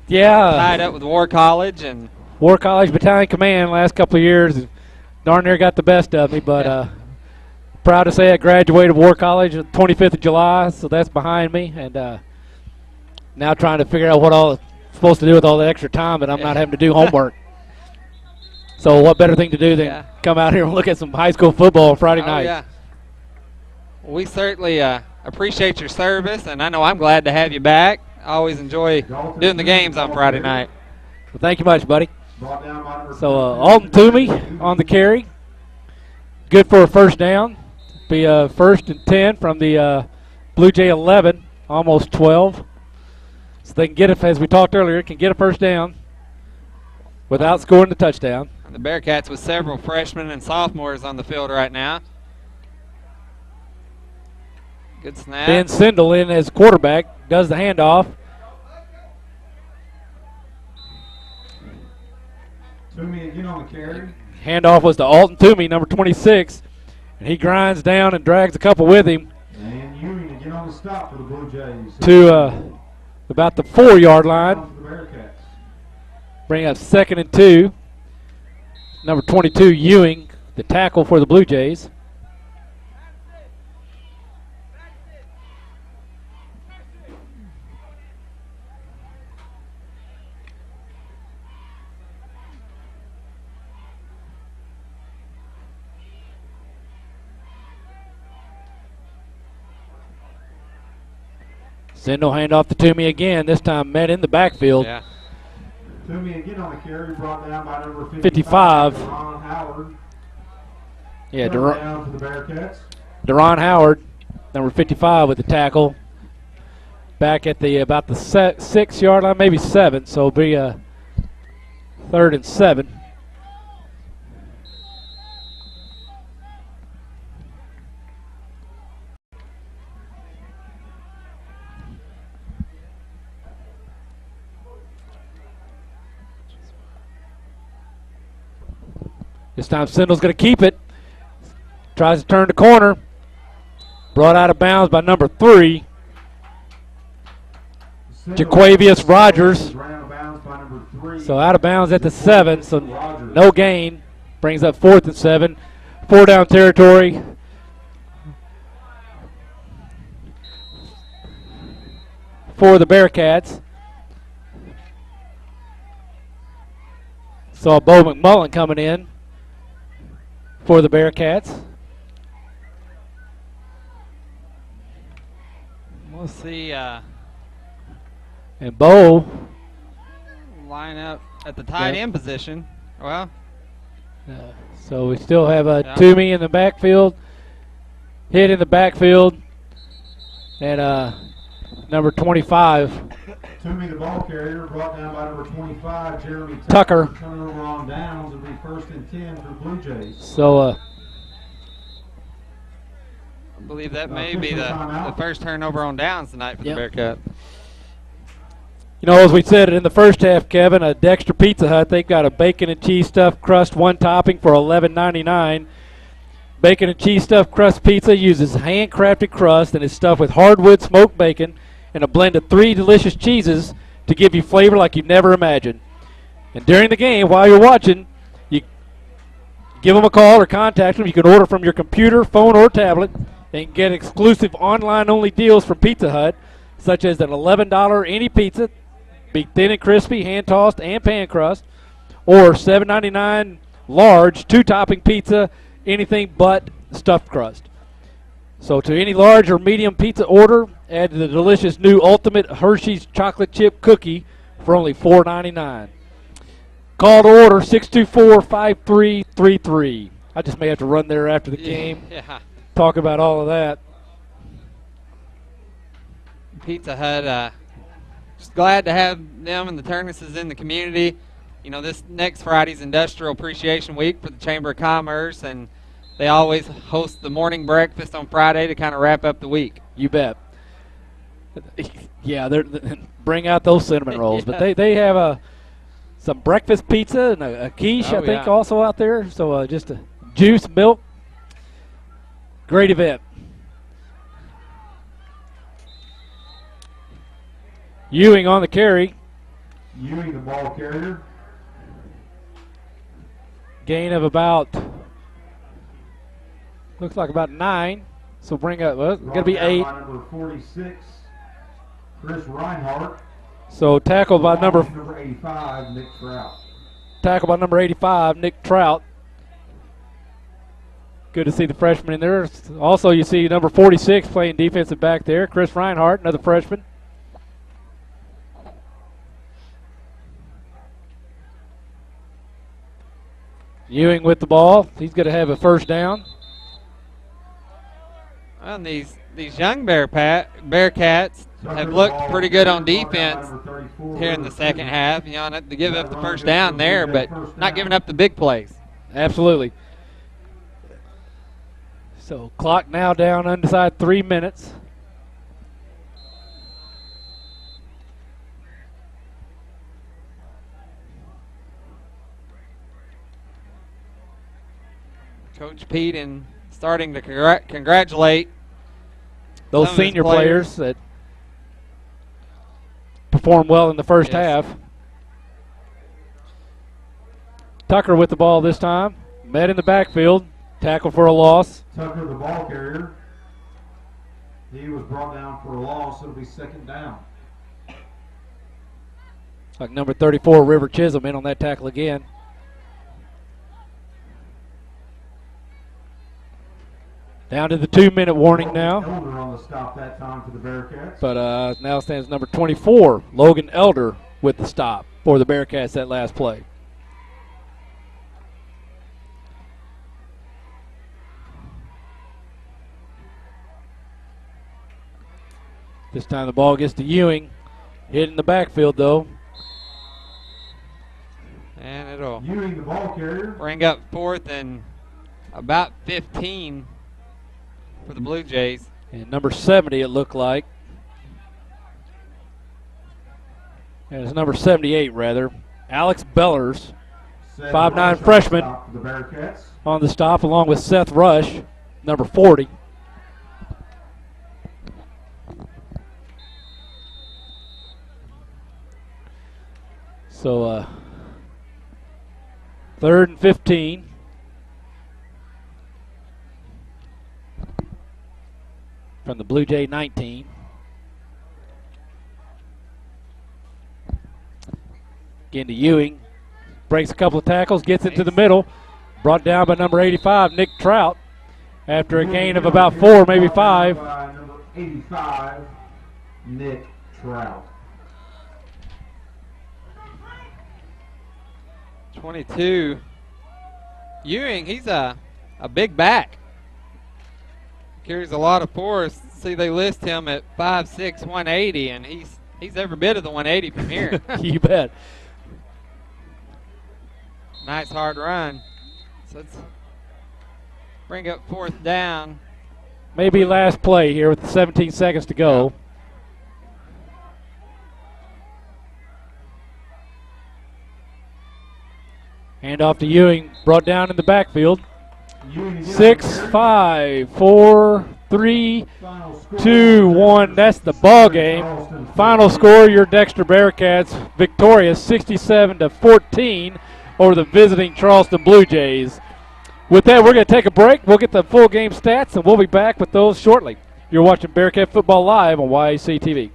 tied up with War College and War College Battalion Command last couple of years. Darn near got the best of me, but proud to say I graduated War College on the 25th of July, so that's behind me. And now trying to figure out what all I'm supposed to do with all the extra time that I'm not having to do homework. So what better thing to do than come out here and look at some high school football on Friday night? Yeah. We certainly appreciate your service, and I know I'm glad to have you back. I always enjoy doing the games on Friday night. Well, thank you much, buddy. So Alton Toomey on the carry. Good for a first down. Be 1st and 10 from the Blue Jay 11, almost 12. So they can get it, as we talked earlier, can get a first down without scoring the touchdown. And the Bearcats with several freshmen and sophomores on the field right now. Good snap. Ben Sindel in as quarterback, does the handoff. Toomey again on the carry. Handoff was to Alton Toomey, number 26, and he grinds down and drags a couple with him. And Ewing again on the stop for the Blue Jays. To about the 4-yard line. Bring up 2nd and 2. Number 22, Ewing, the tackle for the Blue Jays. Sindel handoff to Toomey again, this time met in the backfield. Yeah. Toomey again on the carry, brought down by number 55. Deron Howard. Yeah, down for the Bearcats. Deron Howard, number 55 with the tackle. Back at the about the 6-yard line, maybe 7, so it'll be a 3rd and 7. This time Sindel's going to keep it. Tries to turn the corner. Brought out of bounds by number 3. Jaquavius Rogers. So out of bounds at the 7, so no gain. Brings up 4th and 7. 4 down territory. For the Bearcats. Saw Bo McMullen coming in for the Bearcats. We'll see. And Bo line up at the tight end position. Well, so we still have Toomey in the backfield, hit in the backfield, and number 25. Toomey, the ball carrier, brought down by number 25, Jeremy Tucker. Coming over on downs, it'll be 1st and 10 for Blue Jays. So I believe that may be the first turnover on downs tonight for the Bearcats. You know, as we said in the first half, Kevin, a Dexter Pizza Hut, they've got a bacon and cheese stuffed crust, 1 topping for $11.99. Bacon and cheese stuffed crust pizza uses handcrafted crust and is stuffed with hardwood smoked bacon and a blend of 3 delicious cheeses to give you flavor like you've never imagined. And during the game, while you're watching, you give them a call or contact them. You can order from your computer, phone, or tablet and get exclusive online-only deals from Pizza Hut, such as an $11 any pizza, be thin and crispy, hand-tossed, and pan crust, or $7.99 large 2-topping pizza, anything but stuffed crust. So to any large or medium pizza order, add the delicious new Ultimate Hershey's Chocolate Chip Cookie for only $4.99. Call to order 624-5333. I just may have to run there after the game, talk about all of that. Pizza Hut, just glad to have them and the Turnesses in the community. You know, this next Friday's Industrial Appreciation Week for the Chamber of Commerce, and they always host the morning breakfast on Friday to kind of wrap up the week. You bet. Yeah, they bring out those cinnamon rolls, but they have some breakfast pizza and a quiche, I think, also out there. So just a juice, milk. Great event. Ewing on the carry. Ewing, the ball carrier. Gain of about, looks like about 9. So bring up, well, it's going to be 8. Number 46, Chris Reinhardt. So tackled by number 85, Nick Trout. Tackled by number 85, Nick Trout. Good to see the freshman in there. Also, you see number 46 playing defensive back there, Chris Reinhardt, another freshman. Ewing with the ball. He's going to have a first down. And these young Bearcats have looked pretty good on defense here in the second half. You know, not to give up the first down there, but not giving up the big plays. Absolutely. So clock now down inside 3 minutes. Coach Pete and starting to congratulate those some of his senior players that performed well in the first half. Tucker with the ball this time. Met in the backfield. Tackle for a loss. Tucker, the ball carrier. He was brought down for a loss. It'll be second down. Like number 34, River Chisholm, in on that tackle again. Down to the 2-minute warning now. Elder on the stop that time for the Bearcats. But now stands number 24, Logan Elder, with the stop for the Bearcats that last play. This time the ball gets to Ewing. Hit in the backfield, though. And it'll Ewing, the ball carrier. bring up 4th and about 15 for the Blue Jays. And number 70, it looked like. And it's number 78, rather. Alex Bellers, 5'9" freshman, on the stop, along with Seth Rush, number 40. So, 3rd and 15. From the Blue Jay 19. Again to Ewing. Breaks a couple of tackles, gets into the middle. Brought down by number 85, Nick Trout. After a gain of about 4, maybe 5. Number 85, Nick Trout. 22. Ewing, he's a big back. Carries a lot of force. See, they list him at 5'6", 180, and he's every bit of the 180 from here. You bet. Nice hard run. So let's bring up 4th down. Maybe last play here with 17 seconds to go. Hand off to Ewing, brought down in the backfield. 6, 5, 4, 3, 2, 1. That's the ball game. Final score: your Dexter Bearcats victorious 67-14 over the visiting Charleston Blue Jays. With that, we're going to take a break. We'll get the full game stats, and we'll be back with those shortly. You're watching Bearcat Football Live on YAC TV.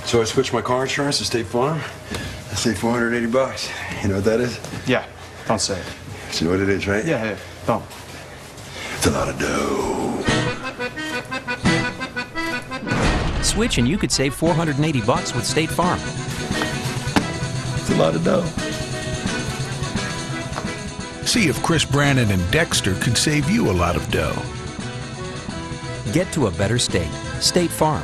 So I switched my car insurance to State Farm. I saved $480. You know what that is? Yeah, don't say it. You know what it is, right? Yeah, don't. It's a lot of dough. Switch and you could save $480 with State Farm. It's a lot of dough. See if Chris Brannon and Dexter could save you a lot of dough. Get to a better state. State Farm.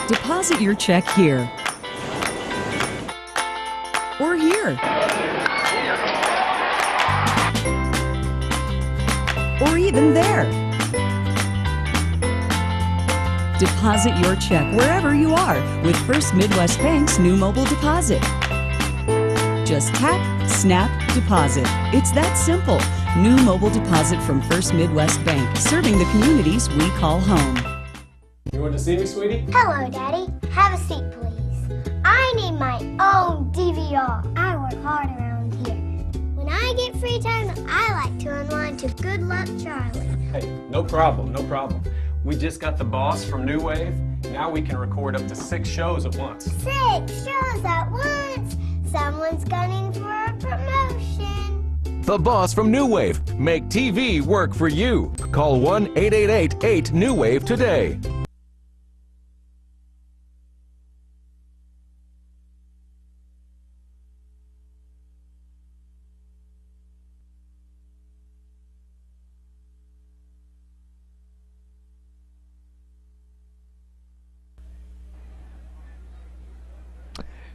Deposit your check here or here or even there. Deposit your check wherever you are with First Midwest Bank's new mobile deposit. Just tap, snap, deposit. It's that simple. New mobile deposit from First Midwest Bank, serving the communities we call home. You want to see me, sweetie? Hello, Daddy. Have a seat, please. I need my own DVR. I work hard around here. When I get free time, I like to unwind to Good Luck Charlie. Hey, no problem, no problem. We just got the boss from New Wave. Now we can record up to 6 shows at once. 6 shows at once? Someone's gunning for a promotion. The boss from New Wave. Make TV work for you. Call 1-888-8-NEW-WAVE today.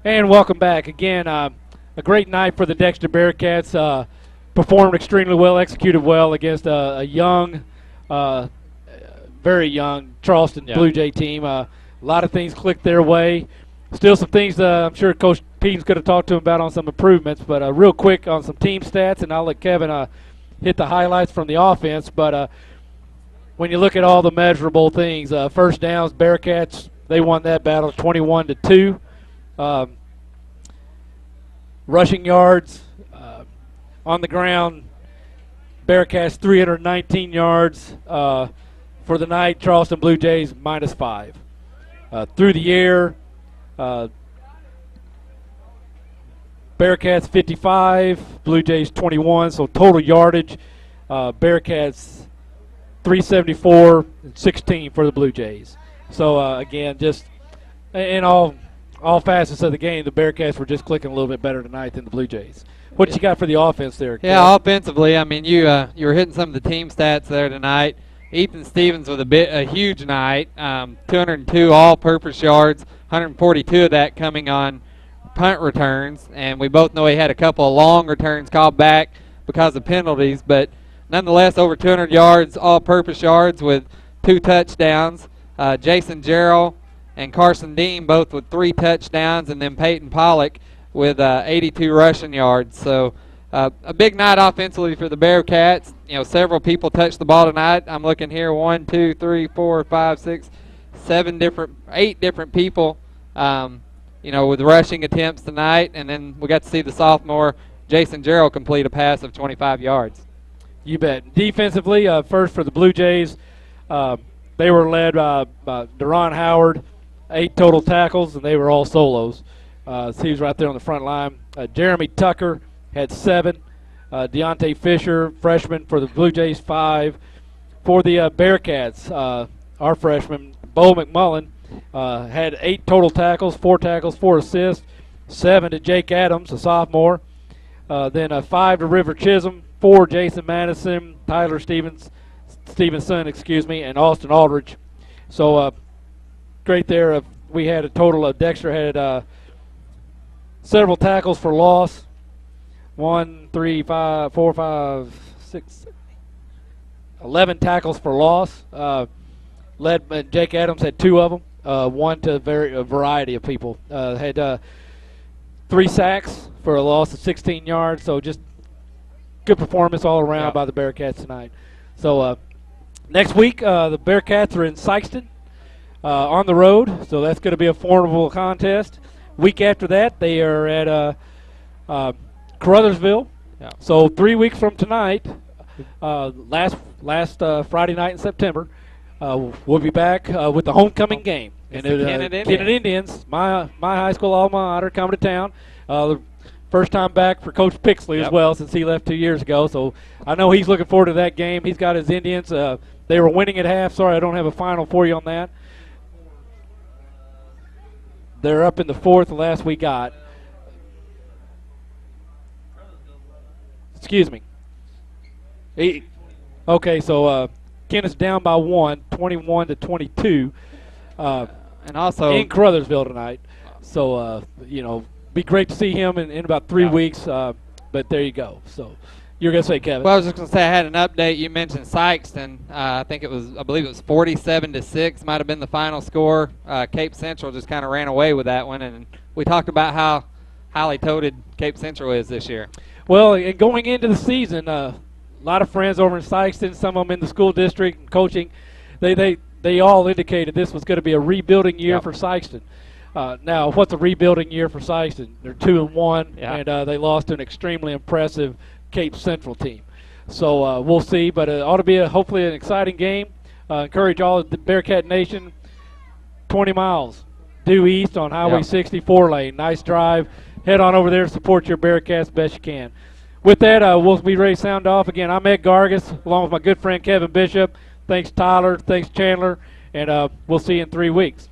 And welcome back. Again, a great night for the Dexter Bearcats. Performed extremely well, executed well against a young, very young Charleston Blue Jay team. A lot of things clicked their way. Still some things I'm sure Coach Pete's going to talk to him about on some improvements. But real quick on some team stats, and I'll let Kevin hit the highlights from the offense. But when you look at all the measurable things, first downs, Bearcats, they won that battle 21-2. Rushing yards on the ground, Bearcats 319 yards for the night. Charleston Blue Jays -5. Through the air, Bearcats 55, Blue Jays 21. So total yardage, Bearcats 374 and 16 for the Blue Jays. So again, just in all facets of the game, the Bearcats were just clicking a little bit better tonight than the Blue Jays. What did you got for the offense there, Ken? Yeah, offensively, I mean, you were hitting some of the team stats there tonight. Ethan Stevens with a huge night, 202 all-purpose yards, 142 of that coming on punt returns, and we both know he had a couple of long returns called back because of penalties, but nonetheless over 200 yards, all-purpose yards with 2 touchdowns. Jason Jarrell and Carson Dean both with 3 touchdowns, and then Peyton Pollock with 82 rushing yards. So a big night offensively for the Bearcats. You know, several people touched the ball tonight. I'm looking here, 1, 2, 3, 4, 5, 6, 8 different people, you know, with rushing attempts tonight. And then we got to see the sophomore Jason Jarrell complete a pass of 25 yards. You bet. Defensively, first for the Blue Jays, they were led by Deron Howard, 8 total tackles, and they were all solos. So he was right there on the front line. Jeremy Tucker had 7. Deontay Fisher, freshman for the Blue Jays, 5. For the Bearcats, our freshman, Bo McMullen, had 8 total tackles, 4 tackles, 4 assists, 7 to Jake Adams, a sophomore. Then 5 to River Chisholm, 4 Jason Madison, Tyler Stevenson, and Austin Aldridge. So great there. We had a total of Dexter had several tackles for loss. 1, 3, 5, 4, 5, 6, 11 tackles for loss. Jake Adams had 2 of them. One to a variety of people. Had 3 sacks for a loss of 16 yards. So just good performance all around by the Bearcats tonight. So next week the Bearcats are in Sykeston on the road. So that's going to be a formidable contest. Week after that they are at Caruthersville. Yeah. So 3 weeks from tonight, last Friday night in September, we'll be back with the homecoming game. And Kennet Indians, my high school alma mater, coming to town. The first time back for Coach Pixley as well since he left 2 years ago. So I know he's looking forward to that game. He's got his Indians. They were winning at half. Sorry, I don't have a final for you on that. They're up in the 4th, the last we got. Excuse me. Okay, so Kenneth's down by 1, 21-22. And also in Caruthersville tonight. So, you know, be great to see him in about 3 weeks. But there you go. So you're going to say, Kevin. Well, I was just going to say I had an update. You mentioned Sykeston. I believe it was 47-6 might have been the final score. Cape Central just kind of ran away with that one. And we talked about how highly touted Cape Central is this year. Well, and going into the season, a lot of friends over in Sykeston, some of them in the school district and coaching, they all indicated this was going to be a rebuilding year for Sykeston. Now, what's a rebuilding year for Sykeston? They're 2-1, and they lost to an extremely impressive Cape Central team. So we'll see, but it ought to be hopefully an exciting game. Encourage all of the Bearcat Nation, 20 miles due east on Highway 64 lane. Nice drive. Head on over there and support your Bearcats best you can. With that, we'll be ready to sound off. Again, I'm Ed Gargas, along with my good friend Kevin Bishop. Thanks, Tyler. Thanks, Chandler. And we'll see you in 3 weeks.